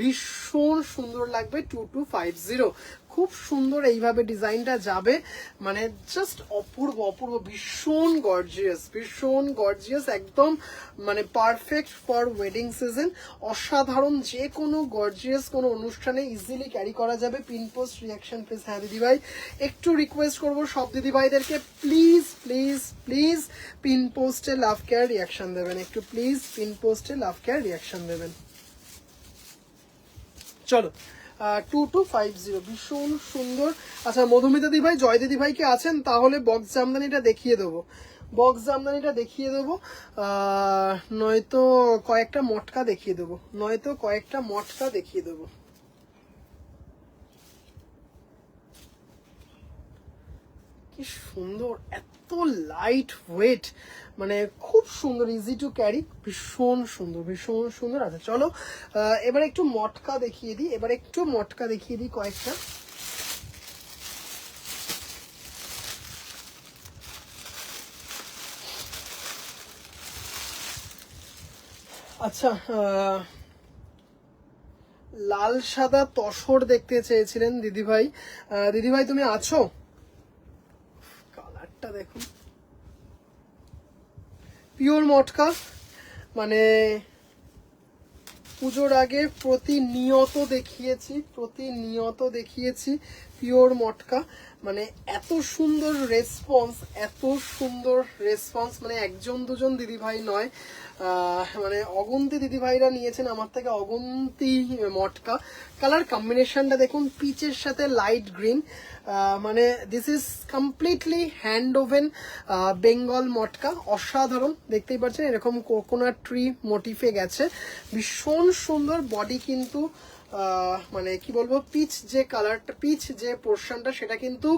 2250, খুব সুন্দর এইভাবে ডিজাইনটা যাবে, মানে জাস্ট অপূর্ব, ভীষণ গর্জিয়াস, একদম মানে পারফেক্ট ফর ওয়েডিং সিজন। অসাধারণ, যে কোনো গর্জিয়াস কোনো অনুষ্ঠানে ইজিলি ক্যারি করা যাবে। Pin post reaction please. হ্যাঁ দিদিভাই, একটু রিকোয়েস্ট করবো সব দিদিভাইদেরকে, প্লিজ পিন পোস্টে লাভ কেয়ার রিয়াকশন দেবেন, একটু প্লিজ পিন পোস্টে লাভ কেয়ার রিয়াকশন দেবেন। চলো, 2250 ভীষণ সুন্দর। আচ্ছা মধুমিতা দি ভাই, জয় দিদি ভাই কি আছেন, তাহলে বক্স জামদানিটা দেখিয়ে দেবো, নয়তো কয়েকটা মটকা দেখিয়ে দেবো, কি সুন্দর, এত লাইট ওয়েট, মানে খুব সুন্দর, ইজি টু ক্যারি, ভীষণ সুন্দর। আচ্ছা চলো, এবার একটু মটকা দেখিয়ে দিই, কয়েকটা। আচ্ছা, লাল সাদা তসর দেখতে চেয়েছিলেন দিদিভাই, তুমি আছো? কালারটা দেখুন, পিওর মটকা, মানে পুজোর আগে প্রতিনিয়ত দেখিয়েছি পিওর মটকা। মানে এত সুন্দর রেসপন্স, মানে একজন দুজন দিদিভাই নয়, মানে অগুন্তি দিদিভাইরা নিয়েছেন আমার থেকে, অগুন্তি মটকা। কালার কম্বিনেশনটা দেখুন, পিচের সাথে লাইট গ্রিন, মানে this is completely hand woven Bengal matka. অসাধারণ, দেখতেই পাচ্ছেন এরকম কোকোনাট ট্রি মোটিফে গেছে, ভীষণ সুন্দর। বডি কিন্তু মানে কি বলবো, পিচ যে পোর্শনটা সেটা কিন্তু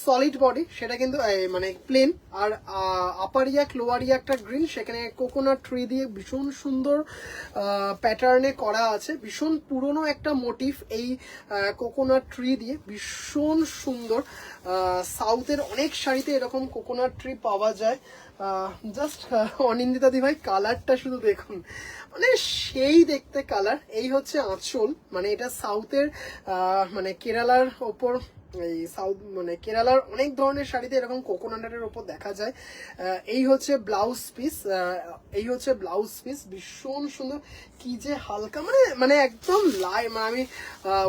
সলিড বডি, সেটা কিন্তু মানে প্লেন, আর আপার ইয়াক লোয়ার ইয়াকটা গ্রিন, সেখানে কোকোনাট ট্রি দিয়ে ভীষণ সুন্দর প্যাটার্নে করা আছে। ভীষণ পুরনো একটা মোটিভ এই কোকোনাট ট্রি দিয়ে, ভীষণ সুন্দর। সাউথের অনেক শাড়িতে এরকম কোকোনাট ট্রি পাওয়া যায়। জাস্ট অনিন্দিতা দি ভাই কালারটা শুধু দেখুন, মানে সেই দেখতে কালার। এই হচ্ছে আঁচল, মানে এটা সাউথের মানে কেরালার ওপর, এই সাউথ মানে কেরালার অনেক ধরনের শাড়িতে এরকম কোকোনাটের ওপর দেখা যায়। এই হচ্ছে ব্লাউজ পিস, ভীষণ সুন্দর। কি যে হালকা, মানে একদম মানে আমি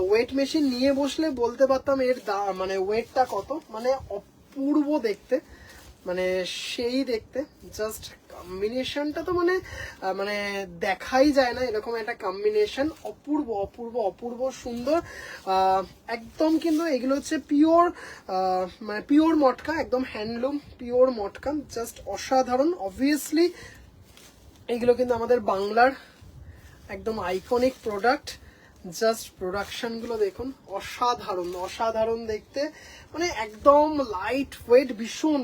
ওয়েট মেশিন নিয়ে বসলে বলতে পারতাম এর মানে ওয়েটটা কত, মানে অপূর্ব দেখতে, মানে সেই দেখতে। জাস্ট কম্বিনেশনটা তো মানে দেখাই যায় না, এরকম একটা কম্বিনেশন, অপূর্ব সুন্দর। একদম কিন্তু এগুলো হচ্ছে মানে পিওর মটকা, একদম হ্যান্ডলুম পিওর মটকা, জাস্ট অসাধারণ। অবভিয়াসলি এগুলো কিন্তু আমাদের বাংলার একদম আইকনিক প্রোডাক্ট। জাস্ট প্রোডাকশনগুলো দেখুন, অসাধারণ দেখতে, মানে একদম লাইট ওয়েট, ভীষণ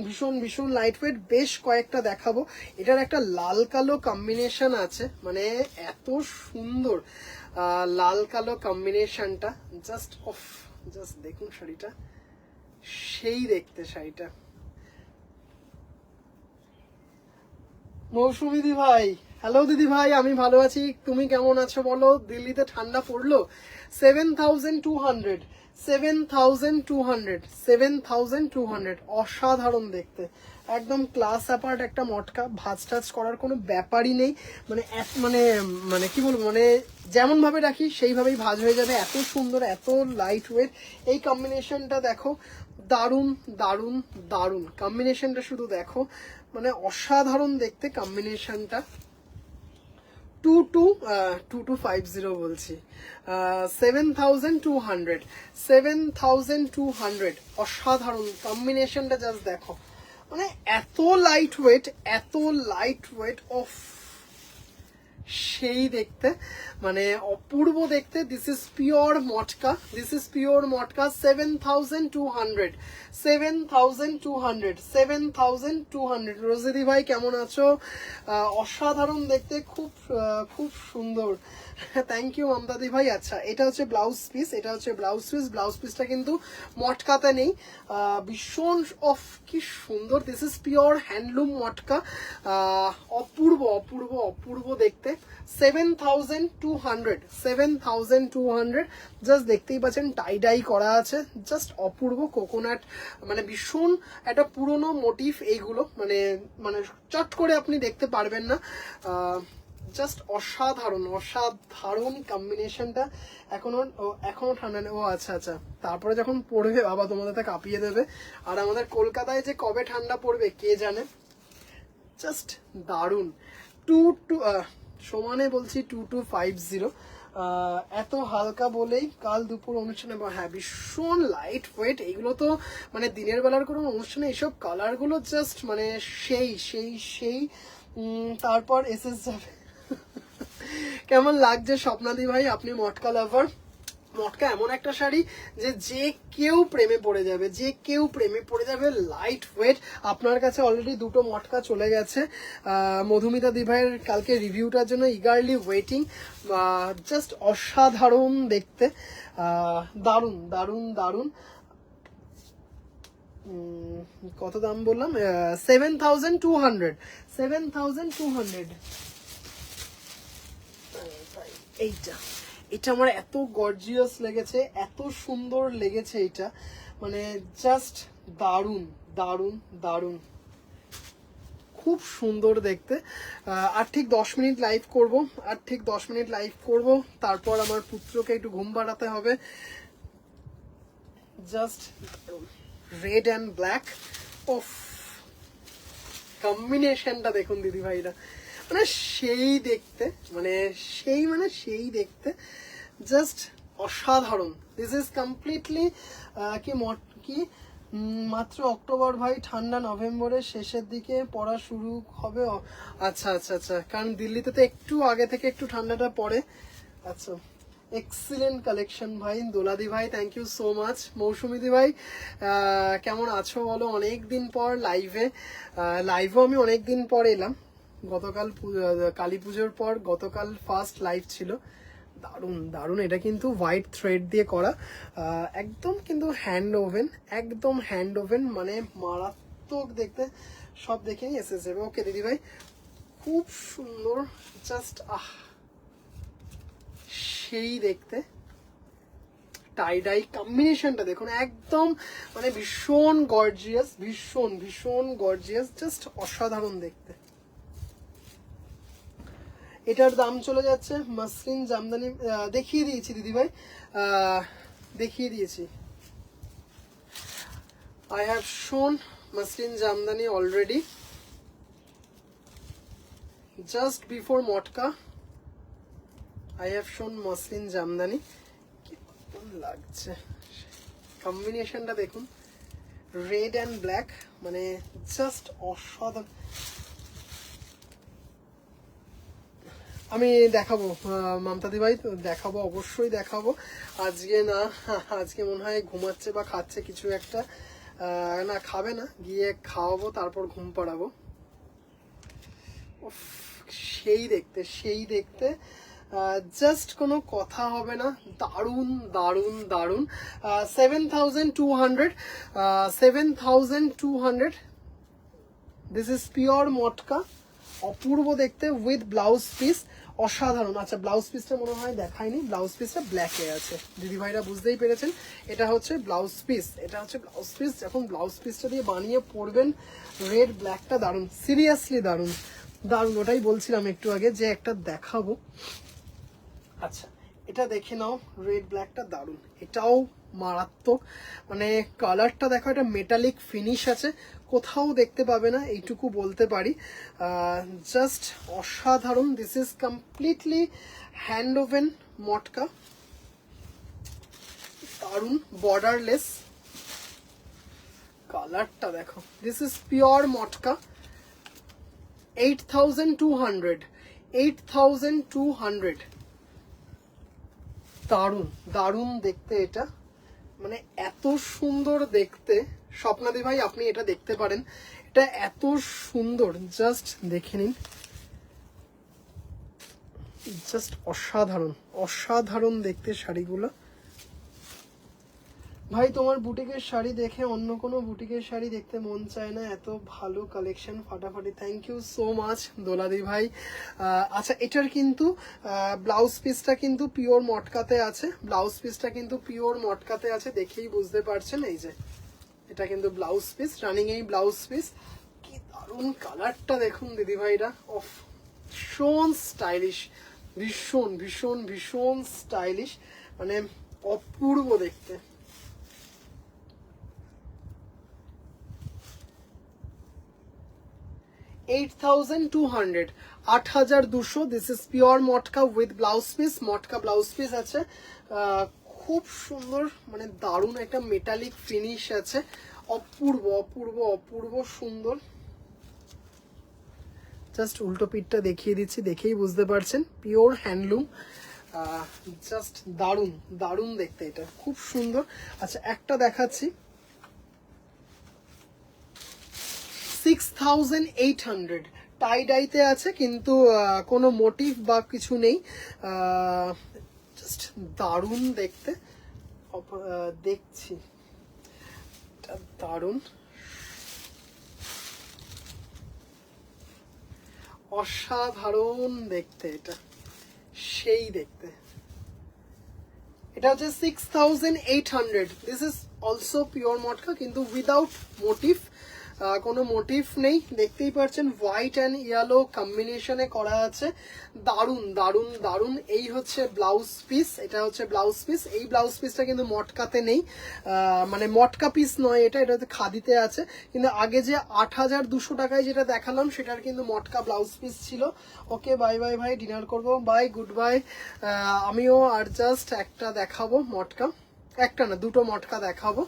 লাইট ওয়েট। বেশ কয়েকটা দেখাবো। এটার একটা লাল কালো কম্বিনেশন আছে, মানে এত সুন্দর লাল কালো কম্বিনেশনটা, জাস্ট দেখুন শাড়িটা, সেই দেখতে শাড়িটা। মৌসুমী দি ভাই, হ্যালো দিদি ভাই, আমি ভালো আছি, তুমি কেমন আছো বলো? দিল্লিতে ঠান্ডা পড়লো? 7,200 অসাধারণ দেখতে, একদম ক্লাস অ্যাপার্ট একটা মটকা। ভাঁজ টাজ করার কোনো ব্যাপারই নেই, মানে মানে কি বলবো, মানে যেমন ভাবে রাখি সেইভাবেই ভাঁজ হয়ে যাবে। এত সুন্দর, এত লাইট ওয়েট। এই কম্বিনেশনটা দেখো, দারুণ কম্বিনেশনটা, শুধু দেখো, মানে অসাধারণ দেখতে কম্বিনেশনটা। 2250 বলছি, 7,200 অসাধারণ কম্বিনেশনটা, জাস্ট দেখো, মানে এত লাইট ওয়েট অফ, সেই দেখতে, মানে অপূর্ব দেখতে। দিস ইজ পিওর মটকা, 7,200 রোজিদি ভাই কেমন আছো? অসাধারণ দেখতে, খুব সুন্দর। থ্যাংক ইউ মমতাদি ভাই। আচ্ছা, এটা হচ্ছে ব্লাউজ পিসটা কিন্তু মটকাতে নেই, ভীষণ কি সুন্দর। দিস ইজ পিওর হ্যান্ডলুম মটকা, অপূর্ব দেখতে। 7,200 জাস্ট দেখতেই পাচ্ছেন, টাই করা আছে, জাস্ট অপূর্ব। কোকোনাট, মানে ভীষণ একটা পুরনো মোটিভ এইগুলো, মানে চট করে আপনি দেখতে পারবেন না। জাস্ট অসাধারণ কম্বিনেশনটা। এখনো ঠান্ডা নেই, ও আচ্ছা, তারপরে যখন পড়বে বাবা তোমাদের তা কাঁপিয়ে দেবে। আর আমাদের কলকাতায় যে কবে ঠান্ডা পড়বে কে জানে। জাস্ট দারুণ। সমানে বলছি 2250। এত হালকা বলেই কাল দুপুর অনুষ্ঠানে, হ্যাঁ ভীষণ লাইট ওয়েট। এইগুলো তো মানে দিনের বেলার কোনো অনুষ্ঠানে এইসব কালারগুলো জাস্ট মানে সেই। তারপর এসএস যাবে। কেমন লাগছে স্বপ্নাদি ভাই, আপনি মটকা লাভার? মটকা এমন একটা শাড়ি যে কেউ প্রেমে পড়ে যাবে, লাইট ওয়েট। আপনার কাছে অলরেডি দুটো মটকা চলে গেছে। মধুমিতা দি ভাইয়ের কালকে রিভিউটার জন্য ইগারলি ওয়েটিং। জাস্ট অসাধারণ দেখতে, দারুণ। কত দাম বললাম? 7,200। এটা আমার এত গর্জিয়াস লেগেছে, এত সুন্দর লেগেছে এটা, মানে জাস্ট দারুণ। খুব সুন্দর দেখতে। আর ঠিক 10 মিনিট লাইভ করব, আর ঠিক 10 মিনিট লাইভ করব, তারপর আমার পুত্রকে একটু ঘুম পাড়াতে হবে। Just red and black, of কম্বিনেশনটা দেখুন দিদি ভাইরা, মানে সেই দেখতে, সেই দেখতে, জাস্ট অসাধারণ। দিস ইজ কমপ্লিটলি কি মাত্র অক্টোবর ভাই, ঠান্ডা নভেম্বরের শেষের দিকে পড়া শুরু হবে। আচ্ছা আচ্ছা আচ্ছা, কারণ দিল্লিতে তো একটু আগে থেকে একটু ঠান্ডাটা পড়ে। আচ্ছা, এক্সিলেন্ট কালেকশন ভাই। দোলাদি ভাই থ্যাংক ইউ সো মাচ। মৌসুমিদি ভাই কেমন আছো বলো? অনেক দিন পর লাইভেও আমি অনেক দিন পর এলাম। গতকাল কালী পুজোর পর গতকাল ফার্স্ট লাইভ ছিল। দারুণ দারুণ, এটা কিন্তু হোয়াইট থ্রেড দিয়ে করা, একদম কিন্তু হ্যান্ড ওভেন, একদম হ্যান্ড ওভেন, মানে মারাত্মক দেখতে। সব দেখেই এসে যাবে। ওকে দিদি ভাই, খুব সুন্দর, জাস্ট সেই দেখতে। টাই ডাই কম্বিনেশনটা দেখুন, একদম মানে ভীষণ গর্জিয়াস, ভীষণ ভীষণ গর্জিয়াস, জাস্ট অসাধারণ দেখতে। এটার দাম চলে যাচ্ছে মসলিন জামদানি, দেখিয়ে দিয়েছি দিদি ভাই, দেখিয়ে দিয়েছি। I have shown muslin Jamdani already just before matka. I have shown muslin Jamdani. কেমন লাগছে কম্বিনেশনটা দেখুন, রেড অ্যান্ড ব্ল্যাক, মানে জাস্ট অসাধারণ। আমি দেখাবো মমতাদি ভাই, দেখাবো, অবশ্যই দেখাবো। আজকে না, আজকে মনে হয় ঘুমাচ্ছে বা খাচ্ছে কিছু একটা, না খাবে না, গিয়ে খাওয়াবো তারপর ঘুম পাড়াবো। সেই দেখতে, সেই দেখতে, জাস্ট কোনো কথা হবে না। দারুণ দারুণ দারুণ। 7,200, 7,200। দিস ইজ পিওর মটকা, অপূর্ব দেখতে, উইথ ব্লাউজ পিস, অসাধারণ। আচ্ছা, ব্লাউজ পিসটা মনে হয় দেখায়নি, ব্লাউজ পিসটা ব্ল্যাকে আছে। দিদি ভাইরা বুঝতেই পেরেছেন, এটা হচ্ছে ব্লাউজ পিস, এটা হচ্ছে ব্লাউজ পিস। যখন ব্লাউজ পিসটা দিয়ে বানিয়ে পরবেন, রেড ব্ল্যাকটা দারুণ, সিরিয়াসলি দারুণ দারুণ। ওটাই বলছিলাম একটু আগে যে একটা দেখাবো। আচ্ছা, এটা দেখে নাও, রেড ব্ল্যাকটা দারুণ, এটাও মারাত্মক, মানে কালারটা দেখো, এটা মেটালিক ফিনিশ আছে, কোথাও দেখতে পাবে না, এইটুকু বলতে পারি। জাস্ট অসাধারণ। This is completely hand woven matka, দারুণ, বর্ডারলেস। কালারটা দেখো, দিস ইজ পিওর মটকা। 8,200, 8,200। দারুণ দারুণ দেখতে এটা, মানে এত সুন্দর দেখতে। স্বপ্নাদি ভাই আপনি এটা দেখতে পারেন, এটা এত সুন্দর, জাস্ট দেখে নিন, জাস্ট অসাধারণ অসাধারণ দেখতে শাড়িগুলো। ভাই তোমার বুটিকের শাড়ি দেখে অন্য কোনো বুটিকের শাড়ি দেখতে মন চায় না, এত ভালো কালেকশন, ফাটাফাটি। থ্যাংক ইউ সো মাচ দোলাদি ভাই। আচ্ছা, এটার কিন্তু ব্লাউজ পিসটা কিন্তু পিওর মটকাতে আছে, ব্লাউজ পিসটা কিন্তু পিওর মটকাতে আছে, দেখেই বুঝতে পারছেন। এই যে এটা কিন্তু ব্লাউজ পিস, রানিং এই ব্লাউজ পিস। কি দারুণ কালারটা দেখুন দিদি ভাইরা, অফ, ভীষণ স্টাইলিশ, ভীষণ ভীষণ ভীষণ স্টাইলিশ, মানে অপূর্ব দেখতে। $8,200, 8,200। This is pure matka with blouse piece, matka blouse piece আছে, খুব সুন্দর, মানে দারুণ একটা মেটালিক ফিনিশ আছে, অপূর্ব অপূর্ব অপূর্ব সুন্দর। জাস্ট উল্টো পিঠটা দেখিয়ে দিচ্ছি, দেখেই বুঝতে পারছেন, পিওর হ্যান্ডলুম, জাস্ট দারুণ দারুণ দেখতে, এটা খুব সুন্দর। আচ্ছা, একটা দেখাচ্ছি, 6,800, টাই ডাইতে আছে, কিন্তু কোনো মোটিভ বা কিছু নেই, জাস্ট দারুণ দেখতে। দেখছি, দারুণ, অসাধারণ দেখতে, এটা সেই দেখতে। এটা হচ্ছে 6,800। দিস ইজ অলসো পিওর মটকা, কিন্তু উইদাউট মোটিভ, কোনো মোটিভ নেই, দেখতেই পাচ্ছেন হোয়াইট অ্যান্ড ইয়েলো কম্বিনেশনে করা আছে। দারুন দারুন দারুন। এই হচ্ছে ব্লাউজ পিস, এটা হচ্ছে ব্লাউজ পিস। এই ব্লাউজ পিসটা কিন্তু মটকাতে নেই, মানে মটকা পিস নয় এটা, এটা হচ্ছে খাদিতে আছে। কিন্তু আগে যে 8,200 টাকায় যেটা দেখালাম সেটার কিন্তু মটকা ব্লাউজ পিস ছিল। ওকে বাই বাই ভাই, ডিনার করবো, বাই, গুড বাই। আমিও আর জাস্ট একটা দেখাবো মটকা, একটা না দুটো মটকা দেখাবো।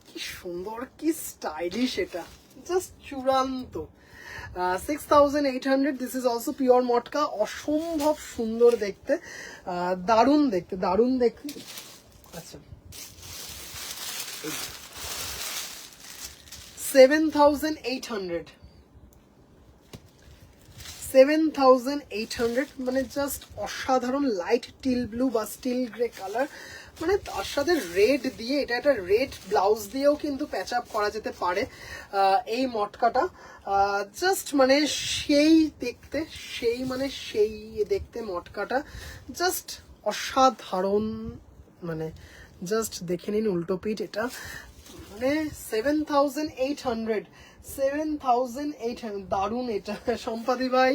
কি সুন্দর, কি স্টাইলিশ, এটা জাস্ট চূড়ান্ত। 6,800, দিস ইজ অলসো পিওর মটকা, অসম্ভব সুন্দর দেখতে, দারুণ দেখতে, দারুণ দেখতে। আচ্ছা 7,800, 7,800, মানে জাস্ট অসাধারণ। লাইট টিল ব্লু বা স্টিল গ্রে কালার, মানে তার সাথে রেড দিয়ে, এটা একটা রেড ব্লাউজ দিয়েও কিন্তু প্যাচ আপ করা যেতে পারে এই মটকাটা। জাস্ট মানে সেই দেখতে, সেই মানে সেই দেখতে মটকাটা জাস্ট অসাধারণ। মানে জাস্ট দেখে নিন উল্টো পিঠ, এটা মানে 7,800, 7,800, দারুণ এটা। সম্পাদি ভাই,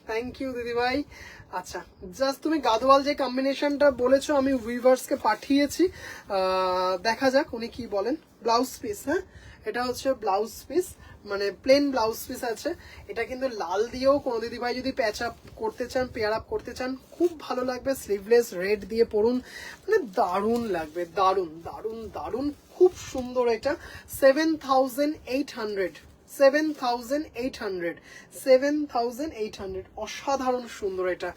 থ্যাংক ইউ দিদি ভাই। আচ্ছা জাস্ট তুমি গাদোয়াল যে কম্বিনেশনটা বলেছো আমি উইভার্সকে পাঠিয়েছি, দেখা যাক উনি কি বলেন। ব্লাউজ পিস, হ্যাঁ এটা হচ্ছে ব্লাউজ পিস, মানে প্লেন ব্লাউজ পিস আছে। এটা কিন্তু লাল দিয়েও কোনো দিদি ভাই যদি প্যাচ আপ করতে চান, পেয়ার আপ করতে চান, খুব ভালো লাগবে। স্লিভলেস রেড দিয়ে পরুন, মানে দারুণ লাগবে, দারুণ দারুণ দারুণ, খুব সুন্দর এটা। 7,800, 7,800, 7,800, অসাধারণ সুন্দর এটা,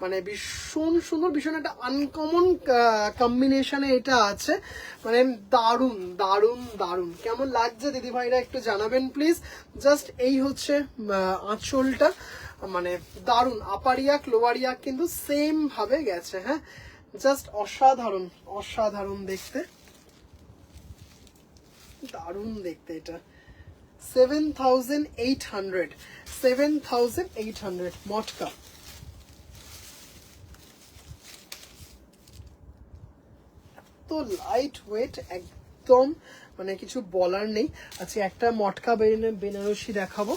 মানে ভীষণ সুন্দর, ভীষণ একটা আনকমন কম্বিনেশনে এটা আছে, মানে দারুণ দারুণ দারুণ। কেমন লাগছে দিদি ভাইরা একটু জানাবেন প্লিজ। জাস্ট এই হচ্ছে আঁচলটা, মানে দারুণ। আপার ইয়াক লোয়ার ইয়াক কিন্তু সেম ভাবে গেছে, হ্যাঁ জাস্ট অসাধারণ, অসাধারণ দেখতে, দারুণ দেখতে এটা। 7,800, 7,800 মটকা। তো লাইট ওয়েট একদম, মানে কিছু বলার নেই। আচ্ছা একটা মটকা বেনারসি দেখাবো।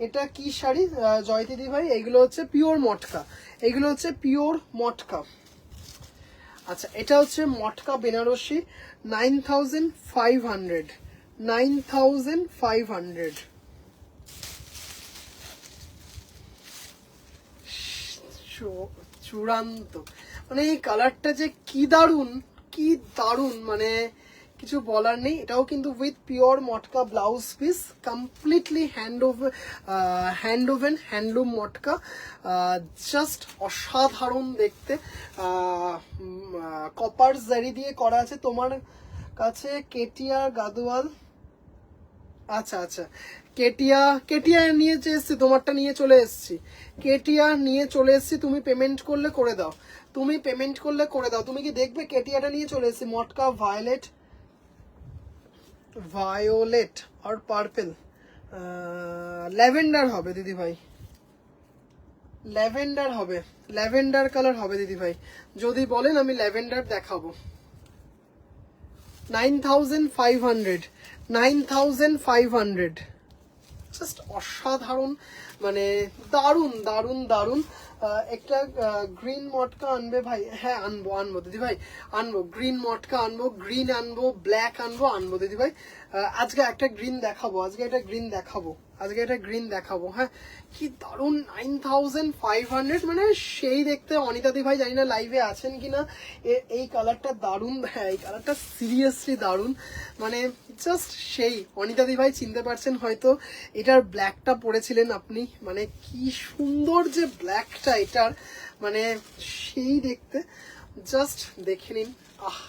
এটা কি শাড়ি জয়দিদি ভাই? এগুলো হচ্ছে পিওর মটকা, এগুলো হচ্ছে পিওর মটকা। আচ্ছা এটা হচ্ছে মটকা বেনারসি, 9,500, 9,500। চূড়ান্ত, মানে এই কালারটা যে কি দারুন, কি দারুন, মানে কিছু বলার নেই। এটাও কিন্তু with pure matka blouse piece, completely handwoven handloom matka, just অসাধারণ দেখতে। কপার জারি দিয়ে করা আছে। তোমার কাছে কেটিয়া গাদোয়াল, আচ্ছা আচ্ছা, কেটিয়া নিয়ে এসছি, তোমারটা নিয়ে চলে এসছি, কেটিয়া নিয়ে চলে এসছি। তুমি পেমেন্ট করলে করে দাও, তুমি পেমেন্ট করলে করে দাও। তুমি কি দেখবে? কেটিয়াটা নিয়ে চলে এসছি। মটকা ভায়োলেট, ভায়োলেট আর পার্পল, ল্যাভেন্ডার হবে দিদি ভাই, ল্যাভেন্ডার হবে, ল্যাভেন্ডার কালার হবে দিদি ভাই। যদি বলেন আমি ল্যাভেন্ডার দেখাবো। 9,500, 9,500, জাস্ট অসাধারণ, মানে দারুণ দারুণ দারুণ। একটা গ্রিন মটকা আনবে ভাই? হ্যাঁ আনবো, আনবো দিদি ভাই, আনবো গ্রিন মটকা, আনবো গ্রিন, আনবো ব্ল্যাক, আনবো, আনবো দিদি ভাই। আজকে একটা গ্রিন দেখাবো, আজকে একটা গ্রিন দেখাবো, আজকে একটা গ্রিন দেখাবো। হ্যাঁ কি দারুণ, 9,500, মানে সেই দেখতে। অনিতা দি ভাই জানি না লাইভে আছেন কিনা, এই কালারটা দারুণ, হ্যাঁ এই কালারটা সিরিয়াসলি দারুণ, মানে জাস্ট সেই। অনিতা দি ভাই চিনতে পারছেন হয়তো, এটার ব্ল্যাকটা পরেছিলেন আপনি, মানে কি সুন্দর যে ব্ল্যাকটা এটার, মানে সেই দেখতে। জাস্ট দেখে নিন, আহ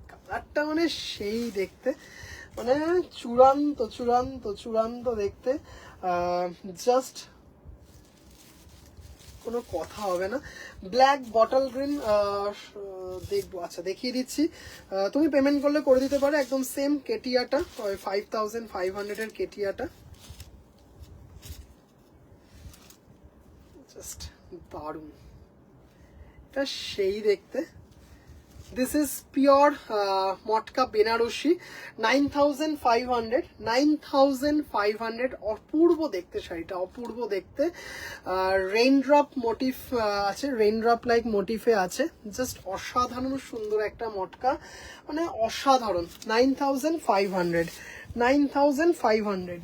কালারটা মানে সেই দেখতে, মানে চূড়ান্ত চূড়ান্ত চূড়ান্ত দেখতে, জাস্ট কোনো কথা হবে না। ব্ল্যাক বটল গ্রিন দেখবো, আচ্ছা দেখিয়ে দিচ্ছি। তুমি পেমেন্ট করলে করে দিতে পারো, একদম সেম কেটিয়াটা, ওই 5,500 এর কেটিয়াটা, জাস্ট দারুণ, এটা সেই দেখতে, দিস ইজ পিওর মটকা বেনারসি, 9500, 9500। অপূর্ব দেখতে শাড়িটা, অপূর্ব দেখতে। রেইনড্রপ মোটিভ আছে, রেইনড্রপ লাইক মোটিভে আছে। জাস্ট অসাধারণ সুন্দর একটা মটকা, মানে অসাধারণ। 9500, 9500।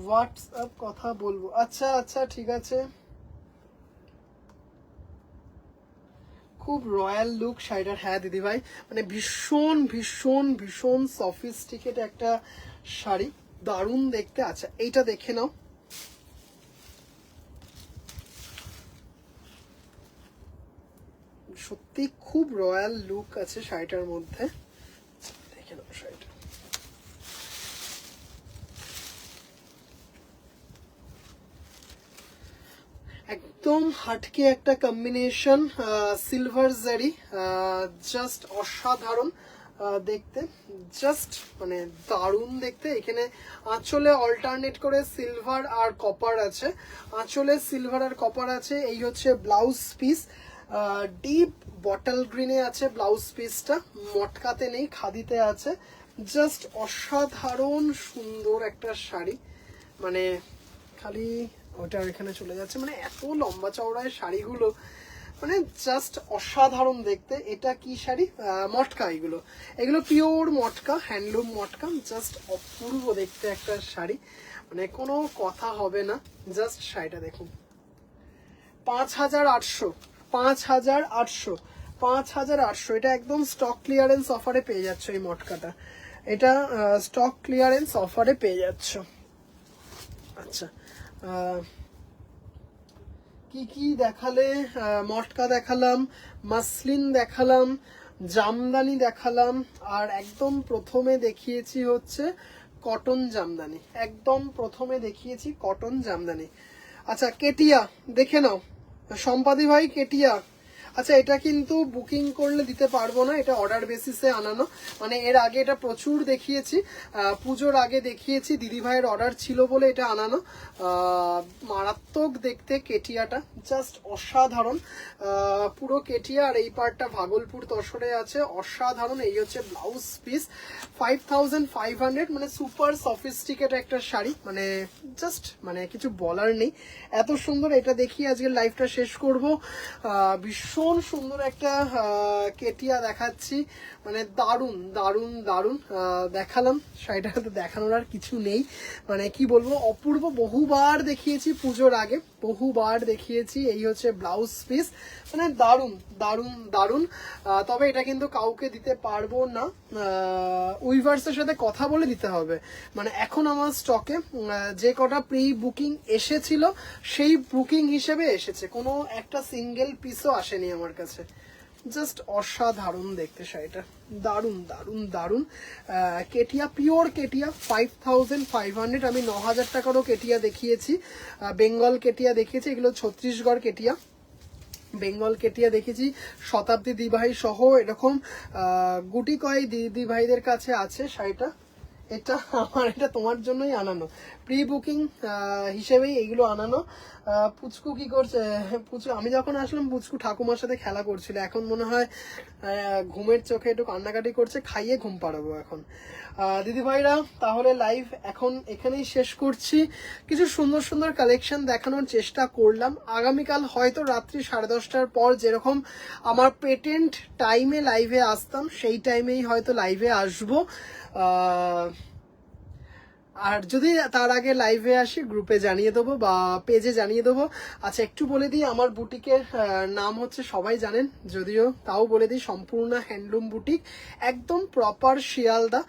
হোয়াটসঅ্যাপ কথা বলবো, আচ্ছা আচ্ছা ঠিক আছে। খুব রয়্যাল লুক শাড়িটার। হ্যাঁ দিদি ভাই, মানে ভীষণ ভীষণ ভীষণ সফিস্টিকেট একটা শাড়ি, দারুণ দেখতে। আচ্ছা এইটা দেখে নাও, সত্যি খুব রয়্যাল লুক আছে শাড়িটার মধ্যে। দেখে নাও শাড়িটা, একদম হাটকে একটা কম্বিনেশন, সিলভার জারি, জাস্ট অসাধারণ দেখতে, জাস্ট মানে দারুণ দেখতে। এখানে আঁচলে অল্টারনেট করে সিলভার আর কপার আছে, আঁচলে সিলভার আর কপার আছে। এই হচ্ছে ব্লাউজ পিস, ডিপ বটল গ্রিনে আছে ব্লাউজ পিসটা, মটকাতে নেই, খাদিতে আছে। জাস্ট অসাধারণ সুন্দর একটা শাড়ি, মানে খালি ওটা এখানে চলে যাচ্ছে, মানে এত লম্বা চওড়ায় শাড়িগুলো, মানে জাস্ট অসাধারণ দেখতে। এটা কি শাড়ি? মটকা, এগুলো এগুলো পিওর মটকা, হ্যান্ডলুম মটকা। জাস্ট অপূর্ব দেখতে একটা শাড়ি, মানে কোনো কথা হবে না। জাস্ট শাড়িটা দেখুন, 5800, 5800, 5800। এটা একদম স্টক ক্লিয়ারেন্স অফারে পেয়ে যাচ্ছ এই মটকাটা, এটা স্টক ক্লিয়ারেন্স অফারে পেয়ে যাচ্ছ। আচ্ছা কি কি দেখালে? মটকা দেখালাম, মাসলিন দেখালাম, জামদানি দেখালাম, আর একদম প্রথমে দেখিয়েছি হচ্ছে কটন জামদানি, একদম প্রথমে দেখিয়েছি কটন জামদানি। আচ্ছা কেটিয়া দেখে নাও, সম্পাদি ভাই কেটিয়া। আচ্ছা এটা কিন্তু বুকিং করলে দিতে পারবো না, এটা অর্ডার বেসিসে আনানো, মানে এর আগে এটা প্রচুর দেখিয়েছি, পুজোর আগে দেখিয়েছি, দিদি ভাইয়ের অর্ডার ছিল বলে এটা আনানো। মারাত্মক দেখতে কেটিয়াটা, জাস্ট অসাধারণ পুরো কেটিয়া, আর এই পার্টটা ভাগলপুর তসরে আছে, অসাধারণ। এই হচ্ছে ব্লাউজ পিস, 5500, মানে সুপার সফিস্টিকেট একটা শাড়ি, মানে জাস্ট মানে কিছু বলার নেই, এত সুন্দর। এটা দেখিয়ে আজকের লাইভটা শেষ করব। ভীষণ সুন্দর একটা কেটিয়া দেখাচ্ছি, মানে দারুণ দারুণ দারুণ দেখালাম। শাড়িটা তো দেখানোর আর কিছু নেই, মানে কি বলবো, অপূর্ব। বহুবার দেখিয়েছি পুজোর আগে, বহুবার দেখিয়েছি। এই হচ্ছে ব্লাউজ পিস, মানে দারুণ দারুণ দারুণ। তবে এটা কিন্তু কাউকে দিতে পারবো না, উইভার্সের সাথে কথা বলে দিতে হবে। মানে এখন আমার স্টকে যে কটা প্রি বুকিং এসেছিল সেই বুকিং হিসেবে এসেছে, কোনো একটা সিঙ্গেল পিসও আসেনি আমার কাছে। জাস্ট অসাধারণ দেখতে শাড়িটা, দারুণ দারুণ দারুণ। কেটিয়া, পিওর কেটিয়া, 5500। আমি 9000 টাকারও কেটিয়া দেখিয়েছি, বেঙ্গল কেটিয়া দেখিয়েছি, এগুলো ছত্তিশগড় কেটিয়া। বেঙ্গল কেটিয়া দেখেছি, শতাব্দী দিভাই সহ এরকম গুটি কয়েক দিদি ভাইদের কাছে আছে শাড়িটা। এটা আমার, এটা তোমার জন্যই আনানো, প্রি বুকিং হিসেবেই এইগুলো আনানো। পুচকু কি করছে? পুচকু, আমি যখন আসলাম পুচকু ঠাকুমার সাথে খেলা করছিল, এখন মনে হয় ঘুমের চোখে একটু কান্নাকাটি করছে, খাইয়ে ঘুম পাড়াবো এখন। দিদি ভাইরা তাহলে লাইভ এখন এখানেই শেষ করছি। কিছু সুন্দর সুন্দর কালেকশন দেখানোর চেষ্টা করলাম। আগামীকাল হয়তো রাত্রি 10:30টার পর যেরকম আমার পেটেন্ট টাইমে লাইভে আসতাম, সেই টাইমেই হয়তো লাইভে আসবো। আর যদি তার আগে লাইভে আসি গ্রুপে জানিয়ে দেবো বা পেজে জানিয়ে দেবো। আচ্ছা একটু বলে দিই, আমার বুটিকের নাম হচ্ছে, সবাই জানেন যদিও, তাও বলে দিই, সম্পূর্ণ হ্যান্ডলুম বুটিক, একদম প্রপার শিয়ালদা।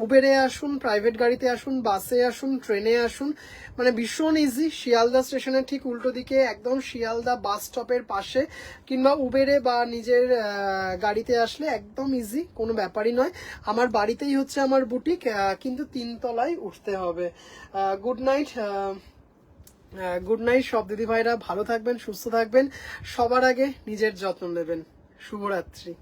উবেরে আসুন, প্রাইভেট গাড়িতে আসুন, বাসে আসুন, ট্রেনে আসুন, মানে ভীষণ ইজি। শিয়ালদা স্টেশনের ঠিক উল্টো দিকে, একদম শিয়ালদা বাস স্টপের পাশে, কিংবা উবেরে বা নিজের গাড়িতে আসলে একদম ইজি, কোনো ব্যাপারই নয়। আমার বাড়িতেই হচ্ছে আমার বুটিক, কিন্তু 3 তলায় উঠতে হবে। গুড নাইট, গুড নাইট সব দিদি ভাইরা, ভালো থাকবেন, সুস্থ থাকবেন, সবার আগে নিজের যত্ন নেবেন। শুভরাত্রি।